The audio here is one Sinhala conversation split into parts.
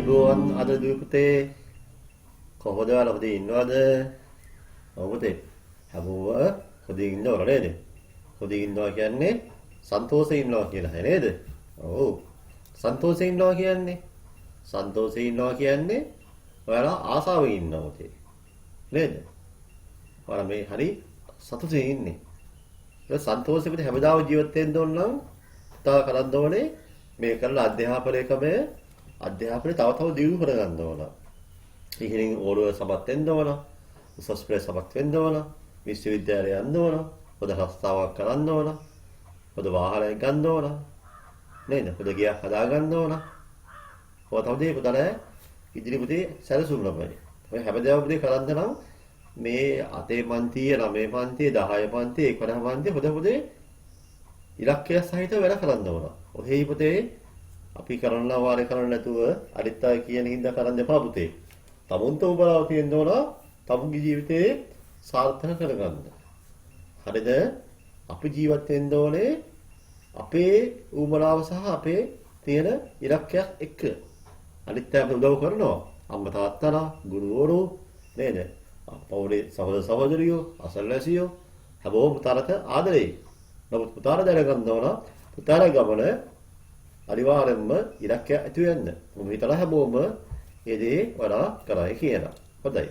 අයිබෝවන් අද දුපුතේ කොහොමද ඔයාලා හොඳින් ඉන්නවද? ඔව් පුතේ. හැමෝම හොඳින් ඉන්නවද නේද? හොඳින් ඉන්නවා කියන්නේ සන්තෝෂයෙන් ඉන්නවා කියලා නේද? ඔව්. සන්තෝෂයෙන් ඉන්නවා කියන්නේ ඔයාලා ආසාවෙන් ඉන්නවා පුතේ. නේද? ඔයාලා මේ හරි සතුටින් ඉන්නේ. ඒ සන්තෝෂෙකට හැමදාම ජීවත් වෙන්න ඕන නම් තා කරන්න ඕනේ මේ කරන අධ්‍යාපනය තව තව දියුණු කරගන්න ඕන. ඉහිණින් ඕරුව සමත් වෙන්න ඕන. උසස් පෙළ සමත් වෙන්න ඕන. විශ්වවිද්‍යාලය යන්න ඕන. හොඳ රස්තාවක් කරන්න ඕන. හොඳ වාහනයක් ගන්න ඕන. නේද? හොඳ ගියක් හදා ගන්න ඕන. ඔය තමයි පුතේ ඉදිරි පුතේ සැලසුම් ළමයි. ඔය හැමදාම පුතේ කරන්න නම් මේ 8 පන්තිය 9 පන්තිය 10 පන්තිය 11 පන්තිය හොඳ පුතේ ඉලක්කය සහිත වැඩ කරන්න ඕන. ඔහේ පුතේ අපි කරනවා වාරේ කරන්නේ නැතුව අනිත් අය කියන හින්දා කරන්න එපා පුතේ. තමුන්ට උබලාව තියෙන්න ඕන තමුන්ගේ ජීවිතේ සාර්ථක කරගන්න. හරිද? අපි ජීවත් වෙන්න ඕනේ අපේ උබලාව සහ අපේ තියෙන ඉලක්කයක් එක්ක. අනිත් අය උදව් කරනවා. අම්මා තාත්තලා, ගුරුවරු නේද? පවුලේ සහෝදර සහෝදරියෝ, අසල්වැසියෝ හැමෝම පුතාලට ආදරෙයි. නමුත් පුතාලා දැනගන්න ඕන පුතාලා ගමන අනිවාර්යෙන්ම ඉලක්කය ඇති වෙන්න. මොකද හිතලා හැමෝම මේ දේ වඩා කරයි කියලා. හොඳයි.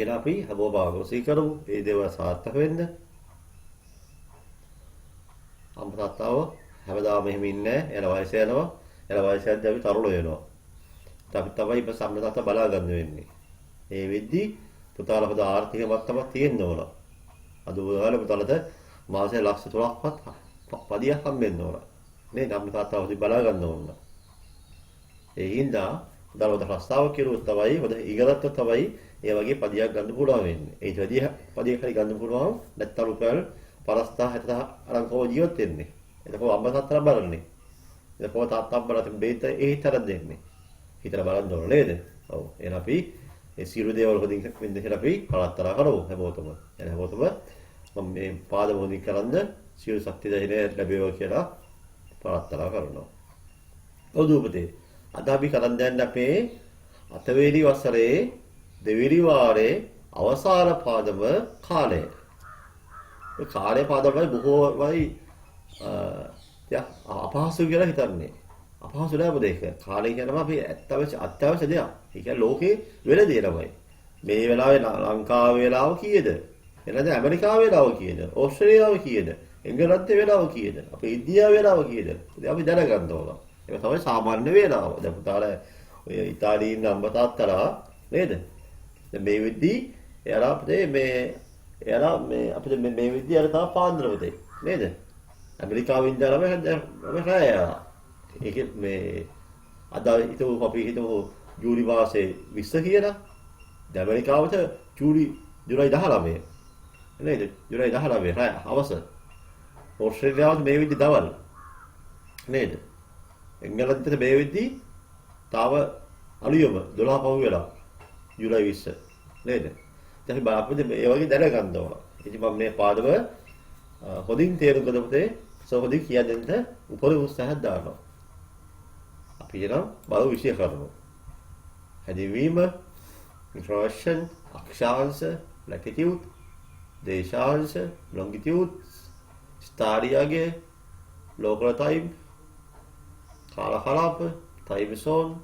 අපි හැමෝම ආගෝසී කරමු. මේ දේවල් සාර්ථක වෙන්න. අම්මතාව හැමදාම එහෙම ඉන්නේ නැහැ. එන වයස යනවා. එන වයසෙන්දී අපි තරුණ වෙනවා. අපි තමයි ඉප සම්මතත බලා ගන්න වෙන්නේ. ඒ වෙද්දි පුතාලා හොඳ ආර්ථික මට්ටමක් තියෙන්න ඕන. අද ඔයාලා පුතාලට මාසෙ ලක්ෂ 3ක්වත් පදියක් හම්බෙන්න ඕන. නේ නම් තාත්තා හොඳින් බලා ගන්න ඕන. ඒ හින්දා පුතාලා රස්තාව කෙරුවොත් තමයි හොඳ ඉගෙනත් තමයි ඒ වගේ පදියක් ගන්න පුළුවන් වෙන්නේ. ඒත් වැඩි පදියක් හරි ගන්න පුළුවන් නැත්තම් රුපියල් 50 60 අරන් කොහොම ජීවත් වෙන්නේ. එතකොට අම්මා තාත්තා බලන්නේ. එතකොට තාත්තා බලත් බේත ඒ හිතර දෙන්නේ. හිතර බලන්න ඕන නේද? ඔව්. එහෙනම් අපි ඒ සියලු දේවල් හොඳින් වෙන්න කියලා අපි ප්‍රාර්ථනා කරමු හැමෝටම. එහෙනම් හැමෝටම මම මේ පාදම හොඳින් කරන්න සියලු ශක්තිය දැනෙන්නේ ලැබේවා කියලා ප්‍රාර්ථනා කරනවා. ඔව් දුපතේ. අද අපි කරන් දැන් අපේ අතවේලි වසරේ දෙවිලි වාරේ අවසාන පාදම කාලය. ඒ කාලේ පාදමයි බොහෝමයි අපහසු කියලා හිතන්නේ. අපහසු නෑ මොකද ඒක. කාලය කියනම අපි අත්‍යවශ්‍ය දෙයක්. ඒ කියන්නේ ලෝකේ වෙන දේ ළමයි. මේ වෙලාවේ ලංකාවේ වෙලාව කීයද? එනද ඇමරිකාවේ වෙලාව කීයද? ඕස්ට්‍රේලියාවේ කීයද? එංගලන්තේ වෙලාව කීයද? අපේ ඉන්දියාවේ වෙලාව කීයද? අපි දැනගන්න ඕන. ඒක තමයි සාමාන්‍ය වෙලාව. දැන් පුතාලා ඔය ඉතාලියේ ඉන්න අම්මා තාත්තලා නේද? දැන් මේ වෙද්දි එයාලා අපිට අපිට මේ වෙද්දි අර තා පාන්දර පුතේ නේද? ඇමරිකාවේ ඉඳලා රෑ. ඒක මේ අද අපි හිතමු ජූලි මාසේ 20 කියලා. දැන් ඇමරිකාවට ජූලයි 19 නේද? ජූලයි 19 රෑ හවස. ඕස්ට්‍රේලියාවට මේ විදි දවල් නේද? එංගලන්තේ මේ විදි තාව අලුයම 12 පහු වෙලා ජූලයි 20 නේද? දැන් අපිට මේ වගේ දැනගන්න ඕන. ඉතින් මම මේ පාඩම හොඳින් තේරුම් ගන්න පුතේ සෝහොදි කියා දෙන්න උපරිම උත්සාහයක් දානවා. අපි එනම් බලු විශ්ය කරනවා. හැදින්වීම, ඉන්ෆ්‍රාක්ෂන්, අක්ෂාංශ, ලැටිටියුඩ්, දේශාංශ, ලොන්ගිටියුඩ්, ස්ටාඩියාගේ, ලෝකල් ටයිම්, කාලකලාප, ටයිම් සෝන්,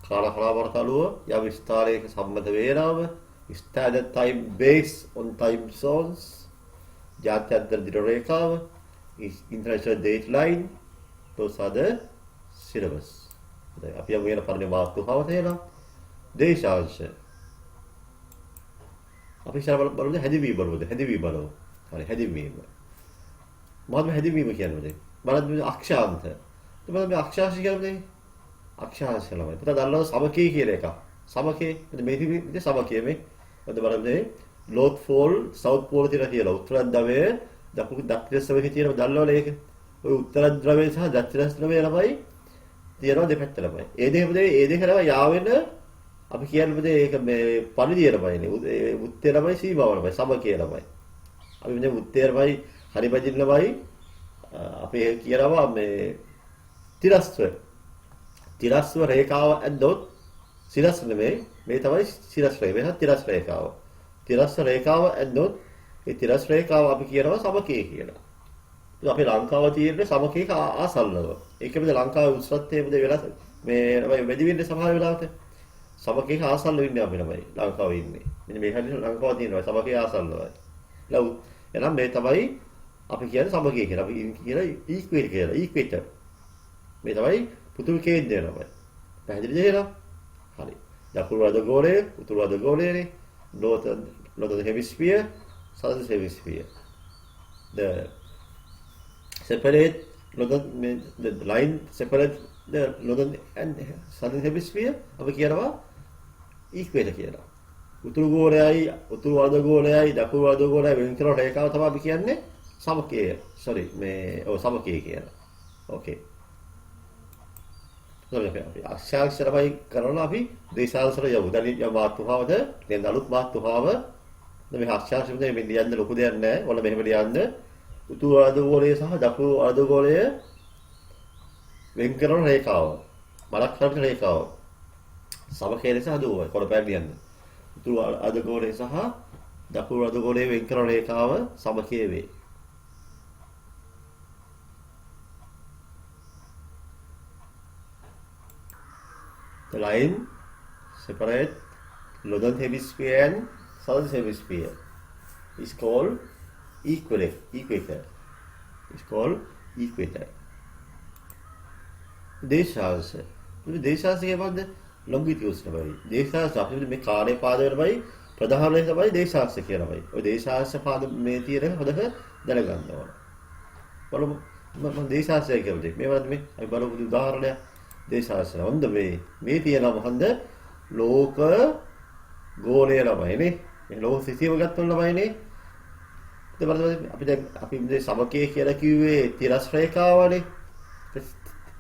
කාලකලාපවලතලුව යම් ස්ථානයක සම්මත වේලාව, standard time base on time zones, ජාත්‍යන්තර දින රේඛාව, international dateline, those are the syllabus. අපි යමු වෙන පරිදි මාතෘකාව තේරෙනවා. දේශාංශ. අපි ඉස්සර බලමු හැදින්වීම බලමුද? හැදින්වීම බලමු. හරි හැදින්වීම. මොකද්ද හැදින්වීම කියන්නේ? බලන්න අක්ෂාන්ත. එතකොට මේ අක්ෂාංශ කියන්නේ අක්ෂාංශ ළමයි. පුතා දන්නවද සමකේ කියලා එකක්. සමකේ මේ තිබි සමකේ මේ. මොකද බලන්න north pole south pole කියලා උත්තර ධ්‍රවයේ දකුණු සමකේ තියෙනව දන්නවද ඒක? ඔය උත්තර ධ්‍රවයේ සහ දක්ෂිණ ධ්‍රවයේ ළමයි තියෙනවා දෙපැත්ත ළමයි. ඒ දෙක කරව යාවෙන අපි කියන්නේ ඒක මේ පරිධිය ළමයිනේ. උත්තර ළමයි සීමාව ළමයි සමකේ ළමයි. අපි මේ උත්තර ළමයි හරිපදින ළමයි අපි කියනවා මේ තිරස්ත්‍ර තිරස්ව රේඛාව ඇද්දොත් සිරස් නෙමෙයි මේ තමයි සිරස් රේඛාව තිරස් රේඛාව. තිරස් රේඛාව ඇද්දොත් ඒ තිරස් රේඛාව අපි කියනවා සමකේ කියලා. ඉතින් අපේ ලංකාව තියෙන්නේ සමකේක ආසන්නව. ඒකෙමද ලංකාවේ උත්සවයේද වෙලා මේ වැඩි වෙන්නේ සමහර වෙලාවට. සමකේක ආසන්න වෙන්නේ අපි ළමයි ලංකාවේ ඉන්නේ. මෙන්න මේ හැටි ලංකාව තියෙනවා සමකේ ආසන්නවයි. එහෙනම් මේ තමයි අපි කියන්නේ සමකේ කියලා. අපි කියන ඊක්වේටර් කියලා. ඊක්වේටර්. මේ තමයි පෘථිවි කේන්ද්‍රය තමයි. පැහැදිලිද එහෙනම්? හරි. දකුණු අර්ධගෝලය, උතුරු අර්ධගෝලයනේ. northern hemisphere, southern hemisphere. The separate the line separate the northern and southern hemisphere අපි කියනවා equator කියලා. උතුරු ගෝලයයි උතුරු අර්ධගෝලයයි දකුණු අර්ධගෝලයයි වෙන කරන රේඛාව තමයි අපි කියන්නේ සමකය. sorry මේ සමකය කියලා. okay. අපි අක්ෂාංශරමයි කරනවා අපි දේශාංශර යමු. දැන් යම මාතෘකාවද දැන් අලුත් මාතෘකාව මේ අක්ෂාංශෙ මේ ලියන්න ලොකු දෙයක් නැහැ. ඔයාලා මෙහෙම ලියන්න. උතුරු අර්ධගෝලය සහ දකුණු අර්ධගෝලය වෙන් කරන රේඛාව. බලක් කරන රේඛාව. සමකය ලෙස හදුවා. කොරපෑන් ලියන්න. උතුරු අර්ධගෝලය සහ දකුණු අර්ධගෝලය වෙන් කරන රේඛාව සමකය වේ. The line separate northern hemisphere and southern hemisphere is called equator. It's called equator. දේශාංශ. මේ දේශාංශ කියන්නේ longitudes තමයි. දේශාංශ අපිට මේ කාර්ය පාදවලයි ප්‍රධානම තමයි දේශාංශ කියලාමයි. ඔය දේශාංශ පාද මේ තියෙන හොඳට දැනගන්න ඕන. බලමු මම දේශාංශය කියන්නේ. මේවත් මේ අපි බලමු උදාහරණයක්. දේශාංශ හොඳ මේ තියෙනවා මොකන්ද? ලෝක ගෝලය ළමයිනේ. මේ ලෝක සිසියම ගත්තොත් ළමයිනේ. අපි මේ සමකය කියලා කිව්වේ තිරස් රේඛාවනේ.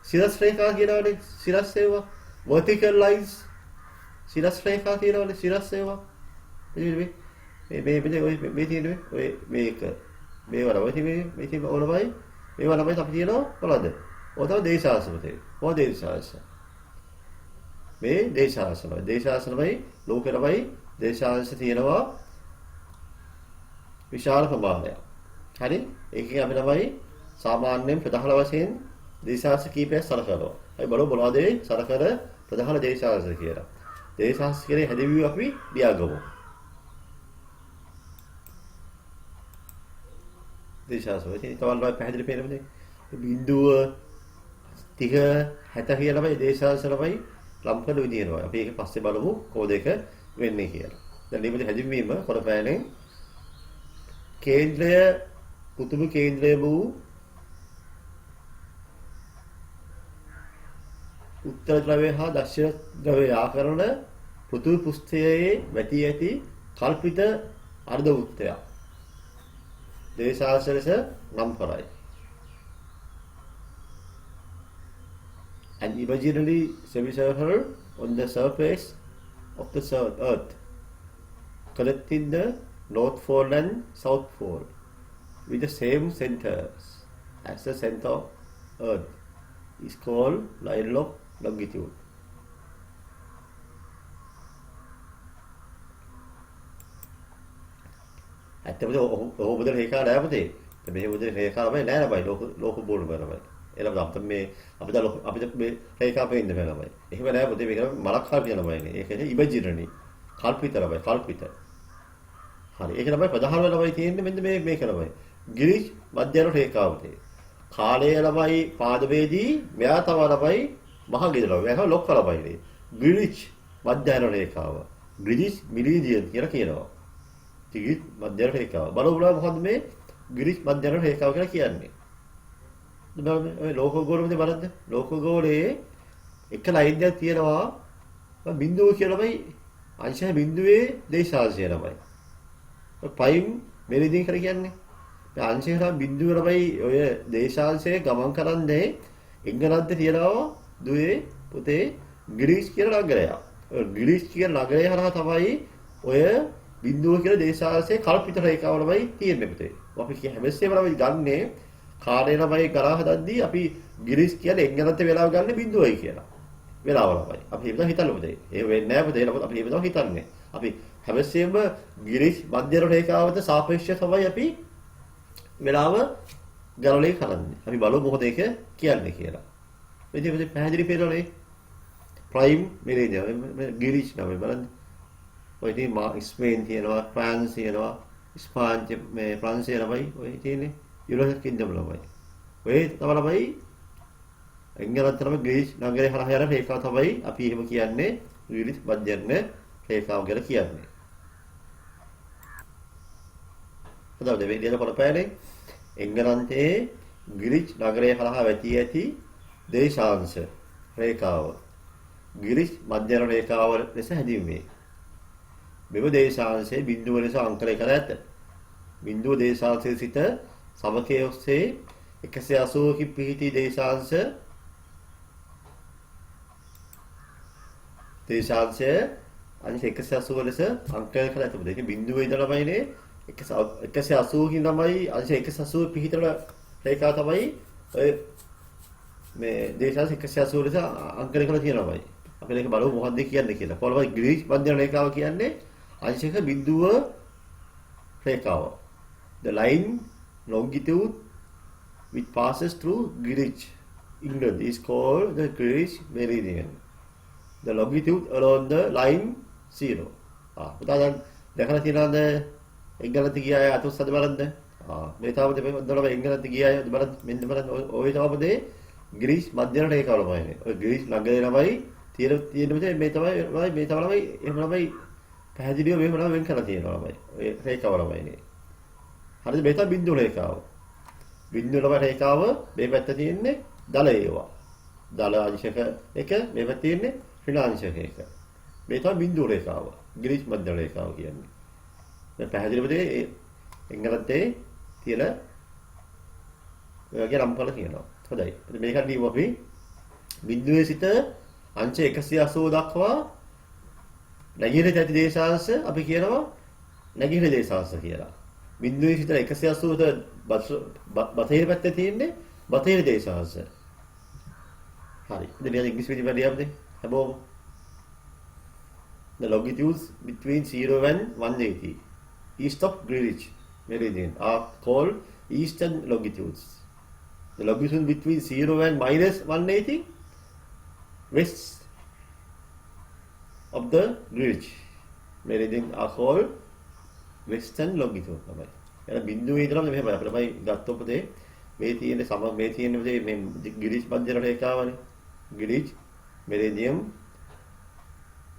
සිරස් රේඛා කියනවානේ. සිරස් ඒවා vertical lines සිරස් රේඛා කියනවානේ. සිරස් ඒවා මේ තියෙන්නේ ඔය මේක මේවා ළමයි මේ තියෙන ඕනමයි මේවා ළමයි අපි කියනවා මොනවද? ඔය තමයි දේශාංශ පුතේ. ඔය දේශාංශ. මේ දේශාංශමයි. දේශාංශමයි ලෝකෙමයි දේශාංශ තියෙනවා විශාල ප්‍රමාණයක්. හරි? ඒකෙන් අපි තමයි සාමාන්‍යයෙන් ප්‍රධාන වශයෙන් දේශාංශ කීපයක් සලකනවා. අපි බලමු මොනවද සලකන ප්‍රධාන දේශාංශ කියලා. දේශාංශ කියන්නේ හැදෙවි අපි ලියාගමු. දේශාංශ වෙන්නේ තවල් පැහැදිලි පේනවද? බිඳුව 30 60 කියලා තමයි දේශාංශ ළමයි ලම් කරන විදියනවා. අපි ඒක පස්සේ බලමු කොහොමද ඒක වෙන්නේ කියලා. දැන් මේ හැදින්වීම කොරපෑනේ කේන්ද්‍රය පෘථිවි කේන්ද්‍රය වූ උත්තර ද්‍රවය හා දක්ෂිණ ද්‍රවය ආකරන පෘථිවි පෘෂ්ඨයේ වැටි ඇති කල්පිත අර්ධ වෘත්තයක් දේශාංශ ලෙස නම් කරයි. And imaginary semicircle on the surface of the earth, connecting the North Pole and South Pole with the same centers as the center of Earth is called line of longitude. ඇත්තටම ඔහොම බුදල් රේඛා නෑ පුතේ. මේ බුදල් රේඛා තමයි නෑ නබයි ලෝක බෝල් කරනවා. එළම අපිට මේ අපිට මේ රේඛා පෙන්න බෑ. එහෙම නෑ පුතේ මේක මලක් කල්පිත ළමයිනේ. ඒක කියන්නේ ඉමේජිනරි කල්පිත ළමයි කල්පිත. හරි. ඒක තමයි ප්‍රධානම ළමයි තියෙන්නේ මෙන්න මේක ළමයි. ගිරිච් මධ්‍යන රේඛාව පුතේ. කාලය ළමයි පාදවේදී මෙයා තමයි ළමයි මහ ගෙදර. මෙයා ලොක්ක ළමයිනේ. ගිරිච් මධ්‍යන රේඛාව. ගිරිච් මිරීඩියන් කියලා කියනවා. ගිරිච් මධ්‍යන රේඛාව. බලමුලා මොකද්ද මේ ගිරිච් මධ්‍යන රේඛාව කියලා කියන්නේ? ඔය ලෝක ගෝලෙද බලන්න. ලෝක ගෝලයේ එක ලයින් එකක් තියෙනවා. බිඳුව කියලාමයි අංශය බිඳුවේ දේශාංශය ළමයි. පයින් මෙරිදින් කර කියන්නේ. මේ අංශය තමයි බිඳුව ළමයි ඔය දේශාංශයේ ගමන් කරන්නේ එංගලන්තේ තියෙනවා දුවේ පුතේ ග්‍රීස් කියලා නගරයක්. ඔය ග්‍රීස් කියන නගරය හරහා තමයි ඔය බිඳුව කියලා දේශාංශයේ කල්පිත රේඛාව ළමයි තියෙන්නේ පුතේ. අපි හැමස්සෙම ළමයි ගන්නේ කාලේ ළමයි කරා හදද්දී අපි ග්‍රීස් කියන්නේ එංගලන්තේ වෙලාව ගන්න බිඳුවයි කියලා. වෙලාව ළමයි. අපි හිතන හිතන්න පුතේ. ඒ වෙන්නේ නැහැ පුතේ. නමුත් අපි හිතනවා හිතන්නේ. අපි හැමසෙම ගිරිස් මධ්‍යම රේඛාවට සාපේක්ෂව තමයි අපි වෙලාව ගණනය කරන්නේ. අපි බලමු මොකද ඒක කියන්නේ කියලා. ඉතින් පුතේ පැහැදිලි පේනවනේ. ප්‍රයිම් මෙරිඩියන් ගිරිස් නම බලන්න. ඔය ඉතින් ස්පේන් තියෙනවා, ෆ්‍රාන්ස් තියෙනවා, ස්පාඤ්ඤ මේ ප්‍රංශය ළමයි ඔය තියෙන්නේ. යුරෝප් කින්ඩම් ළමයි. ඔය තමයි ළමයි එංගලන්ත තමයි ග්‍රීස් නගරේ හරහා යන රේඛාව තමයි අපි එහෙම කියන්නේ ග්‍රීස් මධ්‍යම රේඛාව කියලා කියන්නේ. හදවත වේදිකා බලපෑනේ එංගලන්තයේ ග්‍රීස් නගරේ හරහා වැටී ඇති දේශාංශ රේඛාව ග්‍රීස් මධ්‍යම රේඛාව ලෙස හැඳින්වේ. මෙම දේශාංශයේ බිඳුව ලෙස අංකනය කර ඇත. බිඳුව දේශාංශයේ සිට සමකයේ ඔස්සේ 180කින් පිහිටි දේශාංශය අනිත් 180 ලෙස අංකනය කර ඇත. ඒක බිඳුවේ ඉඳලාමයිනේ 180කින් තමයි අනිත් 180 පිහිටන රේඛාව තමයි ඔය මේ දේශාංශ 180 ලෙස අංකනය කරලා තියෙනවායි. අපි මේක බලමු මොකක්ද කියන්නේ කියලා. කොහොමද ග්‍රීස් මධ්‍යම රේඛාව කියන්නේ? අංශක බිඳුව රේඛාව. The line longitude which passes through Greenwich, England is called the Greenwich meridian. The longitude along the line 0. උදාහරණ දැකලා තියෙනවද? එංගලන්තේ ගිය අය අතොස්සද බලන්න. මේ තාමද මේ වන්දනම එංගලන්තේ ගිය අය බලන්න මෙන්න බලන්න ඔය තාමද ග්‍රීස් මධ්‍යම රේඛාව ළමයිනේ. ඔය ග්‍රීස් නගරේ ළමයි තියෙන මේ තමයි එහෙම ළමයි පැහැදිලිව මේක නම් වෙන් කරලා තියෙනවා ළමයි. ඔය රේඛාව ළමයිනේ. හරිද? මේ තමයි බිඳුව රේඛාව. බිඳුව රේඛාව මේ පැත්ත තියෙන්නේ දල ඒවා. දල අංශක එක මේ පැත්ත තියෙන්නේ ඍණාංශක එක. මේ තමයි බිඳුව රේඛාව. ග්‍රීස් මධ්‍යම රේඛාව කියන්නේ. දැන් පැහැදිලිවද එංගලන්තේ කියලා ඔයගේ නම් කරලා කියනවා. හොඳයි. ඉතින් මේකට දීමු අපි බිඳුවේ සිට අංශ 180 දක්වා නැගිටින ඇති දේශාංශ අපි කියනවා නැගිටින දේශාංශ කියලා. බිඳුවේ සිට 180ට බටහිර පැත්තේ තියෙන්නේ බටහිර දේශාංශ. හරි. ඉතින් ඉංග්‍රීසි විදිහට වැඩියම්ද? හැමෝම the longitudes between 0 and 180 east of Greenwich meridian are called eastern longitudes. The longitude between 0 and minus 180 west of the Greenwich meridian are called western longitude. තමයි. එන බිඳුවේ ඉඳලා මෙහෙම අපිට තමයි ගත්තොත් පුතේ මේ තියෙන මේ තියෙන පුතේ මේ ග්‍රීස් මධ්‍යම රේඛාවනේ. ග්‍රීස් මෙරිඩියම්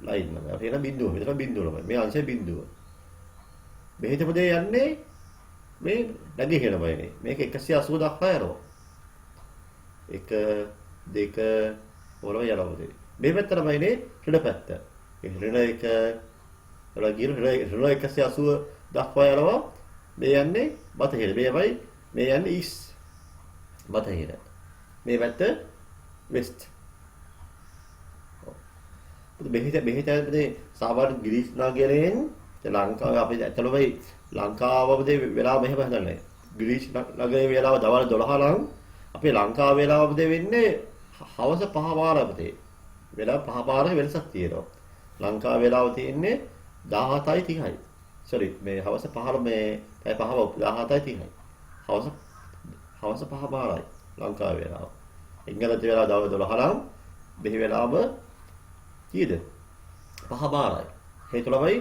ලයින් එක. අපි එන බිඳුව. මෙතන බිඳුව ළමයි. මේ අංශය බිඳුව. මෙහෙට පුතේ යන්නේ මේ නැගිටින බයනේ. මේක 180 දක්වා යනවා. 1 2 වල යනවා පුතේ. මේ පැත්ත තමයිනේ ඍණ පැත්ත. ඒ ඍණ එක ඍණ 180 දක්වා යනවා. මේ යන්නේ බටහිර. මේ යන්නේ ඊස්ට්. බටහිර. මේ පැත්ත වෙස්ට්. මෙහෙට සාමාන්‍ය ග්‍රීස් නගරයෙන් ලංකාව අපි ඇත්තටම ලංකාවමදී වෙලාව මෙහෙම හදන්නේ. ග්‍රීස් නගරයේ වෙලාව දවල් 12 නම් අපේ ලංකාව වෙලාවමදී වෙන්නේ හවස 5 පාරමදී. වෙලාව 5 පාරක වෙනසක් තියෙනවා. ලංකාව වෙලාව තියෙන්නේ 17:30යි. sorry මේ හවස 5 මේ පැය 5ව 17:30යි. හවස 5 පාරයි ලංකාව වෙලාව. එංගලන්තේ වෙලාව දවල් 12 නම් මෙහි වෙලාව කීයද? 5 පාරයි. හේතු ළමයි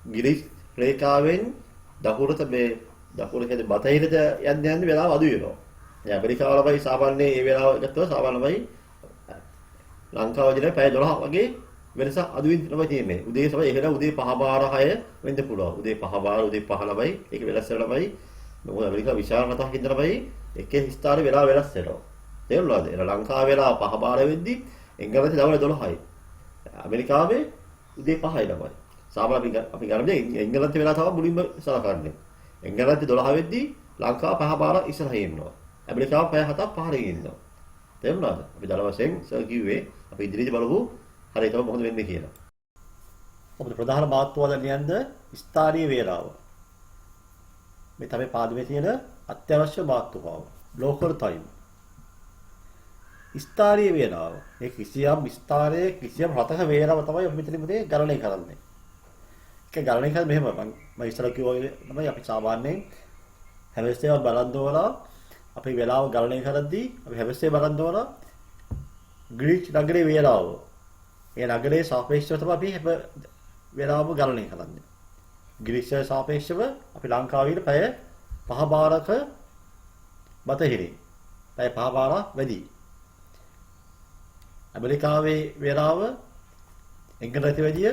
ග්‍රීස් රේඛාවෙන් දකුණට මේ දකුණ කියන්නේ බටහිරට යන්න වෙලාව අඩු වෙනවා. දැන් ඇමරිකාව ළමයි සාමාන්‍යයෙන් මේ වෙලාව ගත්තොත් සාමාන්‍යමයි ලංකාව දින පැය 12 වගේ වෙනස අඩුවෙන් තමයි තියෙන්නේ. උදේ තමයි එහෙනම් උදේ 5 පාර 6 වෙන්න පුළුවන්. උදේ 5 පාර උදේ 5 ළමයි ඒක වෙනස් වෙලා ළමයි. මොකද ඇමරිකාව විශාල රටක් ඉඳලා ළමයි එකේ ස්ථාන වෙලාව වෙනස් වෙනවා. තේරුණාද? ඒක ලංකාව වෙලාව 5 පාර වෙද්දි එංගලන්තේ දවල් 12යි. ඇමරිකාවේ උදේ 5යි ළමයි. සාමාන්‍ය අපි ගන්නේ එංගලන්තේ වෙලාව තමයි මුලින්ම සලකන්නේ. එංගලන්තේ 12 වෙද්දි ලංකාව 5 පාර ඉස්සරහින් ඉන්නවා. ඇමරිකාව පැය 7ක් පහරින් ඉන්නවා. තේරුණාද? අපි දල වශයෙන් සර් කිව්වේ අපි ඉදිරියට බලමු හරියටම මොකද වෙන්නේ කියලා. අපේ ප්‍රධාන මාතෘකාව දැන් යන්න ස්ථානීය වේලාව. මේ තමයි පාඩමේ තියෙන අත්‍යවශ්‍ය මාතෘකාව. local time. ස්ථානීය වේලාව. මේ කිසියම් ස්ථානයේ කිසියම් රටක වේලාව තමයි අපි මෙතන මේ ගණනය කරන්නේ. ඒක ගණනය කරන්නේ මෙහෙම මම ඉස්සර කිව්වා වගේ තමයි අපි සාමාන්‍යයෙන් හැමස්සෙම බලන් දෝලා අපි වේලාව ගණනය කරද්දී අපි හැමස්සෙම බලන් දෝලා ග්‍රීච් නගරේ වේලාව. ඒ නගරේ සාපේක්ෂව තමයි අපි හැම වේලාවම ගණනය කරන්නේ. ග්‍රීච් සාපේක්ෂව අපි ලංකාවේ පැය 5 බාරක බතහිරේ. පැය 5 බාරක් වැඩි. ඇමරිකාවේ වේලාව එංගලන්තයට වැඩිය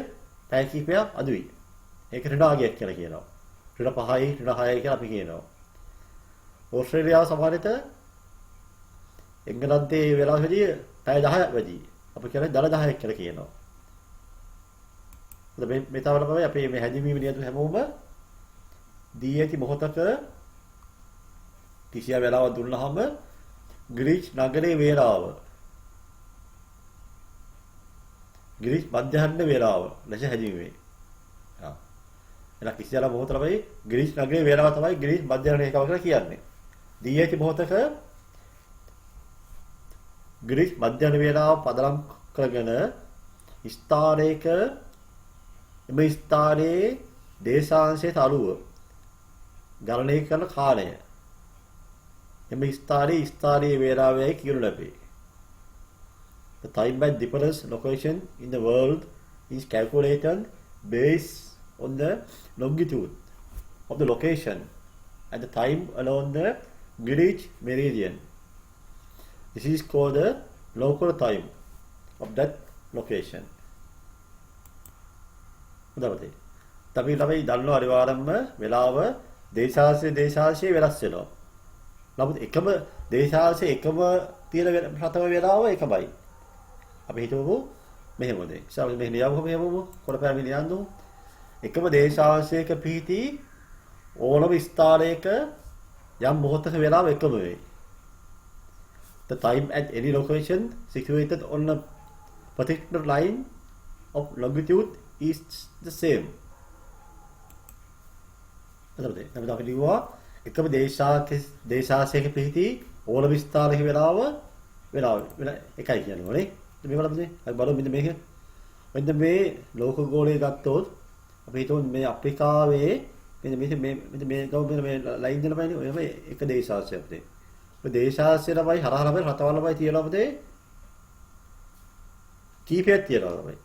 පැය කිහිපයක් අඩුයි. ඒක ඍණාගයක් කියලා කියනවා. ඍණ 5යි ඍණ 6යි කියලා අපි කියනවා. ඕස්ට්‍රේලියාව සමහරවිට එංගලන්තයේ වේලාව වැඩිය පැය 10ක් වැඩි. අපි කියන්නේ දල 10ක් කියලා කියනවා. මේ තමයි අපි මේ හැදින්වීම නියතු හැමෝම දී ඇති මොහොතක කිසියා වේලාවක් දුන්නාම ග්‍රීච් නගරේ වේලාව ග්‍රීච් මධ්‍යහන්න වේලාව ලෙස හැදින්වේ. එලා කිසියම් මොහොත තමයි ග්‍රීච් නගරේ වේලාව තමයි ග්‍රීච් මධ්‍යහන රේඛාව කියලා කියන්නේ. දී ඇති මොහොතක ග්‍රීච් මධ්‍යහන වේලාව පදනම් කරගෙන ස්ථානයක එම ස්ථානයේ දේශාංශයට අනුව ගණනය කරන කාලය එම ස්ථානයේ වේලාවයි කියනු ලැබේ. The time and difference location in the world is calculated based on the longitude of the location at the time along the Greenwich meridian. This is called the local time of that location. උදාහරණයක්. අපි ළමයි දන්නවා අනිවාර්යයෙන්ම වෙලාව දේශාංශයේ වෙනස් වෙනවා. නමුත් එකම දේශාංශයේ එකම තියෙන රටම වෙලාව එකමයි. අපි හිතුවමු මෙහෙමද. ඉතින් මෙහෙම නියමව මෙහෙමම කොළපෑම නියන්දු. එකම දේශාංශයක පිහිටි ඕනම ස්ථානයක යම් මොහොතක වෙලාව එකම වෙයි. The time at any location situated on a particular line of longitude is the same. එතකොට අපි ලියුවා එකම දේශාංශයක පිහිටි ඕනම ස්ථානයක වෙලාව එකයි කියනවනේ. මේ බලන්න අපි බලමු මෙන්න මේක. මෙන්න මේ ලෝක ගෝලය ගත්තොත් අපි හිතමු මේ අප්‍රිකාවේ මෙන්න මේ ලයින් දෙන බෑනේ ඔයම එක දේශාංශයක් අපිට. ඔය දේශාංශය තමයි හරහා ළමයි රටවල් ළමයි තියලා අපිට කීපයක් තියනවා තමයි.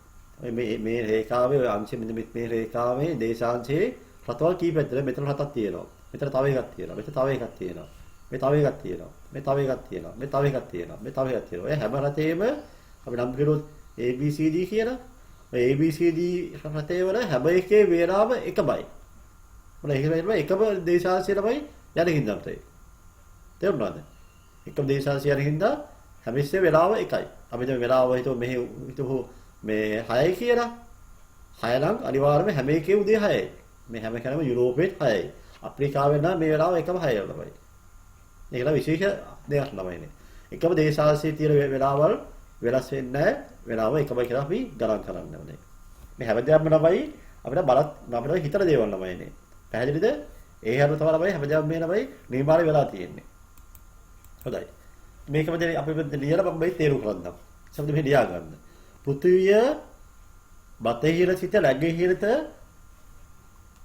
ඔය මේ රේඛාවේ ඔය අංශෙ මෙන්න මේ රේඛාවේ දේශාංශයේ රටවල් කීපයක් තියෙනවා. මෙතන රටක් තියෙනවා. මෙතන තව එකක් තියෙනවා. මෙතන තව එකක් තියෙනවා. මේ තව එකක් තියෙනවා. මේ තව එකක් තියෙනවා. මේ තව එකක් තියෙනවා. මේ තව එකක් තියෙනවා. ඔය හැම රටේම අපි නම් කරොත් ABCD කියලා. ඔය ABCD රටේ වල හැම එකේ වේලාව එකමයි. මොන එකම දේශාංශය තමයි යන හින්දා අපිට. තේරුණාද? එකම දේශාංශය යන හින්දා හැම ඉස්සේ වේලාව එකයි. අපි දැන් වේලාව හිතුව මේ 6යි කියලා. 6 නම් අනිවාර්යයෙන්ම හැම එකේ උදේ 6යි. මේ හැම කෙනම යුරෝපෙත් 6යි. අප්‍රිකාවෙන් නම් මේ වෙලාව එකම 6යි ළමයි. මේක නම් විශේෂ දෙයක් ළමයිනේ. එකම දේශාංශයේ තියෙන වෙලාවල් වෙනස් වෙන්නේ නැහැ. වෙලාව එකමයි කියලා අපි ගණන් කරන්න ඕනේ. මේ හැමදේම ළමයි අපිට හිතන දේවල් ළමයිනේ. පැහැදිලිද? ඒ හැම තමයි ළමයි හැමදේම මේ ළමයි නිර්මාණය වෙලා තියෙන්නේ. හොඳයි. මේකම දැන් අපි ලියලා මම තේරුම් කරන්නම්. සම්පූර්ණ මේ ලියා ගන්න. පෘථිවිය බතහිර සිට නැගෙනහිරට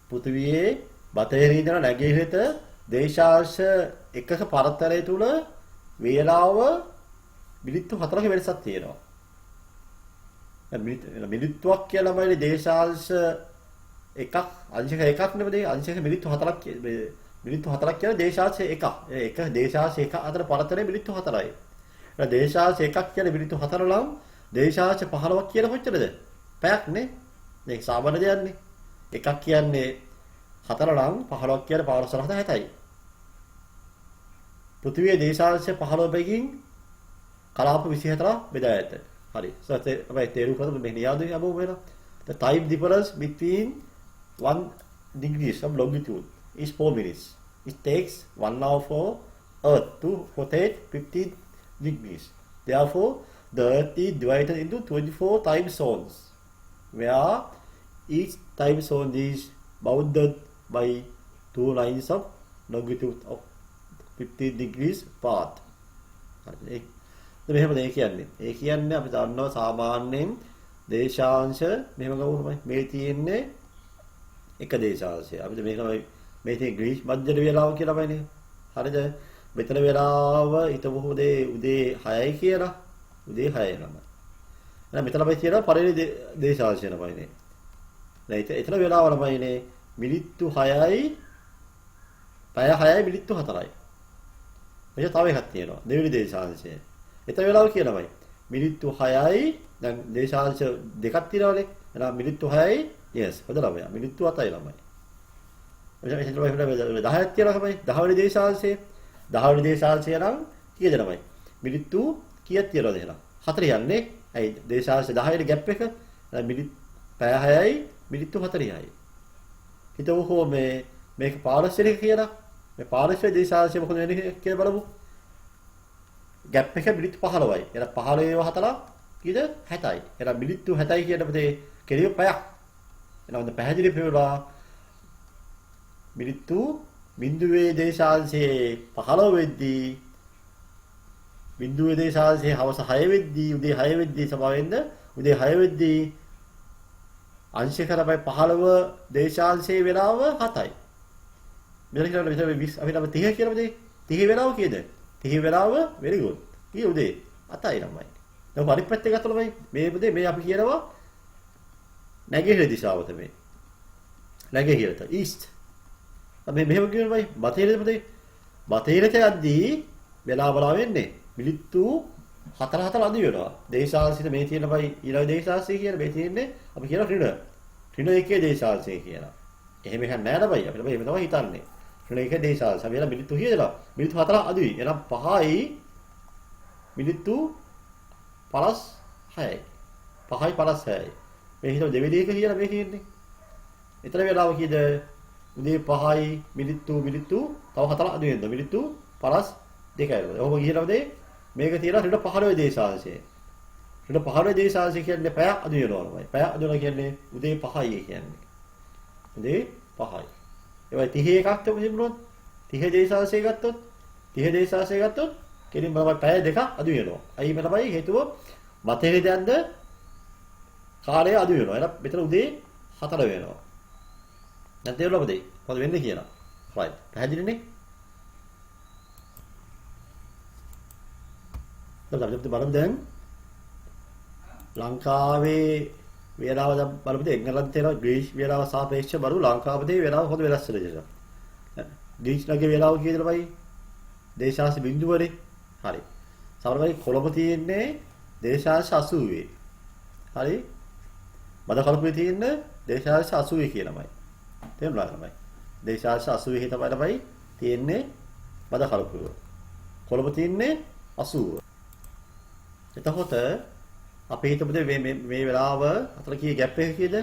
පෘථිවියේ බතහිර ඉඳලා නැගෙනහිරට දේශාංශ එකක පරතරය තුල වේලාව මිනිත්තු 4ක වෙනසක් තියෙනවා. මිනිත්තුවක් කියලාමයි දේශාංශ එකක් අංශක එකක් නෙමෙයි අංශක මිනිත්තු 4ක් මිනිත්තු 4ක් කියන දේශාංශ එකක්. එක දේශාංශ එක අතර පරතරය මිනිත්තු 4යි. ඒ දේශාංශ එකක් කියන මිනිත්තු 4 නම් දේශාංශ 15ක් කියන කොච්චරද? පැයක් නේ. මේක සාමාන්‍ය දෙයක් නේ. එකක් කියන්නේ 4 නම් 15ක් කියන්නේ 5/7යි. පෘථිවියේ දේශාංශ 15 බැගින් කලාප 24ක් බෙදා ඇත. හරි. අපි තේරුම් ගන්න මේ නියාදු යමු වෙනවා. The time difference between 1 degrees of longitude is 4 minutes. It takes 1 hour for Earth to rotate 15 degrees. Therefore, the Earth is divided into 24 time zones, where each time zone is bounded by 2 lines of longitude of 15 degrees apart. මෙහෙම දෙය කියන්නේ. ඒ කියන්නේ අපි දන්නවා සාමාන්‍යයෙන් දේශාංශ මෙහෙම ගමු තමයි. මේ තියෙන්නේ එක දේශාංශය. අපිට මේක මේ තියෙන ග්‍රීස් මධ්‍යම වේලාව කියලා බයිනේ. හරිද? මෙතන වේලාව හිතමු උදේ 6යි කියලා. උදේ 6 නම. එහෙනම් මෙතන අපි කියනවා පරිලි දේශාංශය නමයිනේ. දැන් එතන වේලාව නමයිනේ මිනිත්තු 6යි පැය 6යි මිනිත්තු 4යි. මෙන්න තව එකක් තියෙනවා. දෙවෙනි දේශාංශය. එතන වේලාව කියනවායි. මිනිත්තු 6යි දැන් දේශාංශ දෙකක් තියෙනවානේ. එහෙනම් මිනිත්තු 6යි yes හොඳ ළමයා. මිනිත්තු 7යි ළමයි. එතන 10ක් තියෙනවා තමයි. 10 වෙනි දේශාංශය. 10 වෙනි දේශාංශය නම් කීයද ළමයි? මිනිත්තු කීයක් තියෙනවද එහෙනම්? 4 යන්නේ. ඇයි දේශාංශ 10 වෙනි ગેප් එක? මිනිත් පැය 6යි මිනිත්තු 40යි. හිතවෝ මේක පාරස්වරික කියලා. මේ පාරස්වරික දේශාංශය මොකද වෙන්නේ කියලා බලමු. ગેප් එක මිනිත්තු 15යි. එහෙනම් 15 4 කීයද? 60යි. එහෙනම් මිනිත්තු 60යි කියනකොට කෙලිය පැයක්. එහෙනම් පැහැදිලි පෙරලා මිනිත්තු බිඳුවේ දේශාංශයේ 15 වෙද්දී බිඳුවේ දේශාංශයේ හවස 6 වෙද්දී උදේ 6 වෙද්දී සමාවෙන්න උදේ 6 වෙද්දී අංශ කරපයි 15 දේශාංශයේ වේලාව 7යි. මෙතන කියනවා මෙතන 20 අපි නම් 30 කියලාද 30 වේලාව කීයද? 30 වේලාව very good. කී උදේ 7යි ළමයි. දැන් පරිප්පත් එක ගත්තොත් මේ අපි කියනවා නැගෙනහිර දිශාව තමයි. නැගෙනහිරට east. අපි මෙහෙම කියනවා බතේරද බතේරට යද්දී වෙලාව බලා වෙන්නේ මිනිත්තු 4 අඩු වෙනවා. දේශාංශිත මේ තියෙන බයි ඊළඟ දේශාංශය කියන මේ තියෙන්නේ අපි කියන ඍණ එකේ දේශාංශය කියලා. එහෙම එකක් නෑ නබයි අපිට මේ තමයි හිතන්නේ. ඍණ එකේ දේශාංශය. අපි එලා මිනිත්තු කීයදලා? මිනිත්තු 4 අඩුයි. එහෙනම් 5යි මිනිත්තු 56යි. 5යි 56යි. මේ හිතව දෙවෙනි එක කියලා මේ කියන්නේ. එතන වෙලාව කීයද? උදේ 5යි මිනිත්තු තව 4 අඩු වෙනවා. මිනිත්තු 52යි. ඔහොම ගිහිනවද මේක තියලා ඍණ 15 දේශාංශය. ඍණ 15 දේශාංශය කියන්නේ පැය අඩු වෙනවමයි. පැය අඩු වෙනවා කියන්නේ උදේ 5යි කියන්නේ. උදේ 5යි. ඒවයි 31 එකක් තිබුණොත් 30 දේශාංශය ගත්තොත් 30 දේශාංශය ගත්තොත් කෙලින් බලපන් පැය දෙකක් අඩු වෙනවා. අයි මේ තමයි හේතුව මතේ දැන්ද කාලය අඩු වෙනවා. එහෙනම් මෙතන උදේ 4 වෙනවා. දැන් තේරුණාද මොකද වෙන්නේ කියලා? right. පැහැදිලිනේ? අපිට බලමු දැන් ලංකාවේ වේලාව දැන් බලමු එංගලන්තේ ග්‍රීස් වේලාව සාපේක්ෂව බලමු ලංකාවේ වේලාව කොහොමද වෙනස් වෙන්නේ කියලා. ග්‍රීස් නගරේ වේලාව කීයද බයි? දේශාංශ බිඳුවනේ. හරි. සමහරවයි කොළඹ තියෙන්නේ දේශාංශ 80. හරි. බදකලපුවේ තියෙන්නේ දේශාංශ 80 කියලාමයි. තේරුණාද තමයි? දේශාංශ 80 තමයි තියෙන්නේ බදකලපුව. කොළඹ තියෙන්නේ 80. එතකොට අපි හිතමු මේ වෙලාව අතර කී ગેප් එක කීයද?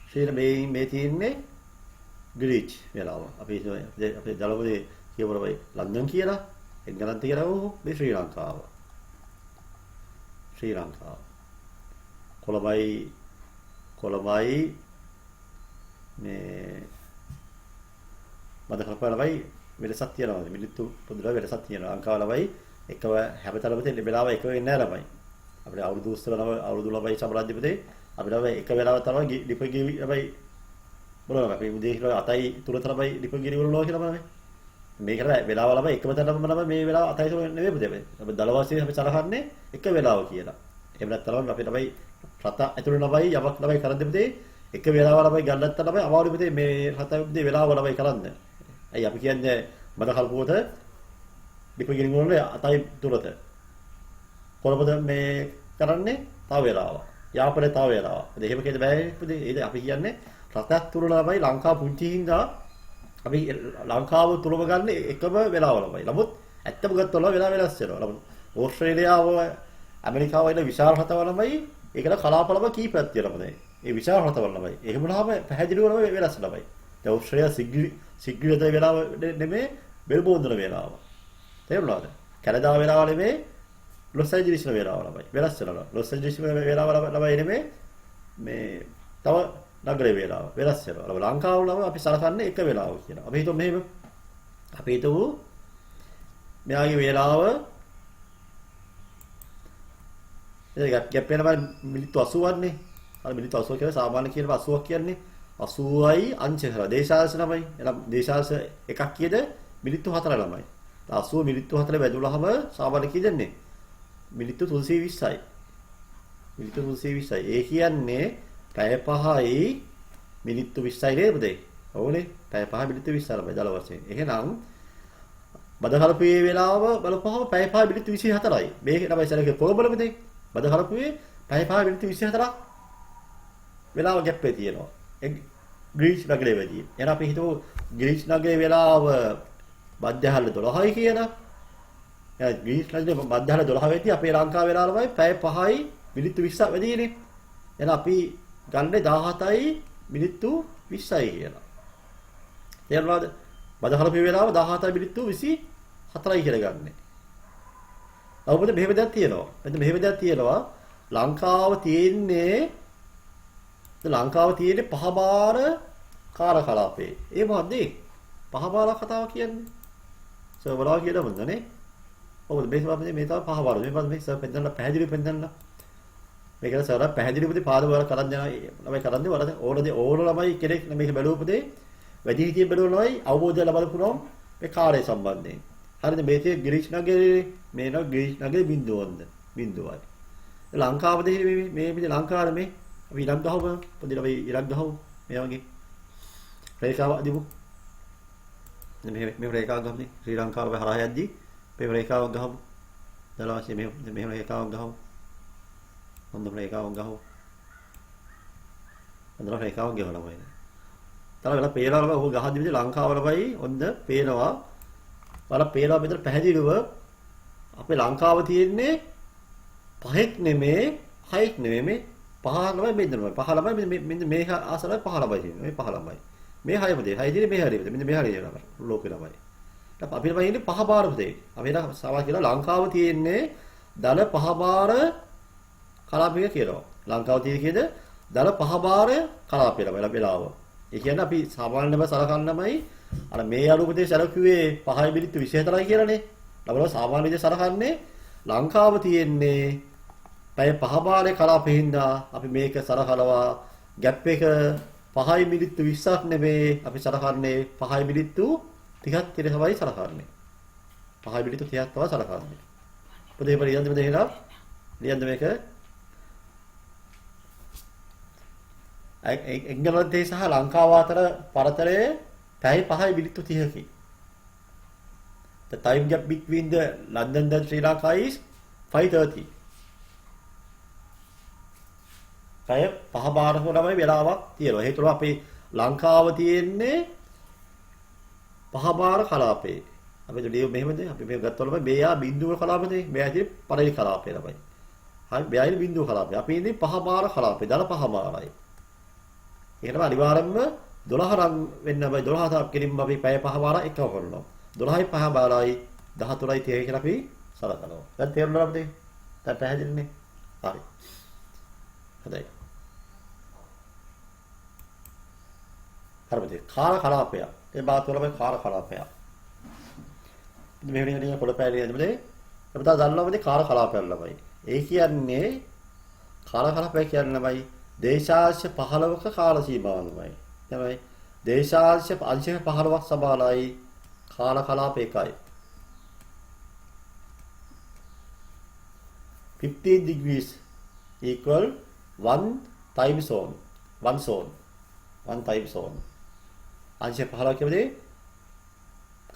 ශ්‍රීල මේ තියෙන්නේ ග්‍රීච් වෙලාව. අපි දලවලේ කියවරවයි ලන්ඩන් කියලා, එංගලන්තේ කියලා මේ ශ්‍රී ලංකාව. ශ්‍රී ලංකාව. කොළඹයි මේ මද කල්පනාවයි වෙනසක් තියෙනවා. මිනිත්තු පොදුලා වෙනසක් තියෙනවා. ලංකාවලවයි එකව හැමතැනම තියෙන වෙලාව එක වෙන්නේ නැහැ ළමයි. අපිට අවුරුදු උත්සව අවුරුදු ළමයි සම්රාජ්‍යපතේ අපිට එක වෙලාව තමයි ඩිපගිරි ළමයි බලන්න අපි උදේ කියලා 8යි 3 තරමයි ඩිපගිරි වලනවා කියලා බලන්න. මේකට වෙලාව ළමයි එකම තැනම ළමයි මේ වෙලාව 8යි 3 නෙවෙයි පුතේ. අපි දලවාසියේ අපි සලකන්නේ එක වෙලාව කියලා. එහෙම නැත්නම් අපි ළමයි රට ඇතුළේ ළමයි යමක් ළමයි කරන්නේ පුතේ එක වෙලාව ළමයි ගන්නත් ළමයි අමාරු පුතේ මේ රට පුතේ වෙලාව ළමයි කරන්නේ. අයි අපි කියන්නේ මද කල්පුවත ඩිපගිරි වල 8යි 3ට. කොළඹද මේ කරන්නේ තව වෙලාව. යාපනයේ තව වෙලාව. එහෙම කියද බෑ පුතේ. ඒක අපි කියන්නේ රටක් තුල ළමයි ලංකාව පුංචි හින්දා අපි ලංකාව තුලම ගන්න එකම වෙලාව ළමයි. නමුත් ඇත්තම ගත්තොත් වෙලාව වෙනස් වෙනවා. නමුත් ඕස්ට්‍රේලියාව ඇමරිකාව වගේ විශාල රටවල ළමයි ඒකට කලාපලම කීපයක් තියෙනවා නේ. ඒ විශාල රටවල ළමයි. එහෙම වුණාම පැහැදිලිවම වෙනස් ළමයි. දැන් ඕස්ට්‍රේලියා සිග්ගිලද වෙලාව නෙමෙයි මෙල්බෝර්න් වෙලාව. තේරුණාද? කැනඩා වෙලාව නෙමෙයි ලොස් ඇන්ජලිස් වෙලාව ළමයි. වෙනස් වෙනවා. ලොස් ඇන්ජලිස් වෙලාව ළමයි නෙමෙයි මේ තව නගරේ වෙලාව වෙනස් වෙනවා. ලංකාව ළමයි අපි සලකන්නේ එක වෙලාව කියනවා. අපි හිතුව මෙහෙම අපි හිතුව මෙයාගේ වෙලාව ගැප් වෙනවා මිනිත්තු 80ක් නේ. අර මිනිත්තු 80 කියලා සාමාන්‍ය කියන 80ක් කියන්නේ 80යි අංශ කරලා දේශාංශ ළමයි. එහෙනම් දේශාංශ එකක් කියද මිනිත්තු 4 ළමයි. 80 මිනිත්තු 4 බෙදුනහම සාමාන්‍ය කී දෙන්නේ? මිනිත්තු 320යි. මිනිත්තු 320යි. ඒ කියන්නේ පැය 5යි මිනිත්තු 20යි නේද? ඔව්නේ. පැය 5 මිනිත්තු 20 ළමයි දල වශයෙන්. එහෙනම් බද හරපුවේ වෙලාව බලපුවහම පැය 5 මිනිත්තු 24යි. මේක තමයි සැලකේ පොරබලමද? බද හරපුවේ පැය 5 මිනිත්තු 24ක් වෙලාව ගැප් එකේ තියෙනවා. ඒ ග්‍රීච් නගරයේ වැඩි. එහෙනම් අපි හිතුව ග්‍රීච් නගරයේ වෙලාව මධ්‍යහල 12යි කියලා. එහෙනම් ග්‍රීච් නගරයේ මධ්‍යහල 12 වෙද්දී අපේ ලංකාවේ වෙලාවමයි පැය 5යි මිනිත්තු 20ක් වැඩිනේ. එහෙනම් අපි ගන්නේ 17යි මිනිත්තු 20යි කියලා. තේරුණාද? බද හරපුවේ වෙලාව 17යි මිනිත්තු 24යි කියලා ගන්නෙ. අවුරුදු මෙහෙම දෙයක් තියෙනවා. මෙතන මෙහෙම දෙයක් තියෙනවා. ලංකාව තියෙන්නේ පහබාර කාලකලාපේ. ඒ මොකද්ද? පහබාර කතාව කියන්නේ. සර්වරා කියලා මොනදනේ? ඔව් මේ තමයි පහබාර. මේ සර් පෙන්නන්න පැහැදිලිව පෙන්නන්න. මේක සර් පැහැදිලිවද පාදවල කරන් යනවා. ළමයි කරන්නේ වරද ඕන ළමයි කෙනෙක් මේක බැලුවපදේ වැඩි හිතිය බැලුවනොයි අවබෝධය ලබන්න පුළුවන් මේ කාර්යය සම්බන්ධයෙන්. හරිද? මේකේ ග්‍රීච් නගරේ මේ නග ග්‍රීච් නගරේ බිඳුවයි. ලංකාවදී මේ ලංකාවේ මේ අපි ඉලක්ක ගහමු. පොඩි අපි ඉලක්ක ගහමු. මේ වගේ රේඛාව අදිමු. මේ රේඛාව ගහන්නේ ශ්‍රී ලංකාවේ හරහා යද්දී මේ රේඛාව ගහමු. දලවාසිය මේ රේඛාව ගහමු. හොඳම රේඛාව ගහමු. හොඳම රේඛාව ගහලා බලන්න. තල වෙලා පේනවා ඔබ ගහද්දි විදිහ ලංකාව ළමයි ඔන්න පේනවා. බලන්න පේනවා මෙතන පැහැදිලිව අපේ ලංකාව තියෙන්නේ 5ක් නෙමේ 6ක් නෙමේ මේ 5 ළමයි මෙන්නම 5 ළමයි මෙන්න මේ ආසලයි 5 ළමයි තියෙනවා. මේ 5 ළමයි. මේ 6ම දෙයි. 6 දිනේ මේ හරියද? මෙන්න මේ හරියද ළමයි. ලෝකේ ළමයි. දැන් අපි ළමයි ඉන්නේ 5 බාර දෙයි. අපි ලා සමා කියලා ලංකාව තියෙන්නේ දල 5 බාර කලාපය කියනවා. ලංකාව තියෙන්නේ කීයද? දල 5 බාර කලාපය ළමයි වෙලාව. ඒ කියන්නේ අපි සාමාන්‍යව සලකන්නමයි අර මේ අනුපතේ සැලකුවේ 5 මිනිත්තු 24යි කියලානේ. අපල සාමාන්‍ය විදිහට සලකන්නේ ලංකාව තියෙන්නේ පැය 5 බාරේ කලාපෙහිඳා අපි මේක සලකනවා ගැප් එක 5 මිනිත්තු 20ක් නෙමෙයි අපි සලකන්නේ 5 මිනිත්තු 30ක් කියලා තමයි සලකන්නේ. 5 මිනිත්තු 30ක් තමයි සලකන්නේ. පොතේ පරියන්ද දෙහෙලා ලියන්න මේක එංගලන්තයේ සහ ලංකාව අතර පරතරය පැය 5 මිනිත්තු 30කි. The time gap between the London and Sri Lanka is 5:30. පැය 5 බාරක තමයි වෙලාවක් තියෙනවා. ඒතර අපේ ලංකාව තියෙන්නේ 5 බාර කලාපේ. අපි දෙලිය මෙහෙමද? අපි මේක ගත්තොත් මේ ආ බිඳුව කලාපේ මේ ඇදී පරිලි කලාපේ තමයි. හරි මෙයයි බිඳුව කලාපේ. අපි ඉන්නේ 5 බාර කලාපේ. දල 5 බාරයි. එහෙනම් අනිවාර්යයෙන්ම 12 රන් වෙන්න බයි 12 කෙලින්ම අපි පැය 5 බාර එකව කරනවා. 12යි 5 බාරයි 14යි 30යි කියලා අපි සලකනවා. දැන් තේරුණාද අපිට? දැන් පැහැදිලිනේ? හරි. හොඳයි. හරිද? කාල කලාපය. ඒ බාතවලම කාල කලාපය. මේ වෙනින් පොළ පැලිය නේද? අපිට දන්නවද කාල කලාපය ළමයි. ඒ කියන්නේ කාල කලාපය කියන්නේ දේශාංශ 15ක කාල සීමාවයි. තමයි දේශාංශ අංශ 15ක් සමානයි කාල කලාප එකයි. 15 degrees equal 1 time zone. 1 zone. 1 time zone. අංශ 15 කියන්නේ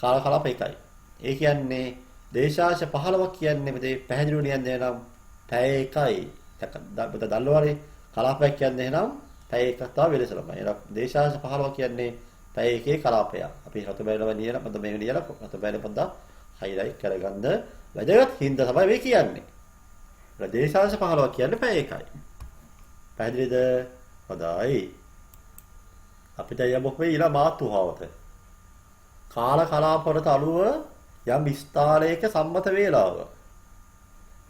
කාල කලාප එකයි. ඒ කියන්නේ දේශාංශ 15ක් කියන්නේ මේ පැහැදිලිව ලියන්නේ නම් පැය එකයි. දල්වරේ කලාපයක් කියන්නේ එහෙනම් පැය එකක් තමයි වෙලස ළමයි. එහෙනම් දේශාංශ 15 කියන්නේ පැය එකේ කලාපයක්. අපි රතු බැලව නියන මත මේ නියන රතු බැලව පොඩ්ඩක් හයිලයිට් කරගන්න. වැදගත් හින්දා තමයි මේ කියන්නේ. දේශාංශ 15 කියන්නේ පැය එකයි. පැහැදිලිද? හොඳයි. අපිට යමු ඊළඟ මාතෘකාවට. කාල කලාපවලට අනුව යම් ස්ථානයක සම්මත වේලාව.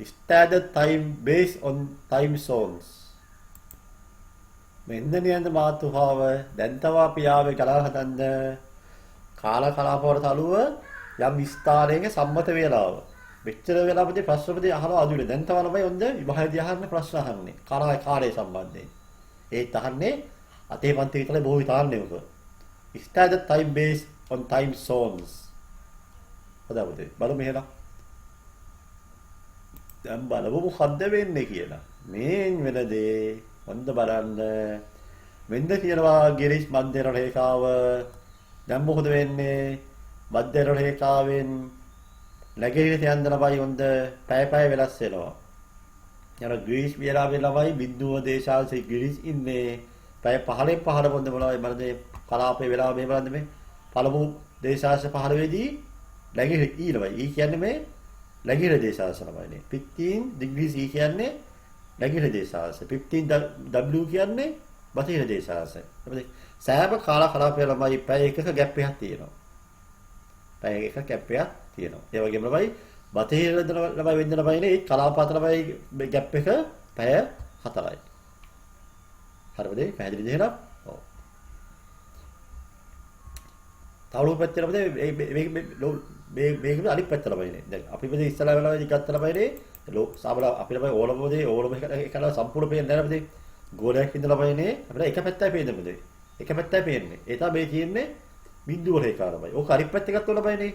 Standard time based on time zones. මෙන්න නියඳ මාතෘකාව දැන් තව අපි ආවේ කලාව හදන්න කාල කලාපවලට අනුව යම් ස්ථානයක සම්මත වේලාව. මෙච්චර වෙලාවදී ප්‍රශ්නපති අහනවා අදුනේ. දැන් තමයි ළමයි හොඳ විභාගයේදී අහන්න ප්‍රශ්න අහන්නේ. කාලය සම්බන්ධයෙන්. ඒත් අහන්නේ අතේ පන්ති විතරයි බොහෝ විතරන්නේ උක. Standard time based on time zones. හදාපොතේ බලමු එහෙනම්. දැන් බලමු මොකද්ද වෙන්නේ කියලා. මේ වෙන දේ හොඳ බලන්න. වෙන්ද කියනවා ගිරිස් මධ්‍යර රේඛාව. දැන් මොකද වෙන්නේ? මධ්‍යර රේඛාවෙන් නැගෙනහිරට යන්න ළමයි හොඳ පැය වෙනස් වෙනවා. යන ග්‍රීස් වියලාවේ ළමයි බිඳුව දේශාංශේ ග්‍රීස් ඉන්නේ පැය 15 පොන්ද මොනවයි මරදේ කලාපේ වෙලාව මේ බලන්න මේ පළමු දේශාංශ 15 දී නැගෙනහිර ඊළමයි. ඊ කියන්නේ මේ නැගෙනහිර දේශාංශ ළමයිනේ. 15 degrees E කියන්නේ නැගෙනහිර දේශාංශ. 15 W කියන්නේ බටහිර දේශාංශ. එතකොට සෑම කලාපේ ළමයි පැය එකක ગેප් එකක් තියෙනවා. පැය එකක ગેප් එකක් තියෙනවා. ඒ වගේම ළමයි බටහිර ළමයි වෙන්න ළමයිනේ ඒ කලාප අතර ළමයි ગેප් එක පැය 4යි. හරිද? පැහැදිලි දෙහෙනම්. ඔව්. තවලු පැත්තේ ළමයි මේක අනිත් පැත්ත ළමයිනේ. දැන් අපි මෙතන ඉස්සලා වෙලාවේදී ගත්ත ළමයිනේ සාබල අපි ළමයි ඕලමෝද එකලා සම්පූර්ණ පේන්නේ නැහැ නේද? ගෝලයක් ඉඳ ළමයිනේ අපිට එක පැත්තයි පේන්නේ මොකද? එක පැත්තයි පේන්නේ. ඒ තමයි මේ තියෙන්නේ බිඳුව රේඛාව ළමයි. ඕක අනිත් පැත්තේ ගත්ත ළමයිනේ.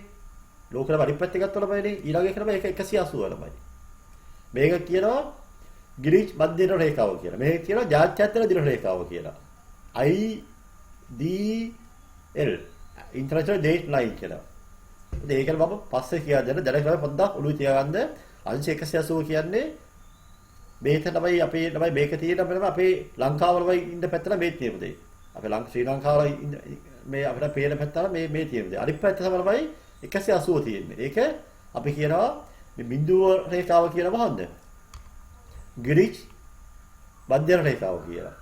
ලෝකෙල අනිත් පැත්තේ ගත්ත ළමයිනේ. ඊළඟ එක ළමයි 180 ළමයි. මේක කියනවා ග්‍රීච් මධ්‍යර රේඛාව කියලා. මේක කියනවා ජාත්‍යන්තර දින රේඛාව කියලා. IDL International Date Line කියලා. ඒකල මම පස්සේ කියලා දෙන්න දැනගන්න පොඩ්ඩක් ඔළුවේ තියාගන්න. අංශ 180 කියන්නේ මේක තමයි අපේ තමයි මේක තියෙන අපේ ලංකාව වල ඉන්න පැත්තට මේ තියෙන දේ. අපේ ශ්‍රී ලංකාව මේ අපිට පේන පැත්තට මේ තියෙන දේ. අනිත් පැත්ත තමයි 180 තියෙන්නේ. ඒක අපි කියනවා මේ බිඳුව රේඛාව කියලා මොකද්ද? ග්‍රීච් මධ්‍යර රේඛාව කියලා.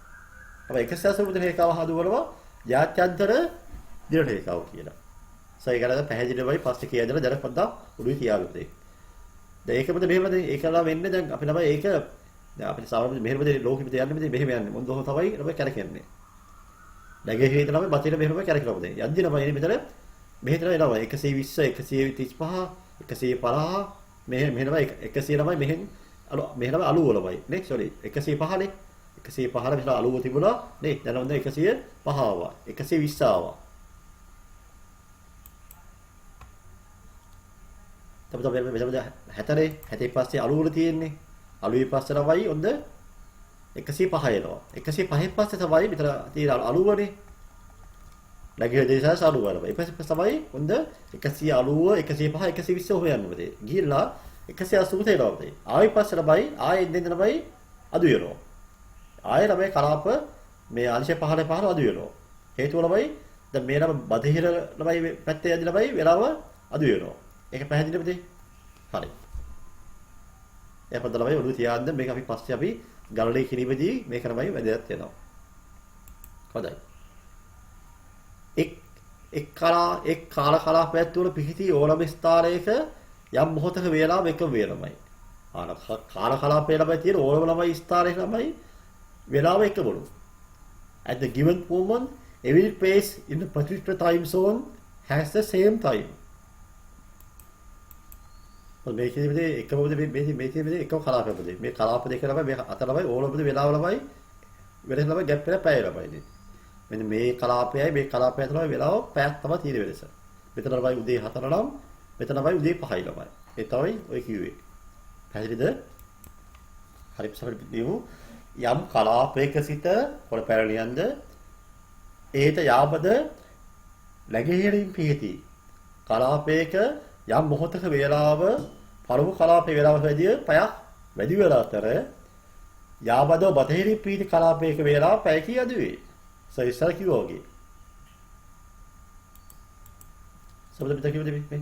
අපි 180 රේඛාව හදුවනවා ජාත්‍යන්තර දින රේඛාව කියලා. සයිකරද පැහැදිලිවයි පස්සේ කියලා දෙන දැන් පොඩ්ඩක් උඩුයි තියාගන්න. දැන් ඒකමද මෙහෙමද ඒකලා වෙන්නේ දැන් අපි ළමයි ඒක දැන් අපිට සාමාන්‍යයෙන් මෙහෙමද ලෝකෙ යන්නේ මෙහෙම යන්නේ මොන් දොහ තමයි ළමයි කැරකෙන්නේ. නැගේ හේත ළමයි බතිර මෙහෙම කැරකලා දෙන්නේ. යද්දි ළමයි මෙතන මෙහෙතන එනවා 120 135 150 මෙහෙම ළමයි 100 ළමයි මෙහෙන් මෙහෙම අලුව ළමයි නේ සෝරි 105 නේ 105 මෙතන අලුව තිබුණා නේ දැන් හොඳ 105 ආවා 120 ආවා. තමයි මෙතන 70 පස්සේ අලුවල තියෙන්නේ. අලුවේ පස්සේ තමයි හොඳ 105 එනවා. 105 පස්සේ තමයි මෙතන තියෙන අලුවනේ. නැගිය දේශාස අලුව වල. ඊපස්සේ තමයි හොඳ 190 105 120 හොයන්න ඕනේ. ගිහිල්ලා 180 එනවා අපේ. ආයෙ පස්සේ තමයි ආයෙ එන්න තමයි අඩු වෙනවා. ආයෙ තමයි කලාප මේ අංශ 15 අඩු වෙනවා. හේතුව තමයි දැන් මේ නම් බටහිර ළමයි පැත්තේ යදි ළමයි වෙලාව අඩු වෙනවා. ඒක පැහැදිලිද? හරි. එයාපද ළමයි ඔළුව තියාගන්න මේක අපි පස්සේ අපි ගණනය කිරීමේදී මේක තමයි වැදගත් වෙනවා. හොඳයි. එක් කාල කලාපයක් තුළ පිහිටි ඕනම ස්ථානයක යම් මොහොතක වේලාව එකම වේලමයි. කාල කලාපයේ ළමයි තියෙන ඕනම ළමයි ස්ථානයක ළමයි වේලාව එකමලු. At the given moment, every place in the particular time zone has the same time. මේකෙදී එකමද මේ එකම කලාපයකද මේ කලාප දෙක ළමයි මේ අතර ළමයි ඕනම වේලාව ළමයි වෙනස් ළමයි ගැප් එක පැය ළමයි. මෙන්න මේ කලාපයයි මේ කලාපය අතර වෙලාව පැයක් තමයි තියෙන වෙනස. මෙතන ළමයි උදේ 4 නම් මෙතන ළමයි උදේ 5යි ළමයි. ඒ තමයි ඔය කිව්වේ. පැහැදිලිද? හරි සමහරවිට යම් කලාපයක සිට පොළ පැරණියන්ද ඒත යාබද නැගෙනහිරින් පිහිටි කලාපයක යම් මොහොතක වේලාව පළමු කලාපයේ වේලාවට වැඩිය පැයක් වැඩි වෙලා අතර යාබද බටහිරින් පිහිටි කලාපයක වේලාව පැය කී අඩු වේ. ඉස්සර කිව්වා වගේ. සමහර විට කිව්වද මේ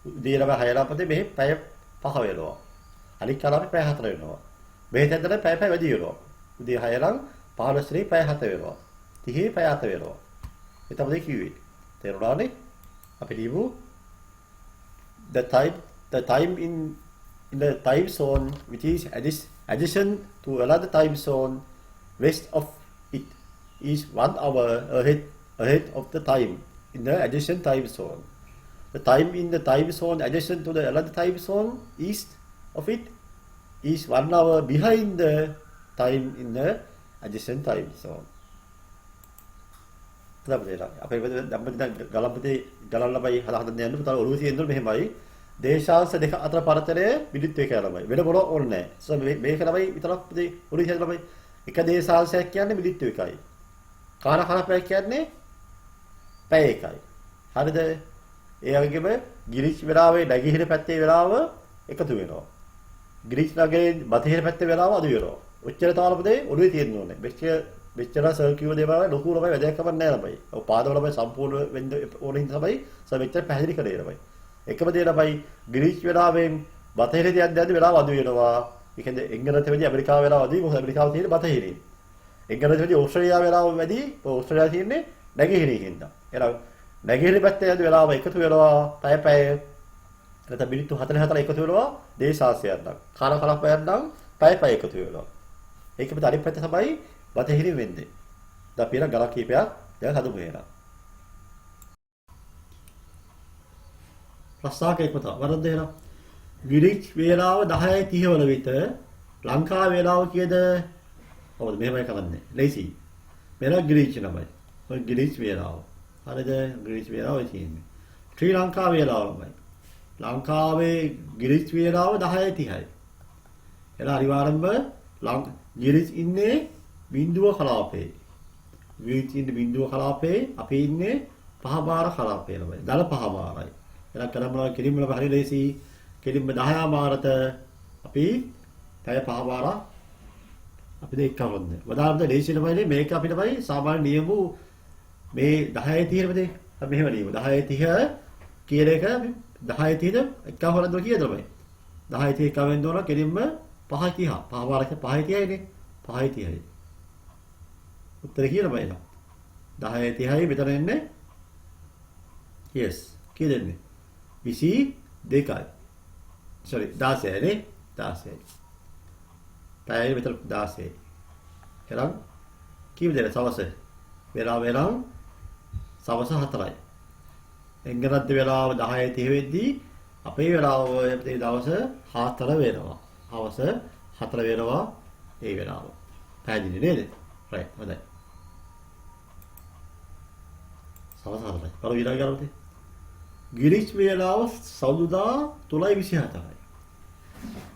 උදේලම 6 ළපතේ මෙහි පැය 5 වෙනවා. අනිත් කලාපේ පැය 4 වෙනවා. මේ තැනට පැය වැඩි වෙනවා. උදේ 6 ළම් 15 ශ්‍රී පැය 7 වෙනවා. 30 පැය 7 වෙනවා. ඒ තමයි කිව්වේ. තේරුණානේ? අපි ලියමු the time in the time zone which is addition to another time zone west of it is 1 hour ahead of the time in the adjacent time zone. The time in the time zone adjacent to the another time zone east of it is 1 hour behind the time in the adjacent time zone. අපේ දැන් ගලපතේ ගලන් ළමයි හදන්න යන්න පුතා ඔළුව තියෙන්න මෙහෙමයි දේශාංශ දෙක අතර පරතරය මිනිත්තු 1 ළමයි වෙන මොන ඕනේ නැහැ මේක ළමයි විතරක් පුතේ ඔළුව තියෙන ළමයි එක දේශාංශයක් කියන්නේ මිනිත්තු 1යි කාණ කලපයක් කියන්නේ පැය 1යි හරිද ඒ වගේම ගිරිච් වෙලාවේ නැගිහින පැත්තේ වෙලාව එකතු වෙනවා ගිරිච් නගරේ බටහිර පැත්තේ වෙලාව අඩු වෙනවා ඔච්චර තමයි පුතේ ඔළුවේ තියෙන්න ඕනේ මෙච්චර සර්කියුලර් දේවල් ලොකු ළමයි වැදගත්කමක් නැහැ ළමයි. ඔව් පාදවල ළමයි සම්පූර්ණ වෙන්න ඕනින් තමයි මෙච්චර පැහැදිලි කරේ ළමයි. එකම දේ ළමයි ග්‍රීස් වෙලාවෙන් බටහිරදී යද්දී වෙලාව අඩු වෙනවා. ඒ කියන්නේ එංගලන්තයේදී ඇමරිකාව වෙලාව අඩුයි මොකද ඇමරිකාව තියෙන්නේ බටහිරින්. එංගලන්තයේදී ඕස්ට්‍රේලියාව වෙලාව වැඩි ඕස්ට්‍රේලියාව තියෙන්නේ නැගෙනහිරින් හින්දා. එහෙනම් නැගෙනහිර පැත්තේ යද්දී වෙලාව එකතු වෙනවා පැය නැත්නම් මිනිත්තු 44 එකතු වෙනවා දේශාංශයක් නම්. කාල කලපයක් නම් පැය එකතු වෙනවා. ඒකෙම අනිත් පැත්ත තමයි බටහිරින් වෙන්නේ. දැන් අපි ගලක් කීපයක් දැන් හදමු එහෙනම්. ප්‍රස්තාවකයක් මත වරද්ද එහෙනම්. ග්‍රීච් වේලාව 10:30 වල විට ලංකා වේලාව කීයද? ඔව් මෙහෙමයි කරන්නේ. ලේසි. මෙන්න ග්‍රීච් නමයි. ඔය ග්‍රීච් වේලාව. හරිද? ග්‍රීච් වේලාව තියෙන්නේ. ශ්‍රී ලංකා වේලාව නමයි. ලංකාවේ ග්‍රීච් වේලාව 10:30යි. එලා අනිවාර්යෙන්ම ග්‍රීච් ඉන්නේ බිඳුව කලාපේ. ග්‍රීච් ඉන්නේ බිඳුව කලාපේ. අපි ඉන්නේ පහමාර කලාපේ ළමයි. දල පහමාරයි. එහෙනම් කරමුලා කෙලින්ම හරි ලේසි. කෙලින්ම 10 මාරට අපි පැය පහමාර අපි දෙක කරන්නේ. වදාළද ලේසි ළමයිනේ මේක අපිට බයි සාමාන්‍ය නියම මේ 10:30 අපි මෙහෙම නියම 10:30 කියන එක 10:30 එක හොරද්ද කීයද ළමයි? 10:30 එක වෙන්න ඕන කෙලින්ම 5:30. පහමාරක 5:30යිනේ. 5:30යි. උත්තර කියලා බලන්න. 10:30යි මෙතන එන්නේ. yes. කීයද එන්නේ? 22යි. sorry 16යි නේ? 16යි. පැය මෙතන 16යි. එහෙනම් කීයද සවස? වෙලාව සවස 4යි. එංගලන්ත වෙලාව 10:30 වෙද්දී අපේ වෙලාව මේ දවස් 4 වෙනවා. හවස 4 වෙනවා ඒ වෙලාව. පැහැදිලි නේද? right හොඳයි. සවස් 4යි. කර විතර ගන්නද? ග්‍රීච් වේලාව සෞදුදා 3:27යි.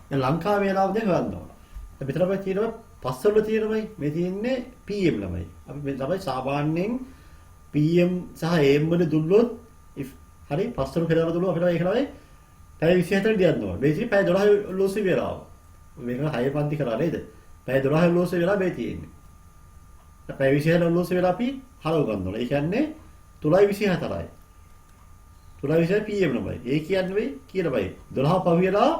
දැන් ලංකා වේලාව දෙක හොයන්න ඕන. දැන් මෙතන අපි තියෙනවා පස්වල තියෙනමයි මේ තියෙන්නේ PM ළමයි. අපි මේ තමයි සාමාන්‍යයෙන් PM සහ AM වල දුන්නොත් හරි පස්වල පෙරවල දුන්නොත් අපිට ඒක තමයි පැය 24ට දියන්න ඕන. මේ ඉතින් පැය 12 ලෝසි වේලාව. මේක 6 පන්ති කරා නේද? පැය 12 ලෝසි වෙලා මේ තියෙන්නේ. දැන් පැය 24 ලෝසි වෙලා අපි හරව ගන්න ඕන. ඒ කියන්නේ 3:24යි. 3:24 PM නමයි. ඒ කියන්නේ වෙයි කියන බයි. 12 පහ වෙලා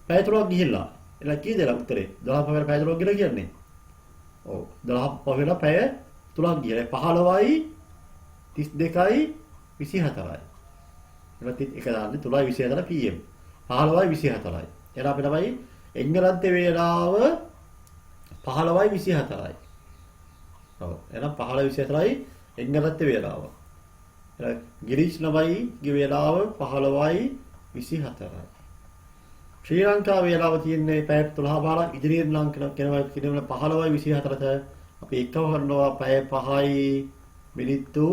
පැය 3ක් ගිහිල්ලා. එලා කීයද උත්තරේ? 12 පහ වෙලා පැය 3ක් ගිහලා කියන්නේ. ඔව් 12 පහ වෙලා පැය 3ක් ගිහලා 15යි 32යි 24යි. එලා එක දාන්නේ 3:24 PM. 15යි 24යි. එලා අපි තමයි එංගලන්තේ වේලාව 15:24යි. ඔව් එහෙනම් 15:24යි එංගලන්තේ වේලාව. එහෙනම් ග්‍රීච් නමයි ගේ වේලාව 15:24යි. ශ්‍රී ලංකා වේලාව තියෙන්නේ පැය 13:00 ඉදිරියෙන් නම් කෙනවා 15:24ට අපි එකව කරනවා පැය 5යි මිනිත්තු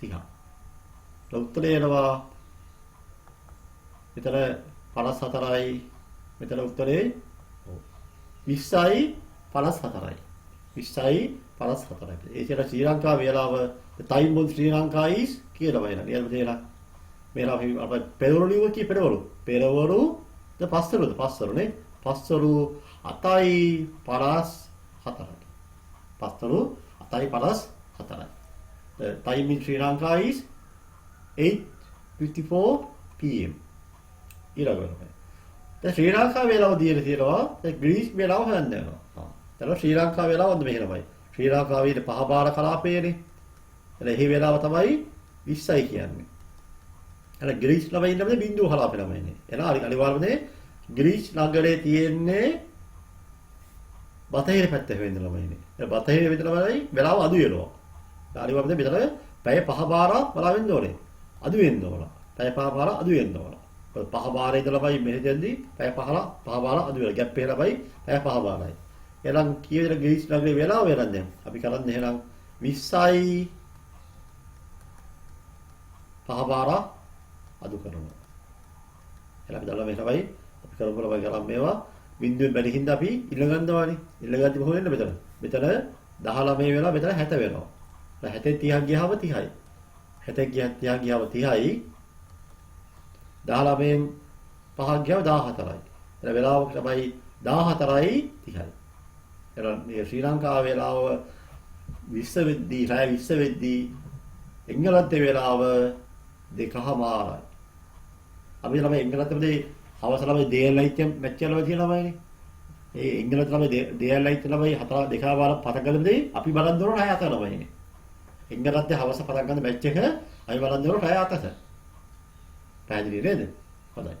30ක්. උත්තරේ එනවා මෙතන 54යි මෙතන උත්තරේ 20යි 54යි 20යි 54යි. ඒ කියන ශ්‍රී ලංකා වේලාව time on Sri Lanka is කියලා වෙනවා. ඊළඟ දේලා මේලා අපි පෙරවරු කී පෙරවරු ද පස්වරු නේ පස්වරු 7යි 54යි. පස්වරු 7යි 54යි. The time in Sri Lanka is 8:54 PM. ඊළඟට දැන් ශ්‍රී ලංකා වේලාව දීලා තියෙනවා. දැන් ග්‍රීස් වේලාව හොයන්න යනවා. දැන් ශ්‍රී ලංකා වේලාව ඔන්න මෙහෙමයි. ශ්‍රී ලංකාවේ ඉත පහපාර කලාපයේනේ. එතන එහි වේලාව තමයි 20යි කියන්නේ. එතන ග්‍රීස් ළමයි ඉන්නම බිඳුව කලාපේ ළමයිනේ. එන අනිවාර්යයෙන්ම ග්‍රීස් නගරේ තියෙන්නේ බටහිර පැත්තේ වෙන්න ළමයිනේ. ඒ බටහිර විතර ළමයි වේලාව අඩු වෙනවා. අනිවාර්යයෙන්ම මෙතන පැය පහපාරක් බලා වෙන්න ඕනේ. අඩු වෙන්න ඕන. පැය පහමාර අඩු වෙන්න ඕන. පහමාරේ ඉඳලාමයි මෙහෙදෙන්දී පැය 5මාර අඩු වෙලා. ගැප් එක ළමයි පැය පහමාරයි. එහෙනම් කීයද ග්‍රීස් නගරේ වෙලාව වෙනද දැන්? අපි කරන්නේ එහෙනම් 20යි පහමාර අඩු කරනවා. එහෙනම් අපි දන්නවා මේ තමයි අපි කරමු ළමයි කරන් මේවා බිඳුවෙන් බැරි හින්දා අපි ඉල්ලගන්නවානේ. ඉල්ලගද්දි මොකද වෙන්නේ මෙතන? මෙතන 19 වෙලා මෙතන 60 වෙනවා. දැන් 60 30ක් ගියාම 30යි. 60ක් ගියා 30ක් ගියාම 30යි. 19න් 5ක් ගියාම 14යි. එතන වෙලාව තමයි 14යි 30යි. එතන මේ ශ්‍රී ලංකාවේ වෙලාව 20 වෙද්දී රාය 20 වෙද්දී එංගලන්තේ වෙලාව 2:00මාරයි. අපි ළමයි එංගලන්තේ හවස ළමයි දේලයිත් මැච් එකවල තියෙනවානේ. ඒ එංගලන්ත ළමයි දේලයිත් ළමයි 2:00මාර පටන් ගන්නදී අපි බලන් දොර රාය 4 ළමයිනේ. එංගලන්තේ හවස පටන් ගන්න මැච් එක අපි බලන් දොර රාය 4. පැහැදිලි නේද? හොඳයි.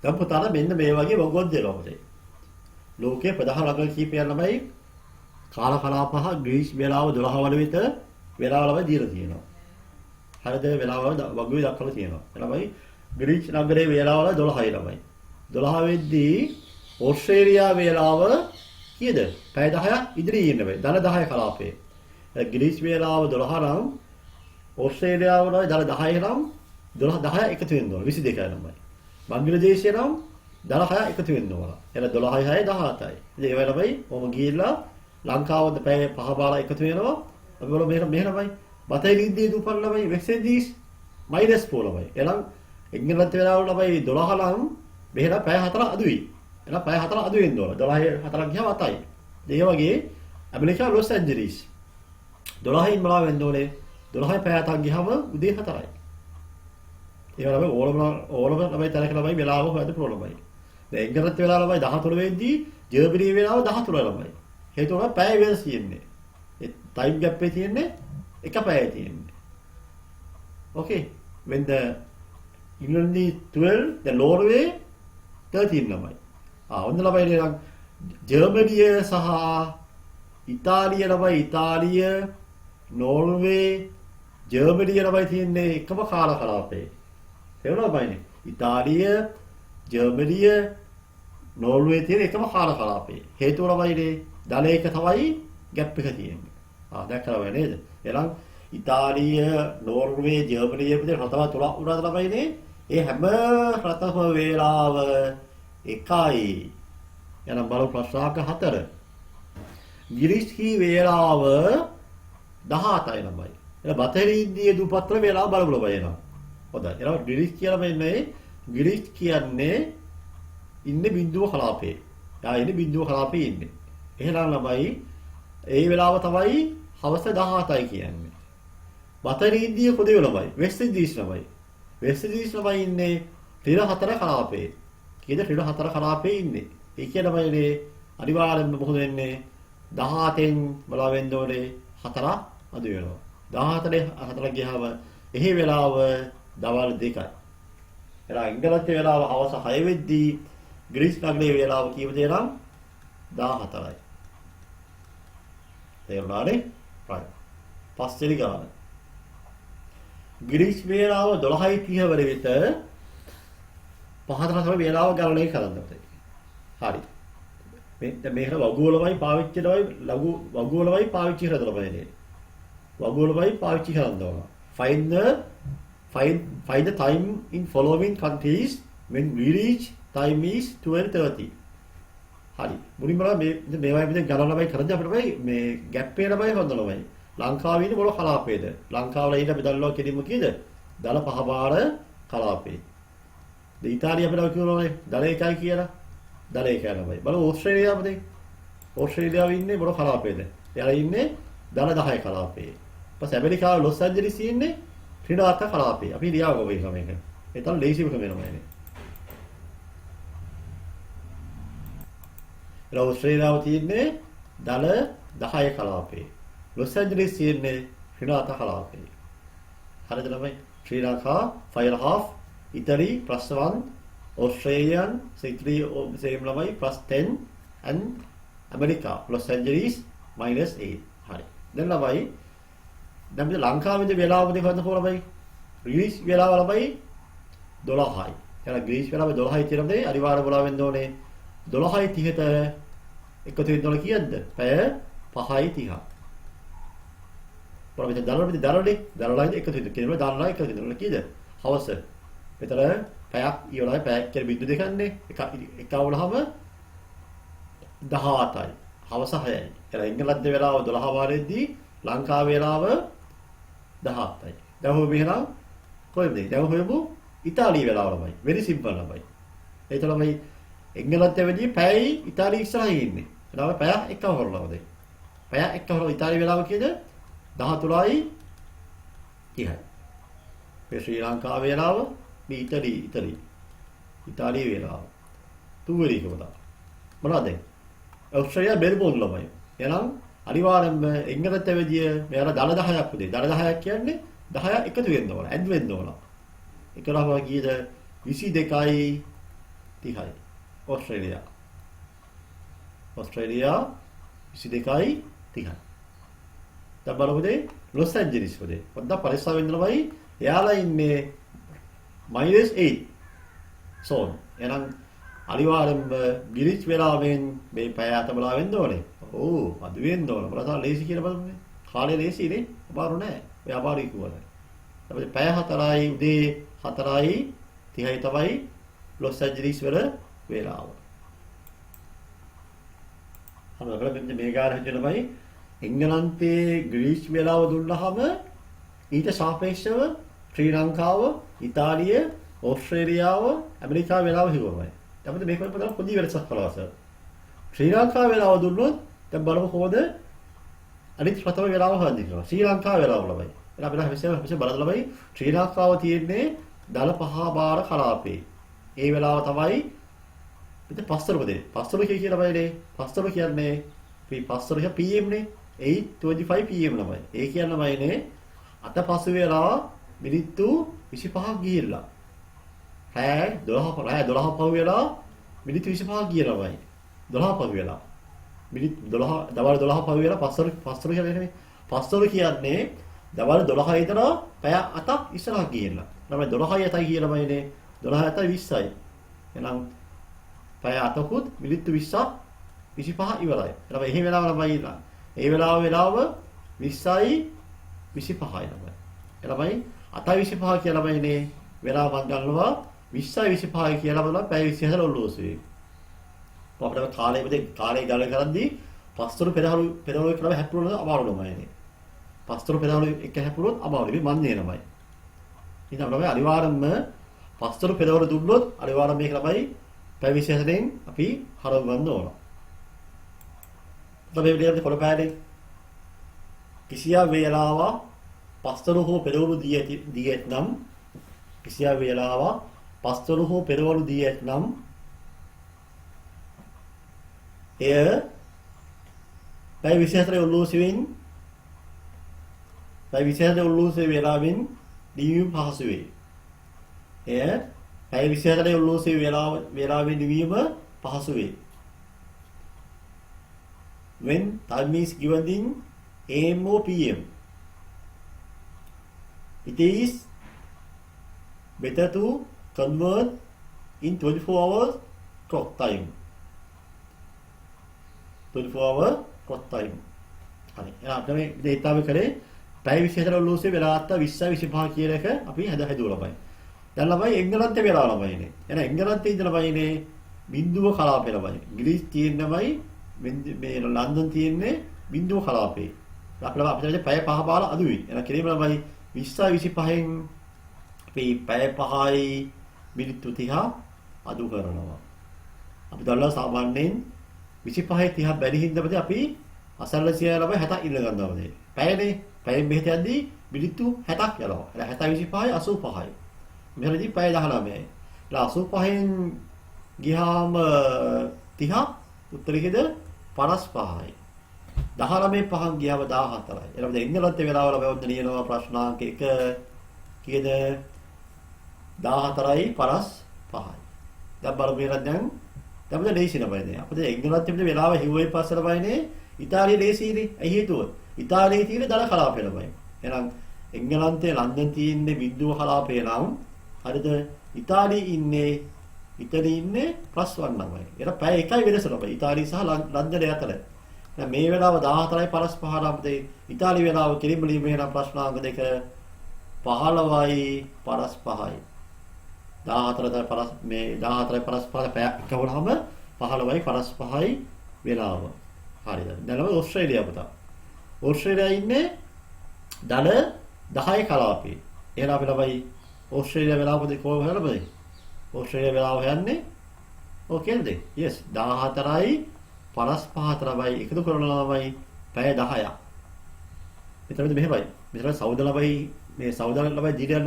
දැන් පුතාලා මෙන්න මේ වගේ වගොත් දෙනවා පුතේ. ලෝකයේ ප්‍රධාන නගර කීපයක් ළමයි කාල කලාප පහ ග්‍රීස් වෙලාව 12 වල විතර වෙලාව ළමයි දීලා තියෙනවා. හරිද? වෙලාව වගුවේ දක්වලා තියෙනවා. ළමයි ග්‍රීස් නගරයේ වෙලාව 12යි ළමයි. 12 වෙද්දී ඕස්ට්‍රේලියා වෙලාව කීයද? පැය 10ක් ඉදිරියේ ඉන්න බෑ. දල 10 කලාපේ. ග්‍රීස් වෙලාව 12 නම් ඕස්ට්‍රේලියාව වල දල 10 නම් 10 එකතු වෙන්න ඕන 22යි ළමයි. බංග්ලාදේශය නම් දල 6 එකතු වෙන්න ඕන. එහෙනම් 12යි 6යි 17යි. ඉතින් ඒ වෙලාවයි කොහොම ගිහිල්ලා ලංකාවද පැය 5 බාලා එකතු වෙනවා. අපි වල මෙහෙ ළමයි. බතයි ඉන්දියේ දුපන් ළමයි වෙස්ට් ඉන්දීස් -4 ළමයි. එහෙනම් එංගලන්ත වෙලාව ළමයි 12 නම් මෙහෙම පැය 4 අඩුයි. එහෙනම් පැය 4 අඩු වෙන්න ඕන. 12 4ක් ගියාම 7යි. ඒ වගේ ඇමරිකා ලොස් ඇන්ජලිස් 12න් මොනවා වෙන්න ඕනේ? 12යි පැය 7ක් ගියාම උදේ 4යි. ඒ වගේම ඕලම ළමයි තරක ළමයි වෙලාව හොයද ප්‍රෝලමයි. දැන් එංගලන්ත වෙලාව ළමයි 13 වෙද්දී ජර්මනි වෙලාව 13 ළමයි. හේතුව පැය වෙනස් තියෙන්නේ. ඒ ටයිම් ගැප් එකේ තියෙන්නේ එක පැයයි තියෙන්නේ. Okay. When the England is 12, the Norway 13 ළමයි. ඔන්න ළමයි නම් ජර්මනිය සහ ඉතාලිය ළමයි ඉතාලිය නෝර්වේ ජර්මනිය ළමයි තියෙන්නේ එකම කාල කලාපේ. තේරුණාද? ඉතාලිය ජර්මනිය නෝර්වේ තියෙන එකම කාල කලාපේ. හේතුව ළමයිනේ දල එක තමයි ගැප් එක තියෙන්නේ. දැක්කම නේද? එහෙනම් ඉතාලිය නෝර්වේ ජර්මනිය විදිහට රටවල් තුනක් උනාද ළමයිනේ? ඒ හැම රටම වේලාව එකයි. එහෙනම් බලමු ප්‍රශ්නාංක 4. ග්‍රීස්කි වේලාව 17යි ළමයි. එහෙනම් බටහිර ඉන්දිය දුපත්‍ර වේලාව බලමු ළමයි එහෙනම්. හොඳයි. එහෙනම් ග්‍රීස් කියලා මෙන්නේ ග්‍රීස් කියන්නේ ඉන්නේ බිඳුව කලාපේ. යා ඉන්නේ බිඳුව කලාපේ ඉන්නේ. එහෙනම් ළමයි ඒ වෙලාව තමයි හවස 17යි කියන්නේ. බටහිර ඉන්දිය කොදේ ළමයි වෙස්ට් ඉන්දීස් ළමයි. වෙස්ට් ඉන්දීස් ළමයි ඉන්නේ රිර 4 කලාපේ. කීයද රිර 4 කලාපේ ඉන්නේ. ඒ කියන ළමයිනේ අනිවාර්යෙන්ම මොකද වෙන්නේ? 17න් බලා වෙන්න ඕනේ 4 අඩු වෙනවා. 17 4 ගියාම එහි වෙලාව දවල් 2යි. එහෙනම් එංගලන්ත වෙලාව හවස 6 වෙද්දී ග්‍රීස් නගරයේ වෙලාව කීයද නම් 14යි. තේරුණානේ? right. පස්වෙනි ගාන. ග්‍රීස් වේලාව 12:30 වල විතර පහතර තමයි වේලාව ගණනය කරන්න ඕනේ. හරි. මේක වගුවලමයි පාවිච්චි කරනවයි ලඝු වගුවලමයි පාවිච්චි කරනවයි. වගුවලමයි පාවිච්චි කරන්න ඕන. Find the time in following countries when Greenwich time is 12:30. හරි. මුලින්ම මේවා විදිහට ගණනමයි කරද්දී අපිට මේ ගැප් එක තමයි හොඳනමයි. ලංකාවේ ඉන්නේ මොන කලාපේද? ලංකාවල ඉන්න බෙදල්ලෝ කෙලින්ම කීයද? දල 5 බාර කලාපේ. ද ඉතාලිය අපිට කියනවානේ දල 1යි කියලා. දල 1යි ළමයි. බලමු ඕස්ට්‍රේලියාවද? ඕස්ට්‍රේලියාවේ ඉන්නේ මොන කලාපේද? එයාලා ඉන්නේ දල 10 කලාපේ. ඊපස්සේ ඇමරිකාවේ ලොස් ඇන්ජලිස් ඉන්නේ ක්‍රීඩාත්මක කලාපේ. අපි ලියාගමු මේක. ඒ තමයි ලේසිම ක්‍රමයමයි. ඕස්ට්‍රේලියාව තියෙන්නේ දල 10 කලාපේ. ලොස් ඇන්ජලිස් තියෙන්නේ ක්‍රීඩාත්මක කලාපේ. හරිද ළමයි? ශ්‍රී ලංකා 5.5 Italy +1 Australian 6 same ළමයි +10 and America Los Angeles -8. හරි. දැන් ළමයි දැන් මේ ලංකාවේදී වෙලාව දෙකවද කොහොමද? ග්‍රීස් වෙලාව ළමයි 12යි. එහෙනම් ග්‍රීස් වෙලාව 12යි කියනද අනිවාර්ය වෙලාව වෙන්න ඕනේ 12:30ට එකතු වෙන්න ඕන කීයද? පැය 5:30. බලන්න දරලයි එකතු වෙන්න කියනවා දරලා එකතු වෙන්න කීයද? හවස. මෙතන පැයක් ඊවලයි පැයක් කියලා බිඳු දෙකන්නේ. එකවලහම 18යි. හවස 6යි. එහෙනම් එංගලන්තේ වෙලාව 12 වාරයේදී ලංකාවේ වෙලාව 17යි. දැන් ඔබ මෙහෙනම් කොහෙද? දැන් හොයමු ඉතාලිය වෙලාව ළමයි. වෙරි සිම්පල් ළමයි. ඒ තමයි එංගලන්තයේ වෙදී පැයයි ඉතාලිය ඉස්සරහින් ඉන්නේ. එනවා පැය එකවරලවද? පැය එකවරල ඉතාලිය වෙලාව කීයද? 13යි 30යි. මේ ශ්‍රී ලංකාවේ වෙලාව මේ ඉතාලිය වෙලාව. තුවරි කොහොමද? මොනවද? ඔස්ට්‍රේලියා මෙල්බෝන් ළමයි. එහෙනම් අනිවාර්යෙන්ම එංගලන්තයේ වෙදී මෙයාලා දල 10ක් උදේ. දල 10ක් කියන්නේ 10 එකතු වෙන්න ඕන. ඇඩ් වෙන්න ඕන. එකලම කීයද? 22යි 30යි. ඔස්ට්‍රේලියා 22යි 30යි. දැන් බලමුද ලොස් ඇන්ජලිස් වලදී. පොඩ්ඩක් පරිස්සම් වෙන්න ළමයි. එයාලා ඉන්නේ -8 සෝන්. එහෙනම් අනිවාර්යෙන්ම ග්‍රීච් වෙලාවෙන් මේ පැය අතබලා වෙන්න ඕනේ. ඔව් අද වෙන්න ඕන. බලන්න ලේසි කියලා බලන්න. කාලේ ලේසිනේ. අමාරු නෑ. ඔය අමාරුයි කියවල. අපිට පැය 4යි උදේ 4යි 30යි තමයි ලොස් ඇන්ජලිස් වල වෙලාව. අපිට මෙන්න මේ ගාන හිතනමයි එංගලන්තයේ ග්‍රීස් වෙලාව දුන්නාම ඊට සාපේක්ෂව ශ්‍රී ලංකාව, ඉතාලිය, ඕස්ට්‍රේලියාව, ඇමරිකාව වෙලාව හිවමයි. දැන් මේක වල පොඩි වෙනසක් කළාස. ශ්‍රී ලංකාව වෙලාව දුන්නොත් දැන් බලමු කොහොමද අනිත් ප්‍රථම වෙලාව හොයන්නේ කියලා. ශ්‍රී ලංකාව වෙලාව ළමයි. එහෙනම් අපිට හැමතිස්සෙම බලන්න ළමයි ශ්‍රී ලංකාව තියෙන්නේ දල පහ බාර කලාපේ. ඒ වෙලාව තමයි ඉතින් පස්තරපදේ. පස්තර කියලා බයනේ. පස්තර කියන්නේ පස්තර PM නේ. 8:25 PM ළමයි. ඒ කියන්නමයිනේ අතපසු වෙලා මිනිත්තු 25ක් ගිහිල්ලා. රෑ 12 පහු වෙලා මිනිත්තු 25ක් ගියලාමයි. 12 පහු වෙලා. මිනිත් 12 දවල් 12 පහු වෙලා පස්තර කියන්නේ පස්තර කියන්නේ දවල් 12 ඉතන පැය 8ක් ඉස්සරහ ගියලා. ළමයි 12යි 8යි කියලාමයිනේ. 12යි 8යි 20යි. එහෙනම් පැය 8කුත් මිනිත්තු 20ක් 25 ඉවරයි. ළමයි එහෙ වෙලාව ළමයි ඉන්න. ඒ වෙලාව 20යි 25යි ළමයි. ළමයි 8යි 25 කියලා ළමයිනේ වෙලාව මන් ගන්නවා 20යි 25යි කියලා බලලා පැය 24 ඔල්ලෝසුවේ. අපිට කාලේ ගණන් කරද්දී පස්තර පෙරහළු කරලා හැප්පුණා අමාරු ළමයිනේ. පස්තර පෙරහළු එක හැප්පුණොත් අමාරුයි මන්නේ ළමයි. ඉතින් අපිට අනිවාර්යයෙන්ම පස්තර පෙරහළු දුන්නොත් අනිවාර්යයෙන් මේක ළමයි පැය 24න් අපි හරව ගන්න ඕන. තමයි විදියට කොළපෑනේ කිසියා වේලාව පස්තර හෝ පෙරවරු දී ඇතනම් කිසියා වේලාව පස්තර හෝ පෙරවරු දී ඇතනම් එය පැය 24 ඔල්ලෝසෙවින් පැය 24 ඔල්ලෝසෙ වේලාවෙන් දීවීම පහසු වේ. එය පැය 24 ඔල්ලෝසෙ වේලාවෙන් දීවීම පහසු වේ. When time is given in AM or PM, it is better to convert in 24 hours clock time. 24 hour clock time. හරි. එහෙනම් අපි මේ data එක කරේ පැය 24 ඔල්ලෝසේ වෙලාවත් 20 25 කියන එක අපි හදුවා ළමයි. දැන් ළමයි එංගලන්තේ වෙලාව ළමයිනේ. එහෙනම් එංගලන්තේ ඉඳලා ළමයිනේ බිඳුව කලාපේ ළමයි. ග්‍රීස් තියෙනමයි මේ ලන්ඩන් තියෙන්නේ බිඳුව කලාපේ. අපිට පැය 5 බාල අඩුයි. එහෙනම් කිරීම ළමයි 20 25න් අපි පැය 5යි මිනිත්තු 30 අඩු කරනවා. අපි දන්නවා සාමාන්‍යයෙන් 25යි 30 බැරි හින්දාමද අපි අසල්සිය ළමයි 60 ඉල්ල ගන්නවද? පැයනේ. පැයෙන් මෙහෙට යද්දී මිනිත්තු 60ක් යනවා. එහෙනම් 60 25යි 85යි. මෙහෙරදී පැය 19යි. එහෙනම් 85න් ගියාම 30 උත්තරයේද 55යි. 19 පහන් ගියාම 14යි. එහෙනම් එංගලන්තේ වෙලාව ලැබෙන්න නියනවා ප්‍රශ්නාංක 1 කීයද? 14යි 55යි. දැන් බලමු දැන් අපිට ලේසි නබයිනේ. අපිට එංගලන්තේ වෙලාව හිව්වේ පස්සට බයිනේ ඉතාලියේ ලේසිනේ. ඇයි හේතුව? ඉතාලියේ තියෙන දල කලාප වෙනමයි. එහෙනම් එංගලන්තයේ ලන්ඩන් තියෙන්නේ බිඳුව කලාපේ නම් හරිද? ඉතාලියේ ඉන්නේ +1 ළමයි. ඒක පැය එකයි වෙනස ළමයි. ඉතාලිය සහ ලන්ඩන් අතර. දැන් මේ වෙලාව 14යි 55 ළමයි. ඉතාලිය වෙලාව කෙලින්ම ලියමු එහෙනම් ප්‍රශ්නාංක දෙක 15යි 55යි. 14යි මේ 14යි 55 පැයක් එකවරම 15යි 55යි වෙලාව. හරිද? දැන් අපි ඕස්ට්‍රේලියාව පුතා. ඕස්ට්‍රේලියාවේ ඉන්නේ දල 10 කලාපේ. එහෙනම් අපි ළමයි ඕස්ට්‍රේලියාව වෙලාව කොහොමද හොයන්නේ? ඕස්ට්‍රේලියාව වෙලාව හොයන්නේ ඕකේද? yes 14යි 55 ළමයි එකතු කරනවා ළමයි පැය 10ක්. මෙතනද මෙහෙමයි. මෙතන සෞද ළමයි මේ සෞද ළමයි දිලා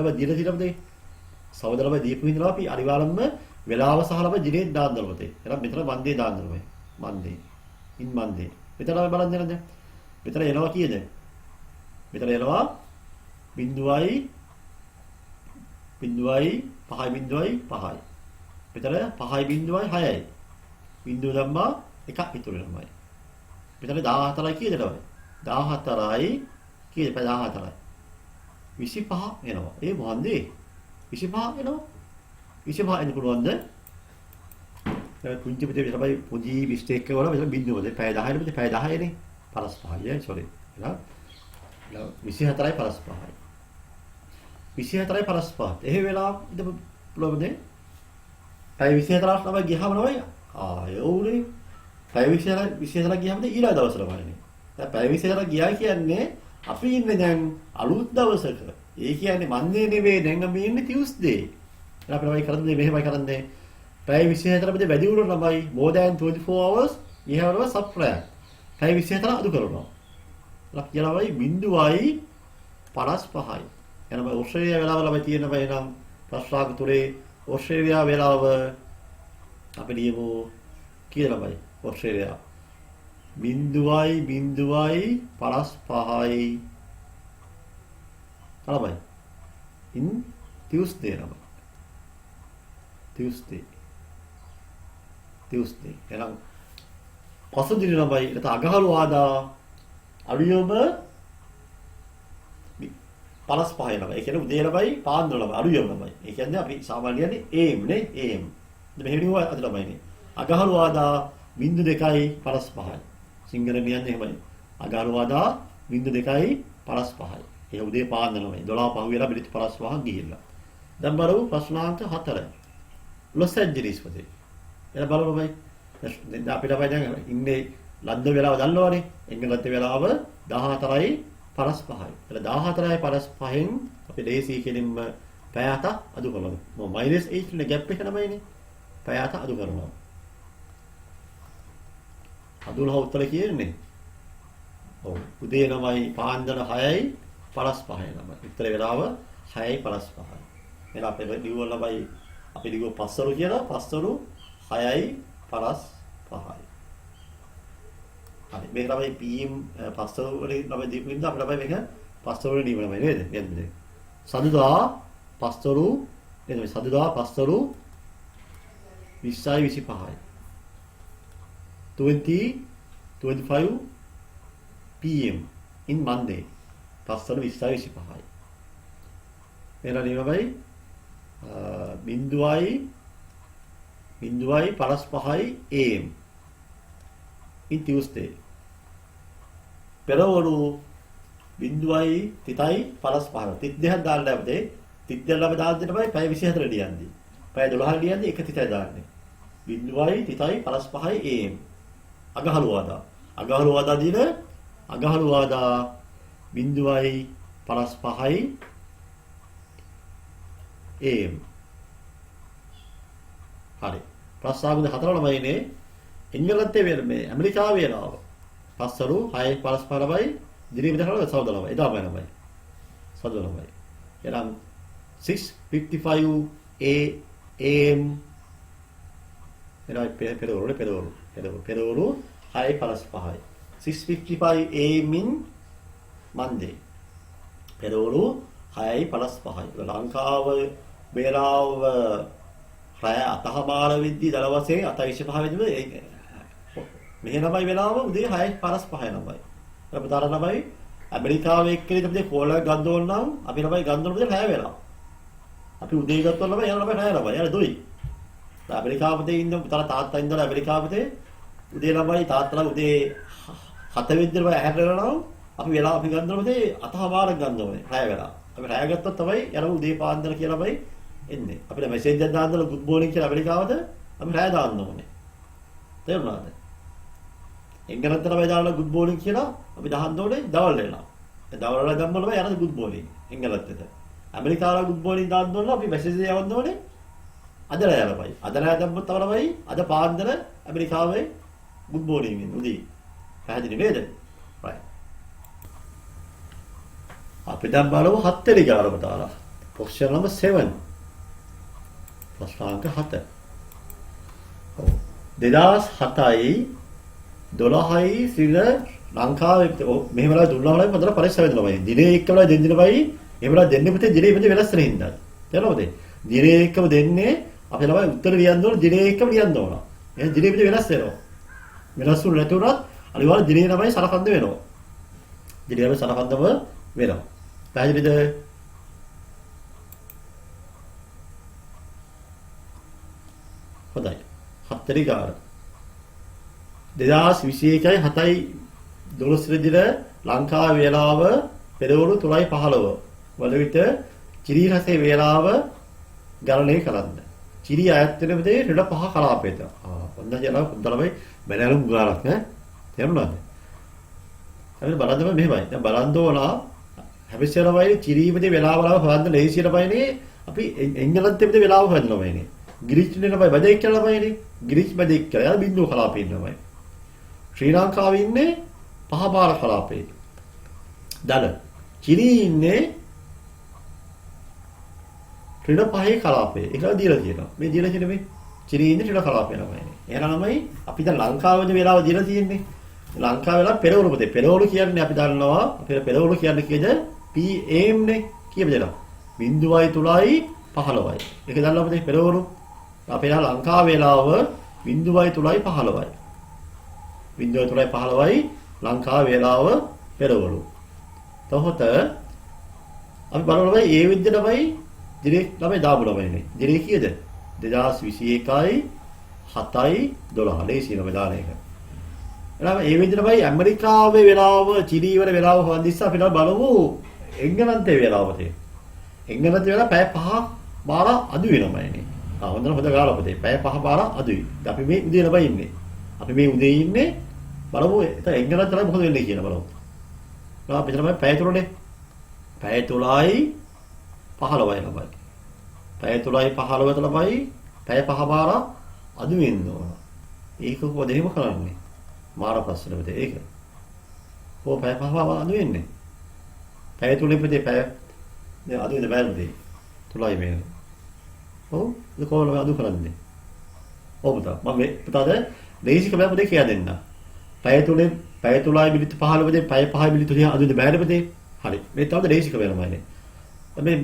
සෞද ළමයි දීපු හින්දා අපි අනිවාර්යයෙන්ම වෙලාව සහ ළමයි දිනේ දාන්න ඕනේ. එහෙනම් මෙතන මන්දේ දාන්න ඕනේ. මන්දේ. ඉන් මන්දේ. මෙතන අපි බලන්න දෙන්නද? මෙතන එනවා කීයද? මෙතන එනවා 0.5යි 5යි. මෙතන 5.6යි. බිඳුව දැම්මා එකක් ඉතුරු වෙනවායි. මෙතන 14යි කීයද නේද? 14යි කීයද? 14යි. 25 එනවා. ඒ මොකන්දේ? 25 එනවා. 25 එන්න පුළුවන්ද? පුංචි පුතේ තමයි පොඩි මිස්ටේක් එක වල මෙතන බිඳුවද? පැය 10යි නේ පැය 10යිනේ. 55යි සෝරි. එහෙනම් 24යි 55යි. 24යි 55. එහෙ වෙලාව ඉඳපු පුළුවන්ද? පැය 24ක් තමයි ගියාම නෝයි. යෝනේ. පැය 24ක් ගියාම ඊළඟ දවසට බලන්නේ. දැන් පැය 24ක් ගියා කියන්නේ අපි ඉන්නේ දැන් අලුත් දවසක. ඒ කියන්නේ මන්දේ නෙවෙයි දැන් අපි ඉන්නේ ටියුස්ඩේ. එහෙනම් අපි ළමයි කරන්නේ මෙහෙමයි කරන්නේ. පැය 24 වැඩි වුණොත් ළමයි more than 24 hours you have to subtract. පැය 24 අඩු කරනවා. ලක් කියලාමයි 0.55යි. එහෙනම් ඕස්ට්‍රේලියාව වෙලාව ළමයි තියෙනවා එනම් ප්‍රශ්නාංක තුනේ ඕස්ට්‍රේලියාව වෙලාව අපි ලියමු කීයද ළමයි ඕස්ට්‍රේලියාව 0.55යි ළමයි in Tuesday ළමයි Tuesday එහෙනම් පසුදින ළමයි එතන අගහළු ආදා අලුයම 55 ළමයි. ඒ කියන්නේ උදේ ළමයි පාන්දර ළමයි අලුයම ළමයි. ඒ කියන්නේ අපි සාමාන්‍යයෙන් AM නේ AM. මෙහෙම ලියුවා අද ළමයිනේ. අගහළු ආදා 0.55යි. සිංහලෙන් කියන්නේ එහෙමයි. අගහළු ආදා 0.55යි. ඒ උදේ පාන්දර ළමයි 12 පහ වෙලා මිනිත්තු 55ක් ගිහිල්ලා. දැන් බලමු ප්‍රශ්නාංක 4. ලොස් ඇන්ජලිස් පොතේ. එලා බලමු බයි. දැන් අපිට බයි දැන් ඉන්නේ ලන්ඩන් වෙලාව දන්නවනේ. එංගලන්තේ වෙලාව 14යි 55යි. එතන 14යි 55න් අපි දේශී කෙලින්ම පැය 7ක් අඩු කරනවා. -8 නේ ગેප් එක ළමයිනේ. පැය 7ක් අඩු කරනවා. අදුලහ උත්තර කියන්නේ. ඔව්. උදේ ළමයි පාන්දර 6යි 55යි ළමයි. උත්තර වෙලාව 6යි 55යි. එහෙනම් අපේ ලියුව ළමයි අපි ලියුව පස්වරු කියලා පස්වරු 6යි 55යි. හරි මේක තමයි PM පස්වරු වලින් ළමයි දීපු ඉඳන් අපිට ළමයි මේක පස්වරු වලින් දීපු ළමයි නේද? නේද? සඳුදා පස්වරු නේද? සඳුදා පස්වරු 20යි 25යි. 25 PM in Monday. පස්වරු 20යි 25යි. එනවා ළමයි 0.55යි AM in Tuesday. පෙරවරු 0.55 32ක් දාන්න අපතේ 32 ළම දාන්න තමයි පැය 24 ලියන්නේ. පැය 12 ලියන්නේ එක 30යි දාන්නේ. 0.55යි AM. අගහළු ආදා. අගහළු ආදා දින අගහළු ආදා 0.55යි AM. හරි. ප්‍රශ්නාංක 4 ළමයිනේ එංගලන්තයේ මේ ඇමරිකාවේ වෙලාව. පස්වරු 6:55 ළමයි දිනේ විතර සෞද ළමයි. එදා වෙනමයි. සෞද ළමයි. එහෙනම් 6:55 AM එනයි පෙරවරු 6:55යි. 6:55 AM in Monday. පෙරවරු 6:55යි. ලංකාව වේලාව රාය අතහමාර වෙද්දී දල වශයෙන් 7:25 වෙද්දී මෙහෙ ළමයි වෙලාව උදේ 6:55 ළමයි. අපතර ළමයි ඇමරිකාවේ එක්කෙනෙක් අපිට කෝල් එකක් ගන්න ඕන නම් අපි ළමයි ගන්න ඕන විදිහට හැය වෙලා. අපි උදේ ගත්තොත් ළමයි යන ළමයි හැය ළමයි. යාර දුයි. ඇමරිකාවේ ඉන්න පුතාලා තාත්තා ඉඳලා ඇමරිකාවේ උදේ ළමයි තාත්තලා උදේ 7 වෙනිදා ළමයි හැරෙනවා නම් අපි වෙලා අපි ගන්න ඕනේ අතහමාරක් ගන්න ඕනේ හැය වෙලා. අපි හැය ගත්තොත් තමයි යන උදේ පාන්දර කියලා ළමයි එන්නේ. අපිට මෙසේජ් එකක් දාන්න ගුඩ් මෝර්නිං කියලා ඇමරිකාවද අපි හැය දාන්න ඕනේ. තේරුණාද? එංගලන්තේ ළමයි දාන්න ගුඩ් මෝර්නිං කියලා අපි දාන්න ඕනේ දවල් වෙලා. දවල් වල ගම්ම ළමයි යන ගුඩ් මෝර්නිං එංගලන්තේට. ඇමරිකාවල ගුඩ් මෝර්නිං දාන්න ඕනේ අපි මෙසේජ් එක යවන්න ඕනේ අදලා ළමයි. අදලා දැම්මොත් තව ළමයි අද පාන්දර ඇමරිකාවේ ගුඩ් මෝර්නිං වෙන උදේ. පැහැදිලි නේද? right. අපි දැන් බලමු 7 වෙනි ගානම දාලා. question number 7. ප්‍රශ්නාංක 7. ඔව්. 2007යි 12යි ශ්‍රී ලංකාවේ මෙහෙමලා දුන්නා වල පොතර පරීක්ෂා වෙනවා. දිනේ එක්කම දෙන්නෙමයි එහෙමලා දෙන්නේ පුතේ දිනේ ඉතින් වෙනස් වෙන හින්දා. තේරෙනවද? දිනේ එක්කම දෙන්නේ අපි ළමයි උත්තර ලියන්න ඕන දිනේ එක්කම ලියන්න ඕන. එහෙනම් දිනේ ඉතින් වෙනස් වෙනවා. වෙනස් වුණ නැති උනත් අනිවාර්ය දිනේ ළමයි සලකන්න වෙනවා. දිනේ ළමයි සලකන්නම වෙනවා. පැහැදිලිද? හොඳයි. 7 වෙනි ගාන. 2021යි 7යි 12 වෙනිදා ලංකාවේ වේලාව පෙරවරු 3:15 වල විට චිරි රසේ වේලාව ගණනය කරන්න. චිරි අයත් වෙන විදිහේ රිඩ 5 කලාපයට. ඔන්න කියලා පුදුලමයි බැලුම් ගානක් ඈ. තේරුණාද? අපි බලන්න මෙහෙමයි. දැන් බලන්න ඕන හැබැයි චිරීමේදී වෙලාව වල හොයන්න ලේසියට බයිනේ අපි එංගලන්තෙමදී වෙලාව හොයන්න බයිනේ. ග්‍රීස්නේ නබයි බදෙක් කියලා බයිනේ. ග්‍රීස් බදෙක් කියලා බින්දුව කලාපේ ඉන්නවයි. ශ්‍රී ලංකාවේ ඉන්නේ පහ පාර කලාපේ. දල. චිරි ඉන්නේ ත්‍රිණ පහේ කලාපේ. ඒකලා දීලා තියෙනවා. මේ දීලා තියෙන මේ චිරි ඉන්නේ ත්‍රිණ කලාපේ ළමයි. එහෙනම් අපි දැන් ලංකාවේදී වෙලාව දීලා තියෙන්නේ. ලංකාව වෙලා පෙරවරු පුතේ. පෙරවරු කියන්නේ අපි දන්නවා අපේ පෙරවරු කියන්නේ කීයද? PM නේ. කීයද දෙනවා? 0.3යි 15යි. ඒක දන්නවා පුතේ පෙරවරු. අපේ ලංකාව වේලාව 0.3යි 15යි. 0.3යි 15යි ලංකාව වේලාව පෙරවරු. තවහොත අපි බලනවා මේ විදිහටමයි දිනේ ළමයි දාපු ළමයිනේ. දිනේ කීයද? 2021යි 7යි 12 ලේසි ළමයි දාන එක. එහෙනම් මේ විදිහටමයි ඇමරිකාවේ වෙලාව චිලි වල වෙලාව හොයන්දිස්ස අපිට බලමු එංගලන්තයේ වෙලාව තේ. එංගලන්තයේ වෙලාව පැය 5 බාර අඩු වෙනමයිනේ. හොඳට හොඳ ගාලා පුතේ. පැය 5 බාර අඩුයි. අපි මේ උදේ ළමයි ඉන්නේ. අපි මේ උදේ ඉන්නේ බලමු එතන එංගලන්තේ මොකද වෙන්නේ කියලා බලමු. අපි තමයි පැය 3නේ. පැය 3යි 15යි ළමයි. පැය 3යි 15ට ළමයි පැය 5 බාර අඩු වෙන්න ඕන. ඒක කොහොමද එහෙම කරන්නේ? මාර ප්‍රශ්න පුතේ ඒක. කොහොම පැය 5 බාර අඩු වෙන්නේ? පැය 3 පුතේ පැය නේ අඩු වෙන බෑනේ. 3යි මේ. ඔව් ඒක කොහොමද අඩු කරන්නේ? ඔව් පුතා මම පුතාද දේශික බෑ පුතේ කියලා දෙන්න. පැය 3 පැය 3යි මිනිත්තු 15 පුතේ පැය 5යි මිනිත්තු 30 අඩු වෙන බෑනේ පුතේ. හරි. මේ තමයි දේශික වෙනමයිනේ.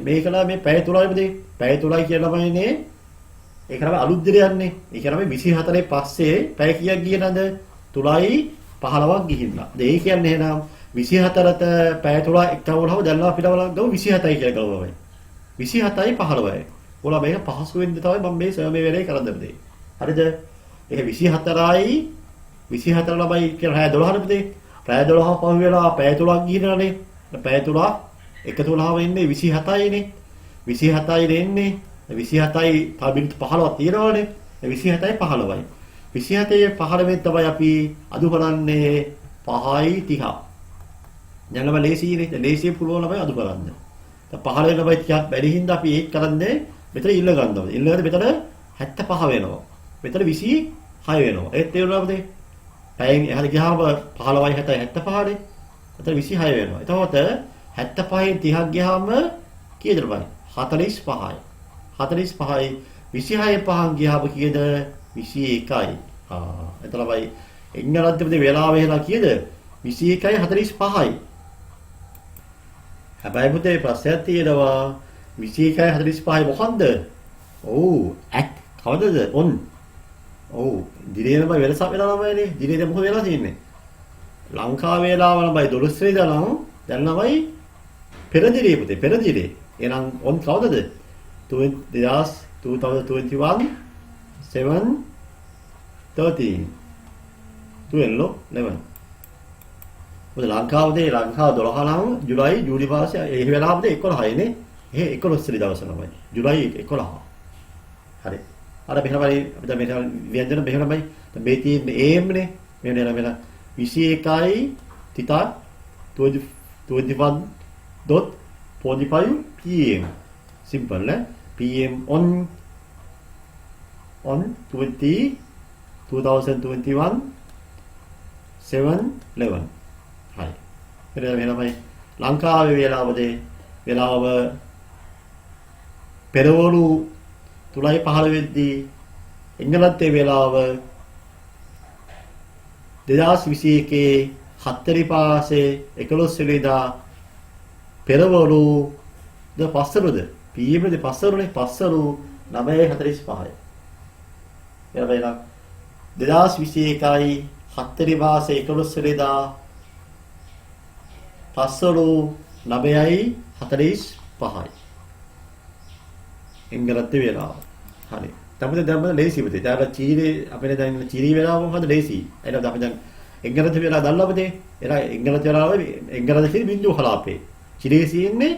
මේකලා මේ පැය 3යි පුතේ. පැය 3යි කියලාමයිනේ. ඒක තමයි අලුත් දෙයක් යන්නේ. ඒ කියන්නේ 24 පස්සේ පැය කීයක් ගියේ නැද? 3යි 15ක් ගිහින්නා. ඒ කියන්නේ එහෙනම් 24ට පැය 3 එක්කවලම දැන්ලා අපිට ගමු 27යි කියලා ගමු. 27යි 15යි. ඔයාලා මේක පහසු වෙන්න තමයි මම මේ සර්වේ වෙලේ කරන්න දෙන්නේ. හරිද? ඒක 24යි 24 ළමයි කියලා රෑ 12 පුතේ. රෑ 12 පහු වෙලා පැය 3ක් ගිහිනානේ. පැය 3 එකතු වුණාම ඉන්නේ 27යිනේ. 27යි දෙන්නේ. 27යි තව මිනිත්තු 15ක් තියෙනවානේ. 27යි 15යි. 27ේ 15 තමයි අපි අඩු කරන්නේ 5යි 30. දැන් ළම ලේසියිනේ. ලේසිය පුළුවන් ළමයි අඩු කරන්න. දැන් 15 ළමයි ටිකක් වැඩි හින්දා අපි ඒක කරන්නේ මෙතන ඉල්ල ගන්නවා. ඉල්ලගෙන මෙතන 75 වෙනවා. මෙතන 26 වෙනවා. ඒත් තේරුණාද? පැයෙන් එහාට ගියාම 15යි 7යි 75නේ. එතන 26 වෙනවා. එතකොට 75න් 30ක් ගියාම කීයද බයි? 45යි. 45යි 26න් 5න් ගියාම කීයද? 21යි. එතන බයි එංගලන්තයේ වෙලාව වෙලා කීයද? 21යි 45යි. හැබැයි පුතේ ප්‍රශ්නයක් තියෙනවා 21යි 45යි මොකන්ද? ඔව් ඇක් කවදද? ඔන්. ඔව් දිනේම වෙනසක් වෙලා ළමයිනේ. දිනේ මොකද වෙලා තියෙන්නේ? ලංකාවේ වේලාව ළමයි 12 වෙනිදා නම් දැන් ළමයි පෙරදිරේ පුතේ පෙරදිරේ. එහෙනම් on කවදද? 2021 7 13 11. මොකද ලංකාවේදී ලංකාව 12 නම් ජුලයි ජූලි මාසේ ඒ වෙලාවේදී 11 නේ. ඒ 11 වෙනි දවස ළමයි. ජුලයි 11. හරි. අර මෙහෙමයි අපි දැන් මෙහෙම ව්‍යංජන මෙහෙමයි. මේ තියෙන්නේ AM නේ. මෙන්න 21යි තිතා 21.45 PM. Simple නේ. PM on 2021 7-11. හරි. මෙහෙමයි ලංකාවේ වේලාව පෙරවරු 3:15 වෙද්දී එංගලන්තයේ වේලාව 2021 7 පාසේ 11 වෙනිදා පෙරවරු ද පස්වරුද PM ද පස්වරුනේ පස්වරු 9:45යි. එරවෙලා 2021යි 7 පාසේ 11 වෙනිදා පස්වරු 9:45යි. එංගලන්තයේ වේලාව. හරි. දැන් ලේසි පුතේ. දැන් චීනේ අපේ දැන් චීනී වේලාව මොකද ලේසි. එහෙනම් අපි දැන් එංගලන්ත වේලාව දන්නවා පුතේ. එලා එංගලන්ත වේලාව එංගලන්ත කියන්නේ බිඳුව කලාපේ. චීනේ තියෙන්නේ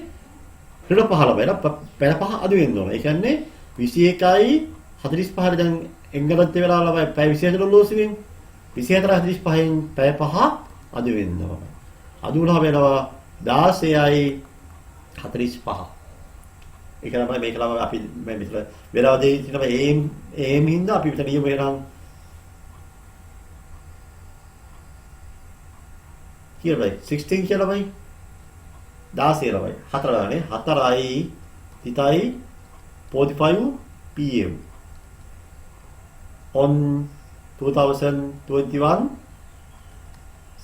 රිල 15. එලා පැය 5 අඩු වෙන්න ඕන. ඒ කියන්නේ 21යි 45 දැන් එංගලන්ත වේලාව ළමයි පැය 24 ලෝසියෙන් 24:45න් පැය 5 අඩු වෙන්න ඕන. අඩු වුණා වෙනවා 16යි 45. ඒක තමයි මේක ළම අපි මේ විතර වෙලාව දෙයි තියෙනවා AM හින්දා අපි විතර නියම වෙනම් කියලා 16 කියලා බයි 16 ළමයි 4 නේ 4යි 45 PM on 2021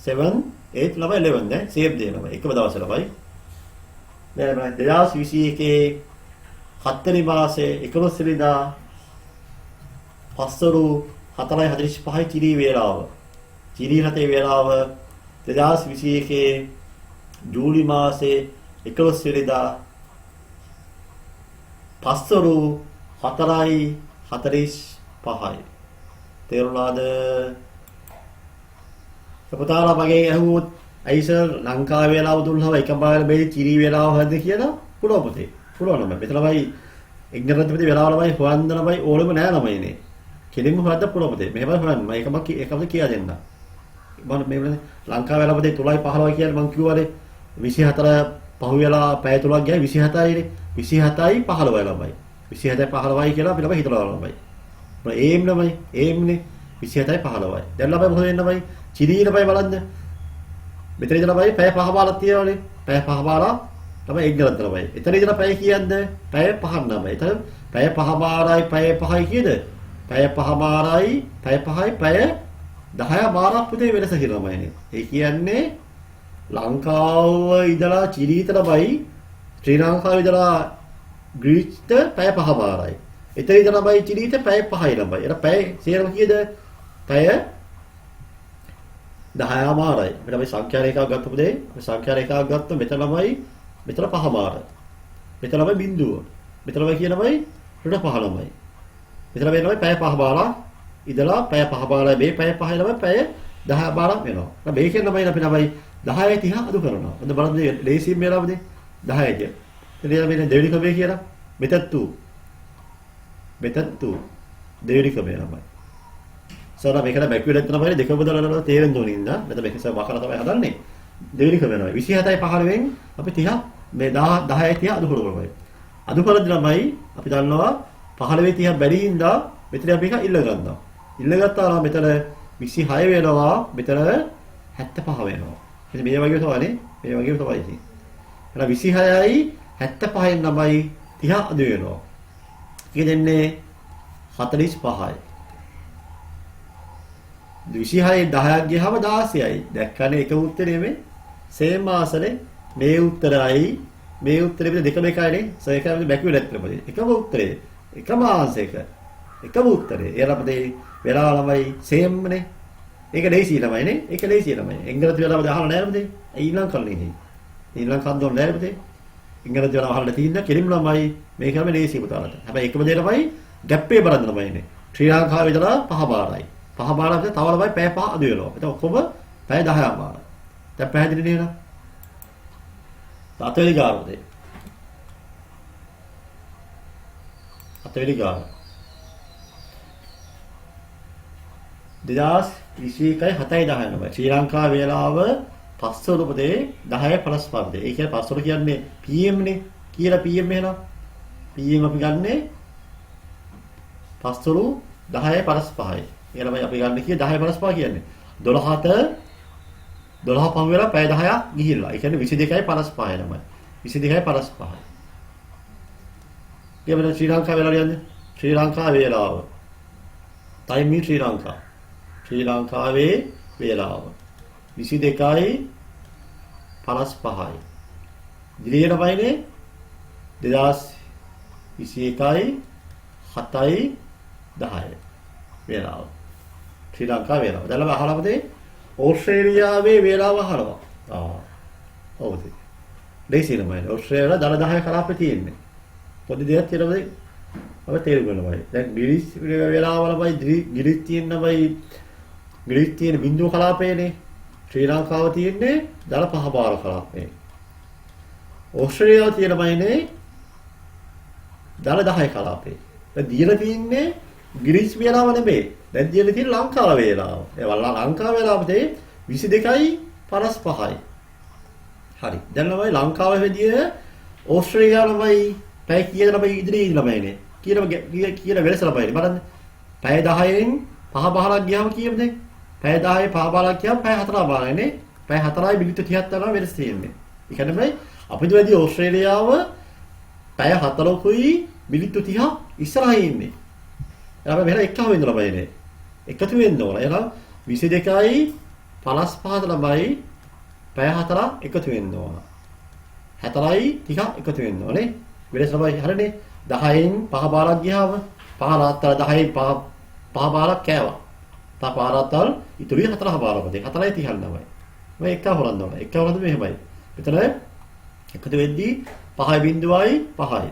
7 8 ළමයි 11 නේ same day ළමයි එකම දවසේ ළමයි දැන් 2021 7 මාසේ 11 වෙනිදා පස්වරු 4:45 චිරි වේලාව. චිරි රටේ වේලාව 2021 ජූලි මාසේ 11 වෙනිදා පස්වරු 4:45. තේරුණාද? පුතාලා මගෙන් අහුවොත් අයිසර් ලංකාවේ වේලාව දුන්නාම එකම පාර මේ චිරි වේලාව හරිද කියලා පුළුවන් පුතේ. පුළුවන් නම. මෙතන ළමයි ඉංග්‍රීසි වෙලාව ළමයි හොයන්න ළමයි ඕනෙම නෑ ළමයිනේ. කෙලින්ම හොයද්ද පුළුවන් පුතේ. මෙහෙම හොයන්න. මම එකම කියා දෙන්න. මම මේ ලංකාවේ වෙලාව පුතේ 3:15 කියලා මම කිව්වානේ 24 පහුවෙලා පැය 3ක් ගියා 27යිනේ. 27යි 15 ළමයි. 27යි 15යි කියලා අපි ළමයි හිතලා ළමයි. මොන ඒම් ළමයි ඒම්නේ 27යි 15යි. දැන් ළමයි මොකද වෙන්නේ ළමයි? චිරී ළමයි බලන්න. මෙතන ඉඳලා ළමයි පැය 5 බාලක් තියෙනවානේ. පැය 5 බාලක් තමයි එංගලන්ත ළමයි. එතන ඉඳලා පැය කියද්ද? පැය 5ක් ළමයි. එතන පැය 5 බාරයි පැය 5යි කියද? පැය 5 බාරයි පැය 5යි පැය 10 බාරක් පුතේ වෙනස කියලා ළමයිනේ. ඒ කියන්නේ ලංකාව ඉඳලා චිරීත ළමයි ශ්‍රී ලංකාව ඉඳලා ග්‍රීස්ට පැය 5 බාරයි. එතන ඉඳලා ළමයි චිරීත පැය 5යි ළමයි. එතන පැය සේරම කීයද? පැය 10 බාරයි. අපිට අපි සංඛ්‍යා රේඛාවක් ගත්ත පුතේ. අපි සංඛ්‍යා රේඛාවක් ගත්ත මෙතන ළමයි මෙතන 5 බාර. මෙතන ළමයි බිඳුව. මෙතන ළමයි කියන ළමයි ඍණ 5 ළමයි. මෙතන මේ ළමයි පැය 5 බාරක් ඉඳලා පැය 5 බාරයි මේ පැය 5 ළමයි පැය 10 බාරක් වෙනවා. දැන් මේකෙන් ළමයි අපි 10:30 අඩු කරනවා. හොඳ බලන්න ලේසියෙන් මේ ළමයි 10 කිය. එතන මේ දෙවෙනි කමේ කියලා මෙතත් දෙවෙනි කමේ ළමයි. සර් මේකට බැක්වීඩ් තමයි දෙකම දාලා තේරෙන්න ඕනේ නේද? මෙතන මේක වකලා තමයි හදන්නේ. දෙවෙනි කම වෙනවා. 27යි 15න් අපි 30 මේ 10යි 30 අඩු කරගන්නවා. අඩු කරද්දී ළමයි අපි දන්නවා 15 30 බැරි හින්දා මෙතන අපි එක ඉල්ල ගන්නවා. ඉල්ල ගත්තා නම් මෙතන 26 වෙනවා. මෙතන 75 වෙනවා. ඉතින් මේ වගේ තමයි මේ වගේ තමයි ඉතින්. එහෙනම් 26යි 75න් ළමයි 30 අඩු වෙනවා. ඒක දෙන්නේ 45යි. 26යි 10ක් ගියහම 16යි. දැක්කනේ එක උත්තරේ මේ සේම ආසනේ මේ උත්තරයි මේ උත්තරේ පිට දෙකම එකයිනේ. සර් එකම බැක්වීඩ් ඇත්තටම. එකම උත්තරේ. එකම ආන්සර් එක. එකම උත්තරේ. එයාලපතේ වෙලාව ළමයි සේම්නේ. ඒක ලේසි ළමයිනේ. ඒක ලේසි ළමයි. එංග්‍රීසි වෙලාවද අහලා නැහැ නේද? ඊළඟ කල්නේ. ඊළඟ කන්ද ඕනේ නැහැ පුතේ. ඉංග්‍රීසි වල අහලා තියෙන කෙලින්ම ළමයි මේක තමයි ලේසි පුතාලට. හැබැයි එකම දේ තමයි ගැප් එක බලන්න ළමයි ඉන්නේ. ශ්‍රී ලංකාවේ ඉඳලා 5 බාරයි. 5 බාරක් තව ළමයි පැය 5 අඩු වෙනවා. ඒක ඔක්කොම පැය 10ක් බාරයි. දැන් පැහැදිලි නේද? අතවැලි ගානද? අතවැලි ගාන. 2021යි 7යි 10 නම. ශ්‍රී ලංකා වේලාව පස්වරු පුතේ 10:55. ඒ කියන්නේ පස්වරු කියන්නේ PM නේ. කියලා PM එහෙනම්. PM අපි ගන්නේ පස්වරු 10:55යි. එහෙනම් අපි ගන්න කියේ 10:55 කියන්නේ. 12 පහ වෙලා පැය 10ක් ගිහිල්ලා. ඒ කියන්නේ 22:55 ළමයි. 22:55. ඊළඟ ශ්‍රී ලංකා වේලාව කියන්නේ ශ්‍රී ලංකා වේලාව. time in ශ්‍රී ලංකා. ශ්‍රී ලංකාවේ වේලාව 22:55යි. දිලියට වයිනේ 2021යි 7යි 10යි වේලාව. ශ්‍රී ලංකා වේලාව. දැන් අපි අහලා පුතේ ඕස්ට්‍රේලියාවේ වේලාව අහනවා. ඔව්ද? දෙසිනමයි. ඕස්ට්‍රේලියාව දල 10 කලාපේ තියෙන්නේ. පොඩි දෙයක් තියෙනවද? අපි තේරුම් ගන්නවයි. දැන් ග්‍රීස් වේලාවලමයි ග්‍රීස් තියෙනවයි ග්‍රීස් තියෙන බිඳුව කලාපේනේ. ශ්‍රී ලංකාව තියෙන්නේ දල 5 බාර කලාපේ. ඕස්ට්‍රේලියාව තියෙනමයිනේ දල 10 කලාපේ. දැන් දීලා තියෙන්නේ ග්‍රීස් වේලාව නෙමෙයි. දැන් දීලා තියෙන්නේ ලංකාව වේලාව. ඒ ලංකාව වේලාවදී 22:55යි. හරි. දැන් ළමයි ලංකාවේ වෙදිය ඕස්ට්‍රේලියාවමයි පැය කීයද ළමයි ඉදිරියේ ළමයිනේ. කියලා වෙනස ළමයිනේ. බලන්න. පැය 10න් 5 15ක් ගියාම කීයද? පැය 10 5 15ක් ගියාම පැය 4ක් බාරනේ. පැය 4යි මිනිත්තු 30ක් තමයි වෙනස තියෙන්නේ. ඒ කියන්නේ අපිට වැඩි ඕස්ට්‍රේලියාව පැය 4කුයි මිනිත්තු 30ක් ඉස්සරහින් ඉන්නේ. එයාම මෙහෙර එකම වෙන්න ළමයිනේ. එකතු වෙන්න ඕන. එහෙනම් 22:55 ළමයි පැය 4ක් එකතු වෙන්න ඕන. 4යි 30ක් එකතු වෙන්න ඕනේ. වෙනස ළමයි හරිනේ. 10න් 5 බාරක් ගියාම 5 රාත්තල් 10න් 5 බාරක් කෑවා. තා 5 රාත්තල් ඉතුරුයි 4 බාරකදී 4යි 30ක් ළමයි. මේ එක හොරන්න ඕන. එක හොරන්න මෙහෙමයි. මෙතන එකතු වෙද්දී 5යි බිඳුවයි 5යි.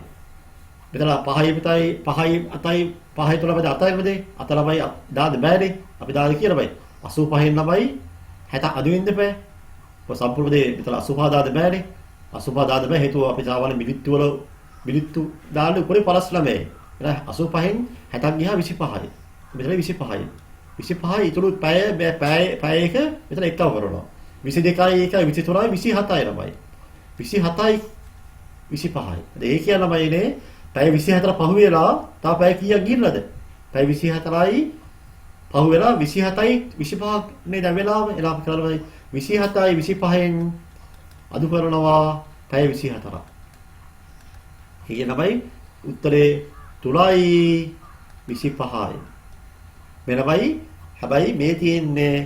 මෙතන 5යි පිටයි 5යි අතයි 5යි තුල මැද අතයි මැද අත ළමයි දාන්න බෑනේ. අපි දාන්න කියලා බයි. 85න් ළමයි 60 අඩු වෙන්න බෑ. කො සම්පූර්ණ දේ මෙතන 85 දාන්න බෑනේ. 85 දාන්න බෑ හේතුව අපි සාමාන්‍ය මිනිත්තු දාන්න උඩේ 50 ළමයි. එහෙනම් 85න් 60ක් ගියා 25යි. මෙතන 25යි. 25යි ඉතුරු පැය එක මෙතන එකව කරනවා. 22යි 1යි 23යි 27යි ළමයි. 27යි 25යි. ඒ කියනමයිනේ පැය 24 පහු වෙලා තව පැය කීයක් ගින්නද? පැය 24යි පහු වෙලා 27යි 25ක් නේ දැන් වෙලාව. එලා අපි කරනවා 27යි 25න් අඩු කරනවා පැය 24ක්. කියනමයි උත්තරේ 3යි 25යි. වෙනමයි හැබැයි මේ තියෙන්නේ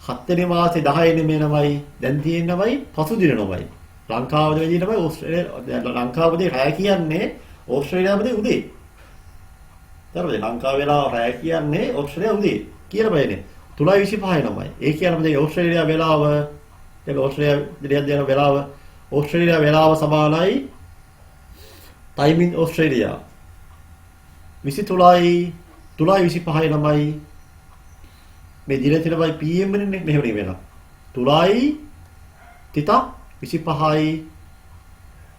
7 වෙනි මාසේ 10 නෙමෙයි දැන් තියෙනමයි පසුදින නමයි. ලංකාවද වෙදී තමයි ඕස්ට්‍රේලියාව ලංකාවදී රැය කියන්නේ ඕස්ට්‍රේලියාවදී උදේ. හරිද? ලංකාව වෙලාව රැය කියන්නේ ඕස්ට්‍රේලියාව උදේ. කියලා බයනේ. 3:25 නමයි. ඒ කියන්නේ ඕස්ට්‍රේලියාව වෙලාව ඒක ඕස්ට්‍රේලියාව වෙලාව ඕස්ට්‍රේලියාව වෙලාව සමානයි time in Australia 23:25 නමයි. මේ දින තිරමයි PM නේ මෙහෙම වෙනවා. 3:25යි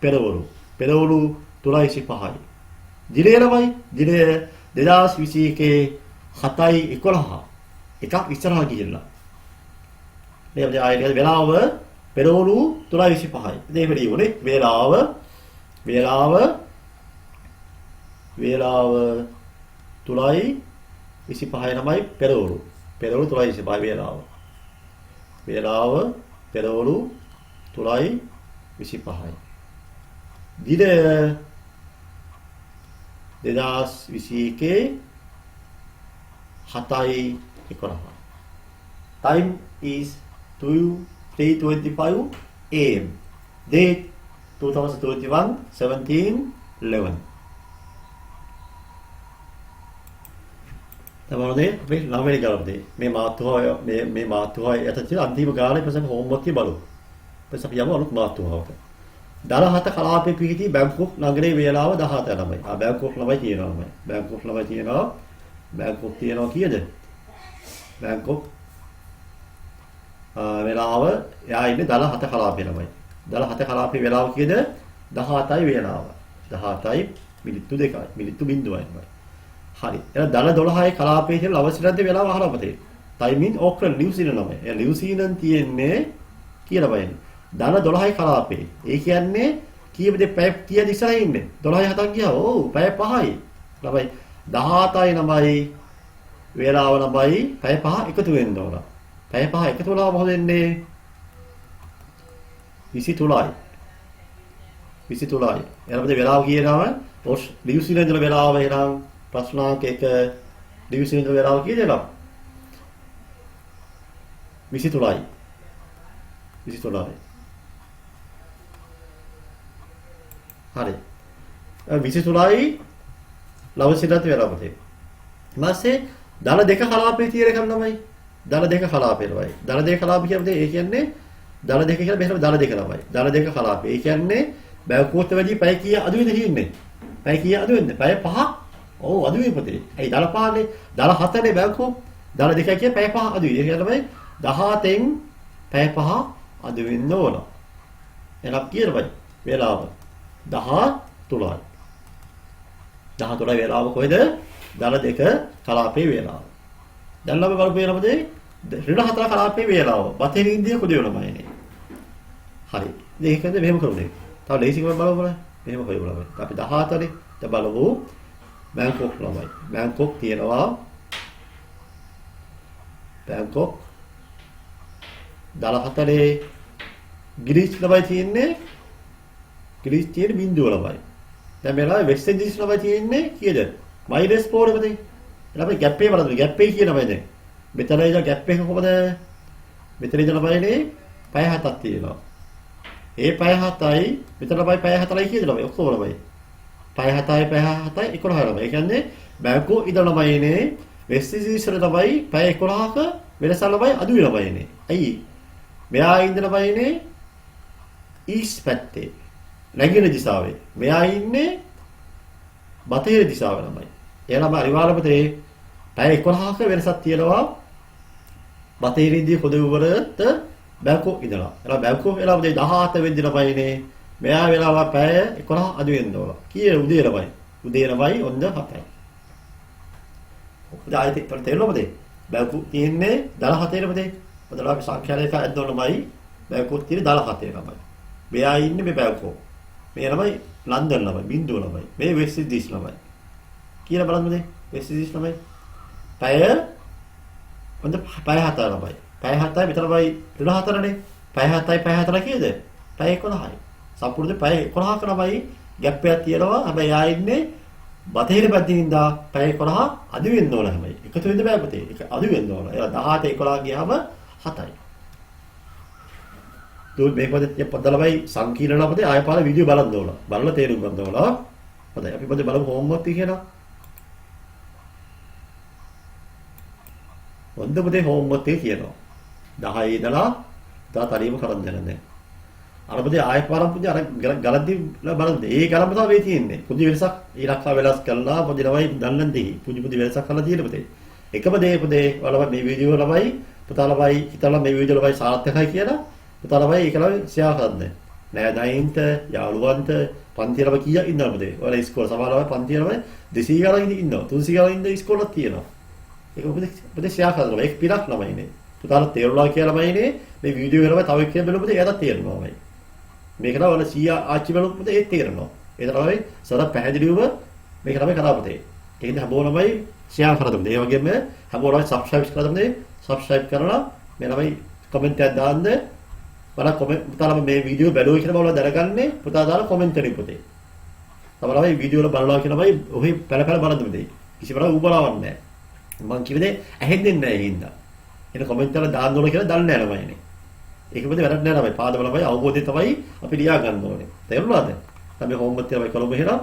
පෙරවරු 3:25යි. දිනේ ළමයි දිනේ 2021 7:11 එකක් ඉස්සරහා ගිහිල්ලා. මේ ආයෙත් වෙලාව පෙරවරු 3:25යි. ඉතින් මේ උනේ වේලාව 3:25 නමයි පෙරවරු 3:25 වේලාව පෙරවරු 3:25යි. දින 2021 7:11. Time is 3:25 AM. Date 2021 17/11. තමෝනේ මේ ළමයි ගාලපදේ මේ මාතෘකාව යටතේ අන්තිම ගානේ ප්‍රසන්න හෝම්වර්ක් එක බලමු. ඊපස්සේ අපි යමු අලුත් මාතෘකාවකට. 17 කලාපයේ පිහිටි බැංකුවක් නගරයේ වේලාව 17 ළමයි. බැංකුවක් ළමයි කියනවා ළමයි. බැංකුවක් ළමයි කියනවා. බැංකුවක් තියනවා කීයද? බැංකුවක් වේලාව එයා ඉන්නේ 17 කලාපේ ළමයි. 17 කලාපේ වේලාව කීයද? 17යි වේලාව. 17යි මිනිත්තු 2යි. මිනිත්තු 0.5යි. හරි. එහෙනම් 12යි කලාපයේ තියෙන අවශ්‍යතාවය වේලාව අහලා අපතේ. ටයිමින් ඕක්ලන්ඩ් නිව්සීලන්ත ළමයි. ඒ නිව්සීලන්ත තියෙන්නේ කියලා බලන්න. 12යි කලාපේ. ඒ කියන්නේ කීයද පැය කීයද ඉස්සරහින් ඉන්නේ? 12යි 7ක් ගියා. ඔව් පැය 5යි. ළමයි 17යි ළමයි වේලාව ළමයි පැය 5 එකතු වෙන්න ඕන. පැය 5 එකතු වුණාම මොකද වෙන්නේ? 23යි. 23යි. එනකොට වේලාව කියනවා ඔස් නිව්සීලන්ත වල වේලාව එනම් ප්‍රශ්නාංක 1 නිව්සීලන්ත වල වේලාව කීයද එනම්? 23යි. 23යි. හරි. 23යි ලවසිරත් වෙලාවතේ. ඊපස්සේ දල දෙක කලාපේ තියෙන එකක් ළමයි. දල දෙක කලාපේ ළමයි. දල දෙක කලාප කියන්නේ ඒ කියන්නේ දල දෙක කියලා මෙහෙම දල දෙක ළමයි. දල දෙක කලාපේ. ඒ කියන්නේ බැංකුවට වැඩි පැය කීය අඩු වෙද තියෙන්නේ? පැය කීය අඩු වෙන්නේ? පැය 5. ඔව් අඩු වෙයි පුතේ. ඇයි දල 5නේ? දල 7නේ බැංකුව. දල දෙක කිය පැය 5 අඩුයි. ඒ කියන්නේ තමයි 17න් පැය 5 අඩු වෙන්න ඕන. එහෙනම් කීයද වේලාව? 13යි. 13යි වේලාව කොහෙද? දල දෙක කලාපේ වේලාව. දැන් ළම බලපු වෙනමද? ඍණ 4 කලාපේ වේලාව. බතේ ඉන්දිය කුඩේ වෙනමයිනේ. හරි. මේකද මෙහෙම කරුනේ. තව ලේසිකම බලමු. මෙහෙම කරමු ළමයි. අපි 14නේ. දැන් බලමු බැංකොක් ළමයි. බැංකොක් තියෙනවා. බැංකොක් 14නේ ග්‍රීස් ළමයි තියෙන්නේ. ග්‍රීස් තියෙන්නේ බිඳුව ළමයි. දැන් මෙලා වෙස්ට් ඉන්ඩීස් ළමයි තියෙන්නේ කීයද? -4 එපතේ. එහෙනම් අපි ගැප් එක බලමු. ගැප් එක කියනවාද? මෙතන ඉඳලා ගැප් එක කොහමද? මෙතන ඉඳලා බලන්නේ පැය 7ක් තියෙනවා. ඒ පැය 7යි මෙතන තමයි පැය 4යි කියද ළමයි ඔක්කොම ළමයි. පැය 7යි පැය 7යි 11 ළමයි. ඒ කියන්නේ බැංකුව ඉඳලා ළමයිනේ වෙස්ට් ඉන්ඩීස් වල තමයි පැය 11ක වෙනස ළමයි අඩු වෙලා ළමයිනේ. ඇයි? මෙයා ඉඳලා ළමයිනේ ඊස්ට් පැත්තේ. නැගින දිශාවේ. මෙයා ඉන්නේ බටහිර දිශාවේ ළමයි. එයාලම අනිවාර්යයෙන්ම පැය 11ක වෙනසක් තියෙනවා බටහිර ඉන්දිය පොදවරට බැංකුව ඉඳලා. එලා බැංකුව වෙලාව 17 වෙනි ළමයිනේ. මෙයා වෙලාව පැය 11 අඩු වෙන්න ඕන. කීයේ උදේ ළමයි. උදේ ළමයි ඔන්න 7යි. ඔක්කොම ආයෙත් තේරෙනවද? බැංකුව තියෙන්නේ 17 ළමයි. මොකදලා අපි සංඛ්‍යා රේඛා ඇද්දෝ ළමයි බැංකුව තියෙන්නේ 17 ළමයි. මෙයා ඉන්නේ මේ බැංකුව. මේ ළමයි ලන්ඩන් ළමයි බින්දුව ළමයි. මේ වෙස්ට් ඉන්ඩීස් ළමයි. කියලා බලන්නද? වෙස්ට් ඉන්ඩීස් ළමයි. පැය හොඳ පැය 7 ළමයි. පැය 7යි මෙතන ළමයි 4නේ. පැය 7යි පැය 4 කීයද? පැය 11යි. සම්පූර්ණ පැය 11ක ළමයි ගැප් එකක් තියෙනවා. හැබැයි යා ඉන්නේ බටහිර පැත්තෙන් ඉඳලා පැය 11 අඩු වෙන්න ඕන හැබැයි. එකතු වෙන්න බෑ පුතේ. ඒක අඩු වෙන්න ඕන. ඒ 17 11 ගියාම 7යි. දුක් මේකවද පොඩ්ඩලමයි සංකීර්ණ අපතේ ආය පාර වීඩියෝ බලන්න ඕන. බලලා තේරුම් ගන්න ඕන. හොඳයි අපි පොඩ්ඩ බලමු හෝම්වර්ක් එක කියලා. හොඳ පොතේ හෝම්වර්ක් එක කියනවා. 10 ඉඳලා තා තනියම කරන් දෙන්න දැන්. අර පොතේ ආය පාරම් පුතේ අර ගලද්දි බලන්න. ඒ ගලම තමයි මේ තියෙන්නේ. පුදු වෙනසක් ඉලක්ක වෙනස් කළා පොඩි ළමයි දන්නන් දෙහි. පුදු වෙනසක් කරලා තියෙන පොතේ. එකම දේ පොතේ වල මේ වීඩියෝ ළමයි පුතා ළමයි හිතලා මේ වීඩියෝ ළමයි සාර්ථකයි කියලා පුතා ළමයි ඒකලා ෂෙයා කරන්න. නෑ දයින්ට යාළුවන්ට පන්ති ළමයි කීයක් ඉන්නවද? ඔයාලා ඉස්කෝල සමහර ළමයි පන්ති ළමයි 200 ගණන් ඉන්නවා. 300 ගණන් ඉන්න ඉස්කෝලක් තියෙනවා. ඒක පොතේ ෂෙයා කරනවා. ඒක පිටක් ළමයිනේ. පුතාලා තේරුණා කියලා ළමයිනේ මේ වීඩියෝ එකම තව එක්කෙනෙක් බලනකොට එයාට තේරෙනවාමයි. මේක තමයි ඔයාලා 100 ආච්චි බලනකොට ඒක තේරෙනවා. ඒ තමයි සර පැහැදිලිවම මේක තමයි කරා පුතේ. ඒකෙන් හැමෝම ළමයි ෂෙයා කරලා දෙන්න. ඒ වගේම හැමෝම ළමයි සබ්ස්ක්‍රයිබ් කරලා දෙන්න. සබ්ස්ක්‍රයිබ් කරලා මේ ළමයි කමෙන්ට් එකක් දාන්න. බලන්න කමෙන්ට් පුතාලා මේ වීඩියෝ බැලුවා කියලා බලලා දැනගන්නේ පුතා දාලා කමෙන්ට් එකේ පුතේ. තමයි වීඩියෝ වල බලනවා කියලා තමයි ඔහි පැල බලන්න දෙන්නේ. කිසිම බල උබලවන්නේ නැහැ. මම කිව්වේ ඇහෙන්නේ නැහැ හින්දා. එන කමෙන්ට් වල දාන්න ඕන කියලා දන්නේ නැහැ ළමයිනේ. ඒක මොකද වැරද්ද නැහැ ළමයි. පාදවල ළමයි අවබෝධය තමයි අපි ලියා ගන්න ඕනේ. තේරුණාද? තමයි හෝම්වර්ක් කියලා අපි කළොම එහෙනම්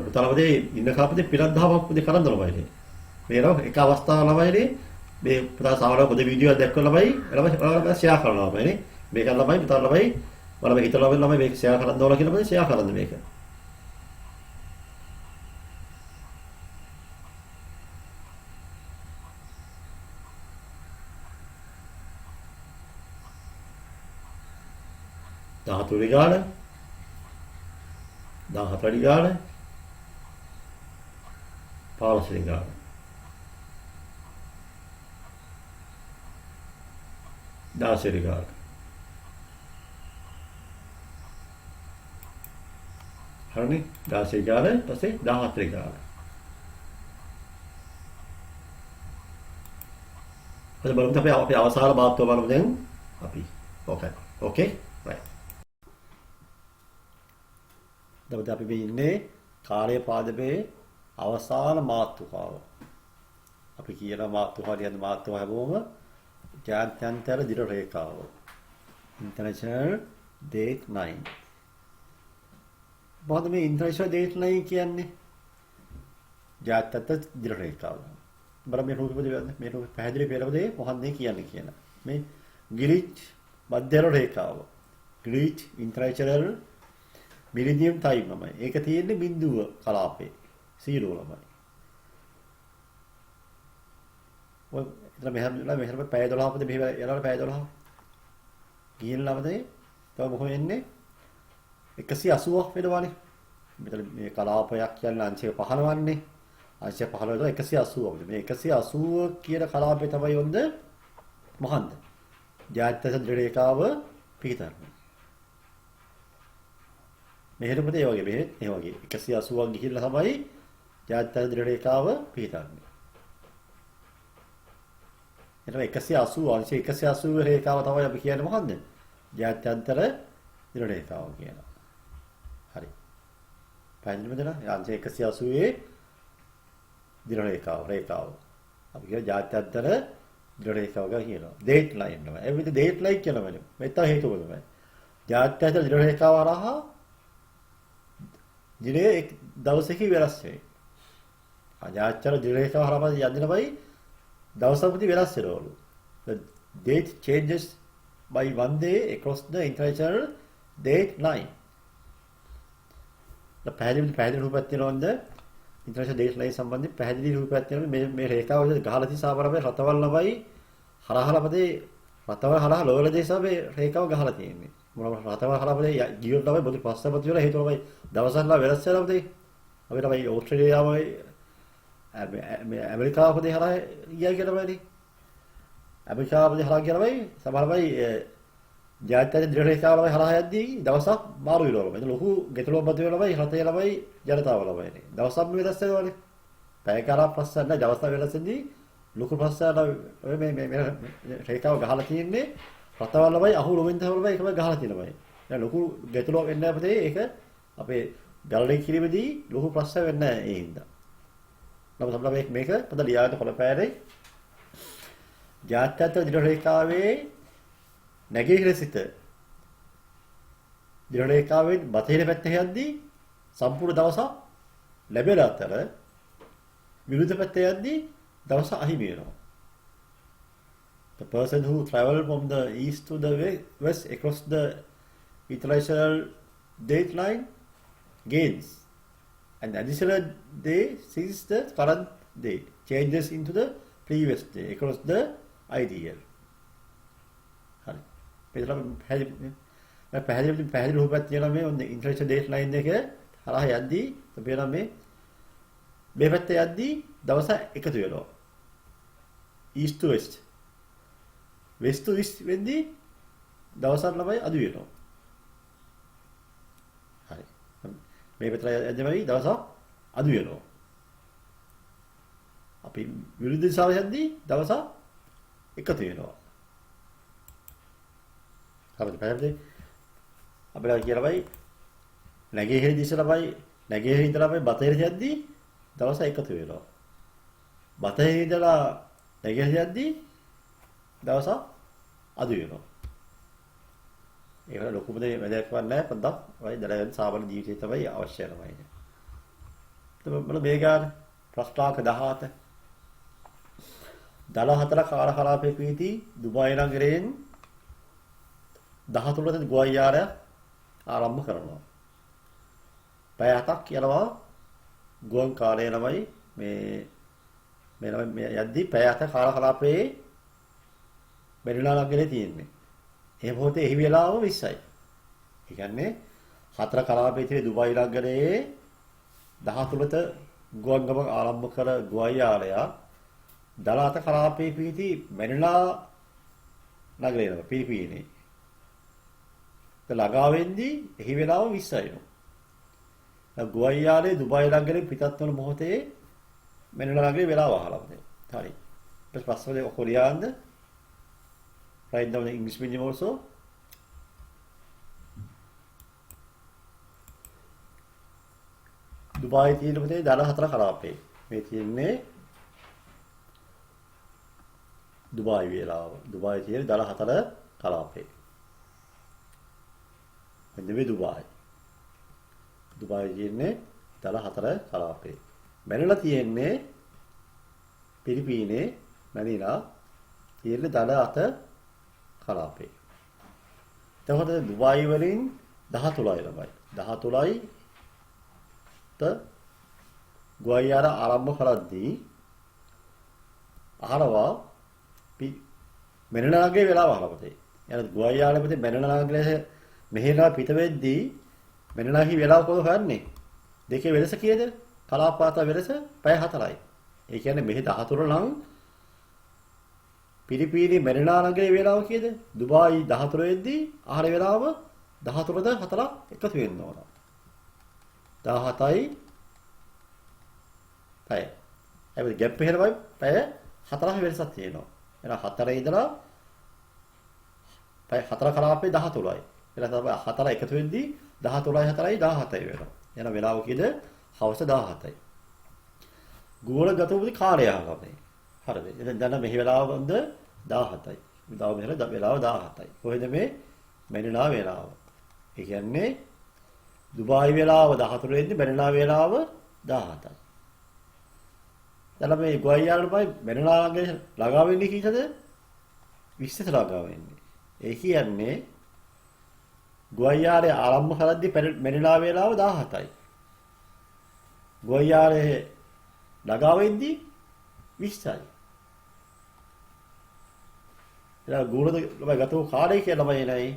පුතාලමදී ඉන්න කාපදේ පිරක් දහමක් පුතේ කරන්න ළමයිනේ. මේනවා එක අවස්ථාවක් ළමයිනේ මේ පුතා සාමාන්‍යයෙන් පොඩි වීඩියෝ එකක් දැක්කම ළමයි ළමයි ෂෙයා කරනවා ළමයි නේ. මේක ළමයි පුතා ළමයි ඔයාලා මේක හිතලා ළමයි මේක ෂෙයා කරන්න ඕන කියලා මම ෂෙයා කරන්න මේක. දහතුනේ ගාන 14 ගාන 15 ගාන 16 ගාන හරිනේ 16 ගාන ඊපස්සේ 14 ගාන හරි බලමු අපි අවසාන මාතෘකාව බලමු දැන් අපි ඕකේ right දැන් අපි මේ ඉන්නේ කාර්ය පාදමේ අවසාන මාතෘකාව. අපි කියන මාතෘකාව කියන මාතෘකාව හැමෝම ජාත්‍යන්තර දිර රේඛාව. International Date Line. මොකද මේ International Date Line කියන්නේ? ජාත්‍යන්තර දිර රේඛාව. බලන්න මේ රූපෙ දෙන්න මේ රූපෙ පැහැදිලි පෙරපදේ මොකක්ද කියන්නේ කියන. මේ ග්‍රීච් මධ්‍යර රේඛාව. ග්‍රීච් International මිරිදියම් ටයිම් තමයි. ඒක තියෙන්නේ බිඳුව කලාපේ. 0 ළමයි. ඔය ඉතින් මෙහෙම පැය 12 මෙහෙම යනවා පැය 12. ගිහින් ළමදේ තව මොකද වෙන්නේ? 180ක් වෙනවානේ. මෙතන මේ කලාපයක් කියන්නේ අංශය 15න්නේ. අංශය 15 වල 180ක්. මේ 180 කියන කලාපේ තමයි යොන්ද මොකන්ද? ජාත්‍යන්තර රේඛාව පිටරන්නේ. මෙහෙරපද ඒ වගේ මෙහෙත් ඒ වගේ 180ක් ගිහිල්ලා තමයි ජාත්‍යන්තර රේඛාව පිටරන්නේ. එතන 180 අංශ 180 රේඛාව තමයි අපි කියන්නේ මොකද්ද? ජාත්‍යන්තර රේඛාව කියනවා. හරි. පැහැදිලිද නේද? අංශ 180 දින රේඛාව. අපි කියන ජාත්‍යන්තර දින රේඛාව කියනවා. date line තමයි. ඒ විදිහට date line කියනවනේ. මෙතන හේතුව තමයි. ජාත්‍යන්තර දින රේඛාව හරහා දිනේ එක් දවසකින් වෙනස් වෙයි. අජාච්චර දින රේඛාව හරහා යන්නේ තමයි දවසකදී වෙනස් වෙනවලු. The date changes by one day across the international date line. පැහැදිලි රූපයක් තියෙනවද? international date line සම්බන්ධයෙන් පැහැදිලි රූපයක් තියෙනවද? මේ රේඛාව ගහලා තියසා බලපෑ රතවල් ළමයි හරහලපදේ රතවල් හරහා ලෝවල දේශා මේ රේඛාව ගහලා තියෙන්නේ. මොනවා රතවල් හරහාපදේ ජීවත් ළමයි බොදු පස්සපත් වල හේතුව ළමයි දවසක්ලා වෙනස් වෙනවා අපිට. අපි ළමයි ඕස්ට්‍රේලියාවයි ඇමරිකාවකදී හරහා ගියා කියලා බලන්නේ. ඇමරිකාවකදී හරහා කියලා බලයි සමහරවයි ජාත්‍යන්තර දින රේඛාව ළමයි හරහා යද්දී දවසක් මාරු වෙනවා. ඒක ලොකු ගැටලුවක් මත වෙනවා ළමයි රටේ ළමයි ජනතාව ළමයි. දවසක් වෙනස් වෙනවානේ. පැය කරක් පස්සෙන් නෑ දවසක් වෙනස් වෙද්දී ලොකු ප්‍රශ්නයක් මේ රේඛාව ගහලා තියෙන්නේ රටවල් ළමයි අහු රොමින් තමයි ඒකම ගහලා තියෙනවා. දැන් ලොකු ගැටලුවක් වෙන්නේ නැහැ අපතේ ඒක අපේ ගණනය කිරීමේදී ලොකු ප්‍රශ්න වෙන්නේ නැහැ ඒ හින්දා. නමුත් අපිට මේක පොඩ්ඩක් ලියාගන්න කොළපෑරේ ජාත්‍යන්තර දින රේඛාවේ නැගෙනහිර සිට දින රේඛාවෙන් බටහිර පැත්තට යද්දී සම්පූර්ණ දවසක් ලැබෙන අතර විරුද්ධ පැත්තට යද්දී දවස අහිමි වෙනවා. The person who travel from the east to the west across the international date line gains an additional day since the current day changes into the previous day across the ideal. හරි. පෙරලා පැහැදිලි රූපයක් තියෙනවා මේ international date line එක හරහා යද්දී අපේලා මේ පැත්තේ යද්දී දවස එකතු වෙනවා. east to west west to east වෙද්දී දවසක් ළමයි අඩු වෙනවා. හරි. මේ පැත්තට යද්දී දවසක් අඩු වෙනවා. අපි විරුද්ධ දිශාවට යද්දී දවසක් එකතු වෙනවා. හරිද? පැහැදිලි? අපිලා කියලාමයි නැගෙනහිර දිශාවයි නැගෙනහිර ඉඳලාමයි බටහිර යද්දී දවස එකතු වෙනවා. බටහිර ඉඳලා නැගෙනහිර යද්දී දවස අඩු වෙනවා. ඒක ලොකුම දෙයක් වැඩක් වන්නේ පොඩ්ඩක් වයි දැනගන්න සාමාන්‍ය ජීවිතේ තමයි අවශ්‍ය කරන්නේ. ඒක මේ ගාන ප්‍රශ්නාක 17 දල 4 කාල කලාපයේ පිහිටි දුබායි නගරයෙන් 13 ගුවන් යානය ආරම්භ කරනවා. පැය 7ක් යනවා ගුවන් කාලය ළමයි මේ යද්දී පැය 7 කාල කලාපයේ මෙරිලා නගරේ තියෙන්නේ. ඒ මොහොතේ එහි වෙලාව 20යි. ඒ කියන්නේ 4 කලාපයේ තියෙන දුබායි නගරයේ 13ට ගුවන් ගමන ආරම්භ කර ගුවන් යානය දල 7 කලාපයේ පිහිටි මෙරිලා නගරේ ළමයි පිලිපීනේ. ළඟා වෙද්දී එහි වෙලාව 20යි. ගුවන් යානයේ දුබායි නගරයෙන් පිටත් වන මොහොතේ මෙරිලා නගරේ වෙලාව අහලා තියෙනවා. හරි. ඊට පස්සේ කොරියාන්ද write down the English medium also. දුබායි තියෙන පොතේ දල 4 කලාපේ. මේ තියෙන්නේ දුබායි වේලාව. දුබායි තියෙන දල 4 කලාපේ. මෙන්න මේ දුබායි. දුබායි තියෙන්නේ දල 4 කලාපේ. මැනිලා තියෙන්නේ පිලිපීනේ මැනිලා තියෙන්නේ දල 8 කලාපේ. එතකොට දුබායි වලින් 13යි ළමයි. 13යි ත ගුවන් යාන ආරම්භ කරද්දී අහනවා මෙරිලා නගරේ වෙලාව අහනකොට. යන ගුවන් යානෙ පිට මෙරිලා නගරේ මෙහෙලා පිට වෙද්දී මෙරිලාහි වෙලාව කොහොමද හොයන්නේ? දෙකේ වෙනස කීයද? කලාපාත වෙනස පැය 4යි. ඒ කියන්නේ මෙහි 13 නම් පිලිපීනි මෙරිලා නගරේ වෙලාව කීයද? දුබායි 14 වෙද්දී ආහාර වෙලාව 14ද 4ක් එකතු වෙන්න ඕන. 17යි පැය. හැබැයි ગેප් එක තමයි පැය 4ක වෙනසක් තියෙනවා. එහෙනම් 4 ඉඳලා පැය 4 කලාපේ 13යි. එහෙනම් තමයි 4 එකතු වෙද්දී 13යි 4යි 17යි වෙනවා. එහෙනම් වෙලාව කීයද? හවස 17යි. ගෝල ගතවුදි කාර්යය ආවම. හරිද? එහෙනම් දැන් මෙහි වෙලාවද 17යි. විදාව මෙහෙල වෙලාව 17යි. කොහෙද මේ මෙරිලා වෙලාව? ඒ කියන්නේ දුබායි වෙලාව 14 වෙද්දී මෙරිලා වෙලාව 17යි. දැන් මේ ගුවන් යානවලයි මෙරිලා නගරේ ළඟා වෙන්නේ කීයද? 20ට ළඟා වෙන්නේ. ඒ කියන්නේ ගුවන් යානය ආරම්භ කරද්දී මෙරිලා වෙලාව 17යි. ගුවන් යානයේ ළඟා වෙද්දී 20යි. එලා ගුණද ළමයි ගතව කාලය කියලා ළමයි එනයි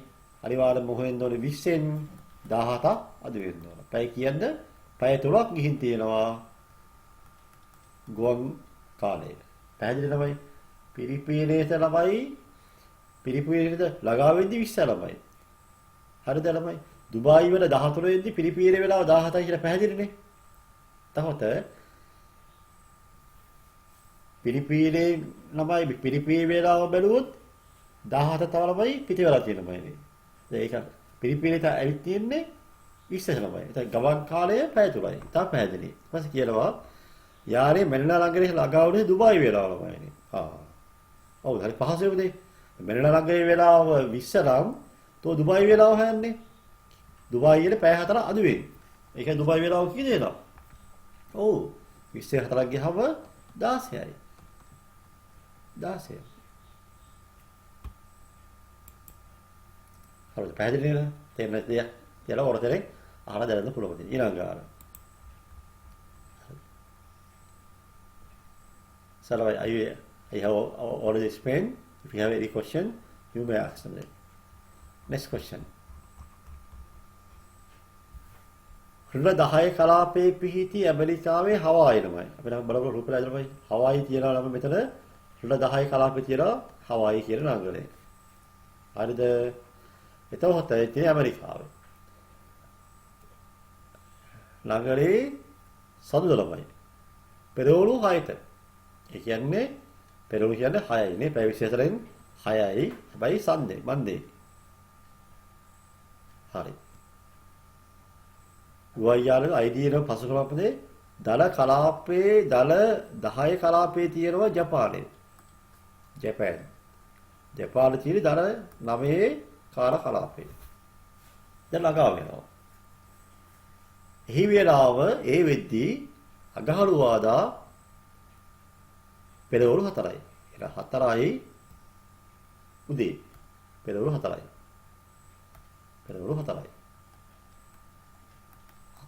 අනිවාර්යයෙන්ම මොහෙන්ද ඕනේ 20න් 17ක් අඩු වෙන්න ඕන. පැය කියන්නේ පැය 3ක් ගිහින් තියෙනවා ගුවන් කාලය. පැහැදිලි ළමයි. පිලිපීනේට ළමයි පිලිපීනේට ළඟා වෙද්දී 20 ළමයි. හරිද ළමයි? දුබායි වල 13 වෙද්දී පිලිපීනේ වෙලාව 17යි කියලා පැහැදිලිනේ. තහොත පිලිපීනේ ළමයි පිලිපීනේ වෙලාව බැලුවොත් 17 තව ළමයි පිට වෙලා තියෙන ළමයිනේ. ඒක පිලිපීනේට ඇවිත් තියෙන්නේ 20 ළමයි. ඒක ගමන් කාලය පැය 3යි. තා පැහැදිලි. ඊට පස්සේ කියනවා යාරේ මෙරිලා නගරේ ළඟා වුණේ දුබායි වෙලාව ළමයිනේ. ඔව් හරි පහසුවෙම දෙයි. මෙරිලා නගරේ වෙලාව 20 නම් තෝ දුබායි වෙලාව හොයන්නේ. දුබායියේ පැය 4 අඩු වෙන්නේ. ඒකයි දුබායි වෙලාව කීයද එනවා? ඔව් 24ක් ගියහම 16යි. 16. හරිද? පැහැදිලි නේද? තේරෙන්නේ නැද්ද? කියලා වරදෙන් අහලා දැනන්න පුළුවන්. ඊළඟ ගාන. So I have already explained. If you have any question, you may ask them. Next question. රුල 10 කලාපයේ පිහිටි ඇමරිකාවේ හවායි ළමයි. අපි නම් බලමු රූපය ළමයි. හවායි තියනවා ළමයි මෙතන රුල 10 කලාපේ තියනවා හවායි කියන නගරේ. හරිද? එතකොට ඒ ඇමරිකාවේ. නගරේ සඳුද ළමයි. පෙරවරු 6ට. ඒ කියන්නේ පෙරවරු කියන්නේ 6යි නේ. පැය 24න් 6යි. හැබැයි සන්දේ මන්දේ. හරි. ගුවන් යානවල අයිඩියන පසුකම්පදේ දල කලාපයේ දල 10 කලාපයේ තියෙනවා ජපානයේ. ජපානයේ තියෙන දල 9 කාල කලාපේ. දැන් ළඟා වෙනවා. එහි වේලාව ඒ වෙද්දී අගහරුවාදා පෙරවරු 4යි. ඒක 4යි උදේ. පෙරවරු 4යි. පෙරවරු 4යි.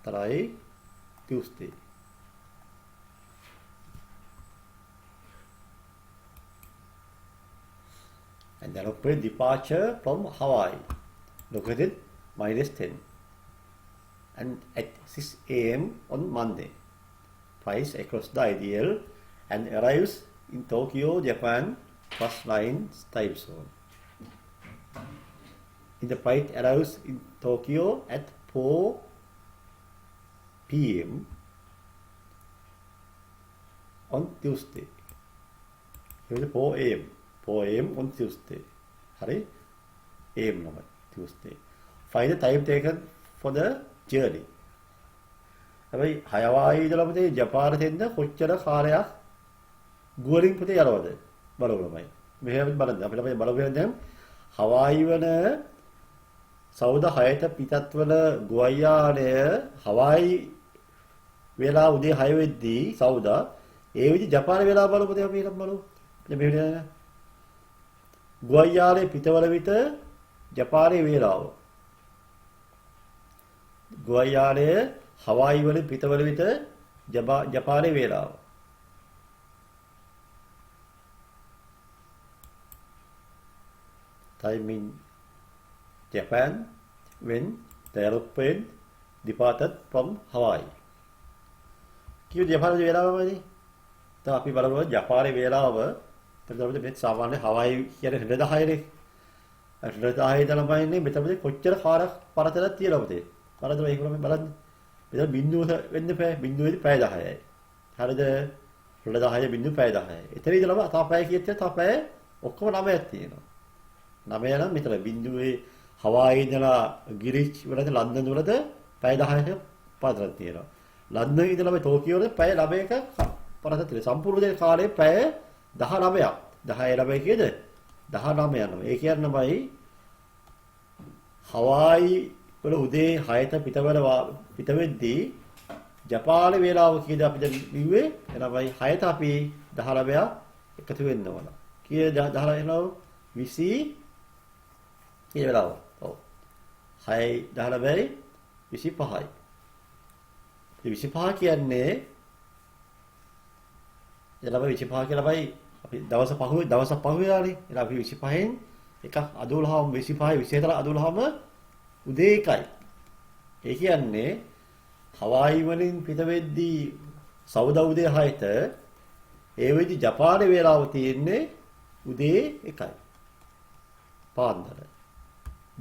4යි Tuesday. And then operate departure from Hawaii. Located -10. And at 6 a.m. on Monday. Flies across the ideal and arrives in Tokyo, Japan, +9 time zone. The flight arrives in Tokyo at 4 p.m. on Tuesday. Here is 4 a.m. 4 a.m. on Tuesday. Hari a.m. number Tuesday. Find the time taken for the journey. හැබැයි හයවායි ඉඳලා පුතේ ජපානට එන්න කොච්චර කාලයක් ගුවරින් පුතේ යනවද බලමු. මෙහෙම බලන්න අපිට බලමු දැන් හවායි වන සෞද 6ට පිටත් වන ගුවන්යානය හවායි වේලා උදේ 6 වෙද්දී සෞද ඒ විදි ජපාන වේලාව බලමු පුතේ අපි ඊළඟ බලමු. මෙහෙම ගුවන්යානයේ පිටවල විට ජපානයේ වේලාව. ගුවන්යානයේ හවායි වලින් පිටවල විට ජපානයේ වේලාව. Time in Japan when the aeroplane departed from Hawaii. කිව්ව ජපානයේ වේලාවමයි. දැන් අපි බලමු ජපානයේ වේලාව. එතකොට මේ සාමාන්‍ය හවායි කියන්නේ 10:00නේ. 10:00 ඉඳලා ඉන්නේ මෙතන කොච්චර කාලයක් පරතරයක් තියෙනවද පුතේ? පරතර ඒක තමයි බලන්න. මෙතන බිඳුව වෙන්න බෑ. බිඳුවේදී පැය 10යි. හරිද? 10:00 බිඳුව පැය 10යි. එතන ඉඳලා තව පැය කීයක් තියෙනවද? තව පැය ඔක්කොම 9ක් තියෙනවා. 9 නම් මෙතන බිඳුවේ හවායි ඉඳලා ගිරිච් වලද ලන්ඩන් වලද පැය 10ක පරතරක් තියෙනවා. ලන්ඩන් ඉඳලා මේ ටෝකියෝ වල පැය 9ක පරතරක් තියෙනවා. සම්පූර්ණ දේ කාලේ පැය 19ක්. 10 9 කීයද? 19 යනවා. ඒ කියන්නේමයි හවායි වල උදේ 6ට පිට වෙද්දී ජපාන වේලාව කීයද අපි දැන් කිව්වේ? එනමයි 6ට අපි 19ක් එකතු වෙන්න ඕන. කීයද 19 එනවා? 20 කී වේලාව? ඔව්. 6යි 19යි 25යි. 25 කියන්නේ එළම 25 කියලා බයි අපි දවස් පහුවෙලානේ. එහෙනම් අපි 25න් එකක් අදුලහම 25 24 අදුලහම උදේ 1යි. ඒ කියන්නේ හවායි වලින් පිට වෙද්දී සවුදා උදේ 6ට ඒ වෙද්දී ජපානයේ වේලාව තියෙන්නේ උදේ 1යි. පාන්දර.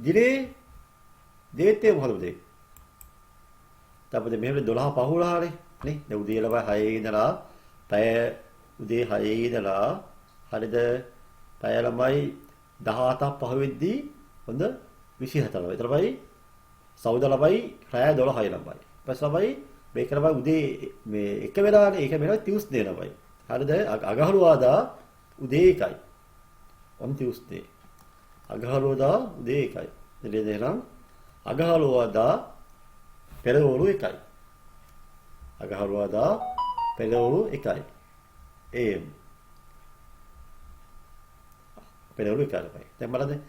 දිනේ දේත්තේ මොකද උදේ? තපද මෙහෙම 12 පහුලානේ නේ. දැන් උදේ ළමයි 6 ඉඳලා පැය උදේ 6 ඉඳලා හරිද පැය ළමයි 17ක් පහ වෙද්දී හොඳ 24 විතරයි සෞද ළමයි රෑ 12යි ළමයි. ඊපස් ළමයි මේක ළමයි උදේ මේ එක වෙලාවනේ ඒක වෙනවා ටියුස්ඩේ ළමයි. හරිද අගහරුවාදා උදේ 1යි. on Tuesday. අගහරුවාදා උදේ 1යි. එතන අගහරුවාදා පෙරවරු 1යි. අගහරුවාදා පෙරවරු 1යි. AM. පෙරවරු 1යි. දැන් බලන්න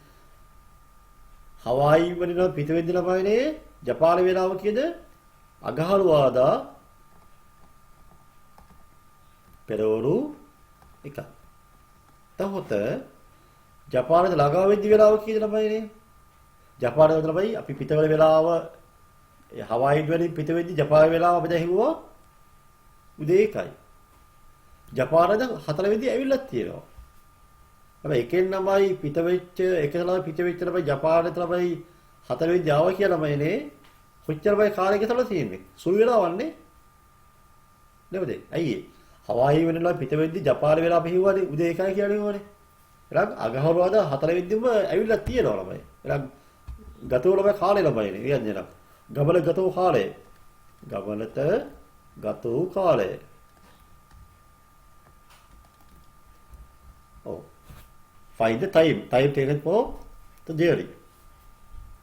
හවායි වලින් පිට වෙද්දී ළමයිනේ ජපාන වේලාව කීයද? අගහරුවාදා පෙරවරු 1යි. තවත ජපානයේ ළඟා වෙද්දී වේලාව කීයද ළමයිනේ? ජපානයේ ළමයි අපි පිටවල වේලාව හවායි වලින් පිට වෙද්දී ජපාන වේලාව අපි දැන් හිවුවා උදේ 1යි. ජපානයේ 4 වෙනිදි ඇවිල්ලා තියෙනවා. හැබැයි එකෙන් ළමයි පිට වෙච්ච එක ළමයි පිට වෙච්ච ළමයි ජපානයේ ළමයි 4 වෙනිදි ආවා කියලා ළමයිනේ කොච්චර බයි කාලයක තල තියෙන්නේ. සුළු වෙලාවන්නේ නේද? ඇයි හවායි වෙනලා පිට වෙද්දී ජපාන වේලාව අපි හිවුවානේ උදේ 1යි කියලා හිවුවානේ. එහෙනම් අගහරුවාදා 4 වෙනිදිම ඇවිල්ලා තියෙනවා ළමයි. එහෙනම් ගතෝ ළමයි කාලේ ළමයිනේ. කියන්නේ නම් ගමන ගතෝ කාලය. ගමනට ගතෝ කාලය. Oh, find the time. Time taken for the journey.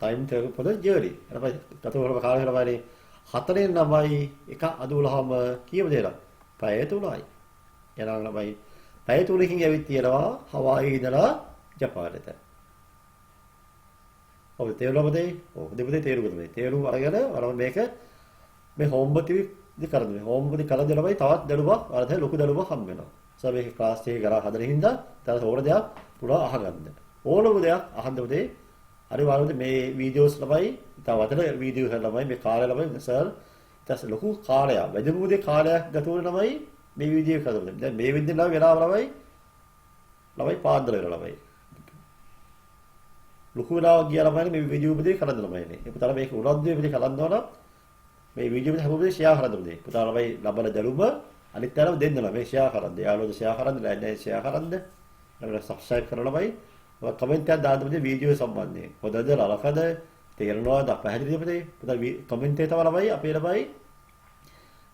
Time taken for the journey. එතකොට ගතෝ ළමයි කාලේ ළමයිනේ 4න් ළමයි එක අදුලහම කීයද දෙලා? පැය 3යි. එනවා ළමයි පැය 3කින් ඇවිත් තියෙනවා හවායි ඉඳලා ජපානයට. ඔව් තේරුණාද? ඔව් දෙපොතේ තේරුණාද? තේරුම් අරගෙන අර මේක මේ හෝම්වර්ක් ඉදි කරන්නේ. හෝම්වර්ක් කරද්දී ළමයි තවත් දඩුවක් අර ලොකු දඩුවක් හම්බ වෙනවා. සර් මේක ක්ලාස් එකේ කරා හදන හින්දා තව ඕන දෙයක් පුරා අහගන්න. ඕනම දෙයක් අහන්න උදේ හරි වරුද මේ වීඩියෝස් ළමයි තව වතන වීඩියෝ කරන ළමයි මේ කාලය ළමයි සර් ඊට ලොකු කාලයක් වැඩිමුදේ කාලයක් ගත වුණ ළමයි මේ වීඩියෝ කරනවා. දැන් මේ විදිහට වෙලාව ළමයි පාන්දර වෙලා ළමයි. ලොකු වෙලාවක් ගියා ළමයි මේ වීඩියෝ උපදේ කරන්න ළමයිනේ. ඒ පුතාලා මේක උනන්දු වෙන්නේ කරන්න ඕන. මේ වීඩියෝ එක හැමෝම ෂෙයා කරන්න ඕනේ. පුතාලා ළමයි ලබන දැනුම අනිත් අයටම දෙන්න ළමයි ෂෙයා කරන්න. යාළුවෝ ෂෙයා කරන්න, ලෑන්ඩ් ෂෙයා කරන්න. ළමයි සබ්ස්ක්‍රයිබ් කරලා ළමයි කමෙන්ට් එකක් දාන්න පුතේ වීඩියෝ සම්බන්ධයෙන්. හොඳද නරකද තේරෙනවද පැහැදිලිද පුතේ? පුතා කමෙන්ට් එකේ තව ළමයි අපේ ළමයි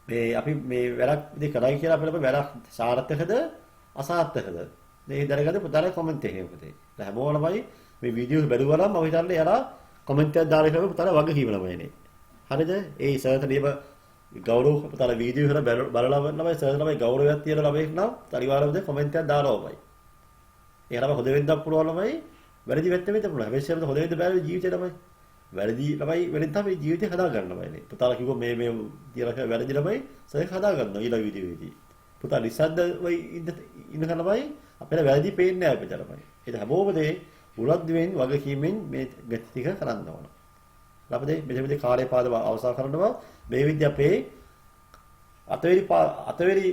මේ අපි මේ වැඩක් ඉතින් කරයි කියලා අපේ ළමයි වැඩක් සාර්ථකද අසාර්ථකද? මේ දැනගන්න පුතාලා කමෙන්ට් එකේ පුතේ. දැන් හැමෝම ළමයි මේ වීඩියෝ බැලුවා නම් මම හිතන්නේ යාලා කමෙන්ට් එකක් දාලා ඉතින් පුතාලා වග කීම ළමයිනේ. හරිද? ඒ සර්ට නියම ගෞරව පුතාලා වීඩියෝ කරලා බලලා ළමයි සර්ට ළමයි ගෞරවයක් තියෙන ළමෙක් නම් අනිවාර්යයෙන්ම කමෙන්ට් එකක් දානවා ළමයි. ඒ ළමයි හොද වෙන්නත් පුළුවන් ළමයි වැරදි වෙන්න වෙන්න පුළුවන්. හැබැයි සර්ට හොද වෙන්න බෑ ජීවිතේ ළමයි. වැරදි ළමයි වෙනින් තමයි ජීවිතේ හදා ගන්න ළමයිනේ. පුතාලා කිව්වා මේ කියලා වැරදි ළමයි සර්ට හදා ගන්නවා ඊළඟ වීඩියෝවේදී. පුතා නිසද්ද වෙයි ඉන්න ළමයි අපේ වැරදි පේන්නේ නැහැ අපේ ළමයි. ඒක හැමෝම දේ උලද්දෙන් වගකීමෙන් මේ ගැටි ටික කරන්න ඕන. ළමයි මෙතනදී කාර්ය පාද අවසන් කරනවා මේ විදිහ අපේ අතවැරි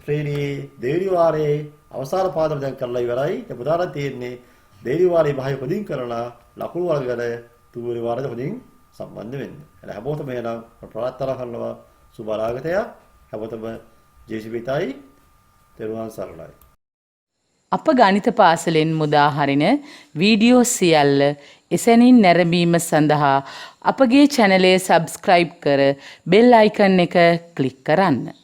ශ්‍රේණියේ දෙවෙනි වාරයේ අවසාන පාඩම දැන් කරලා ඉවරයි. ඒ පුතාලා තියෙන්නේ දෙවෙනි වාරයේ භාගය පොදින් කරලා ලකුණු වර්ගවල තුන්වෙනි වාරයට පොදින් සම්බන්ධ වෙන්න. එහෙනම් හැමෝටම එනම් ප්‍රාර්ථනා කරනවා සුබ අනාගතයක්. හැමෝටම ජේසුවිතයි තෙරුවන් සරණයි. අප ගණිත පාසලෙන් මුදා හරින වීඩියෝ සියල්ල එසැනින් නැරඹීම සඳහා අපගේ චැනලය සබ්ස්ක්‍රයිබ් කර බෙල් අයිකන් එක ක්ලික් කරන්න.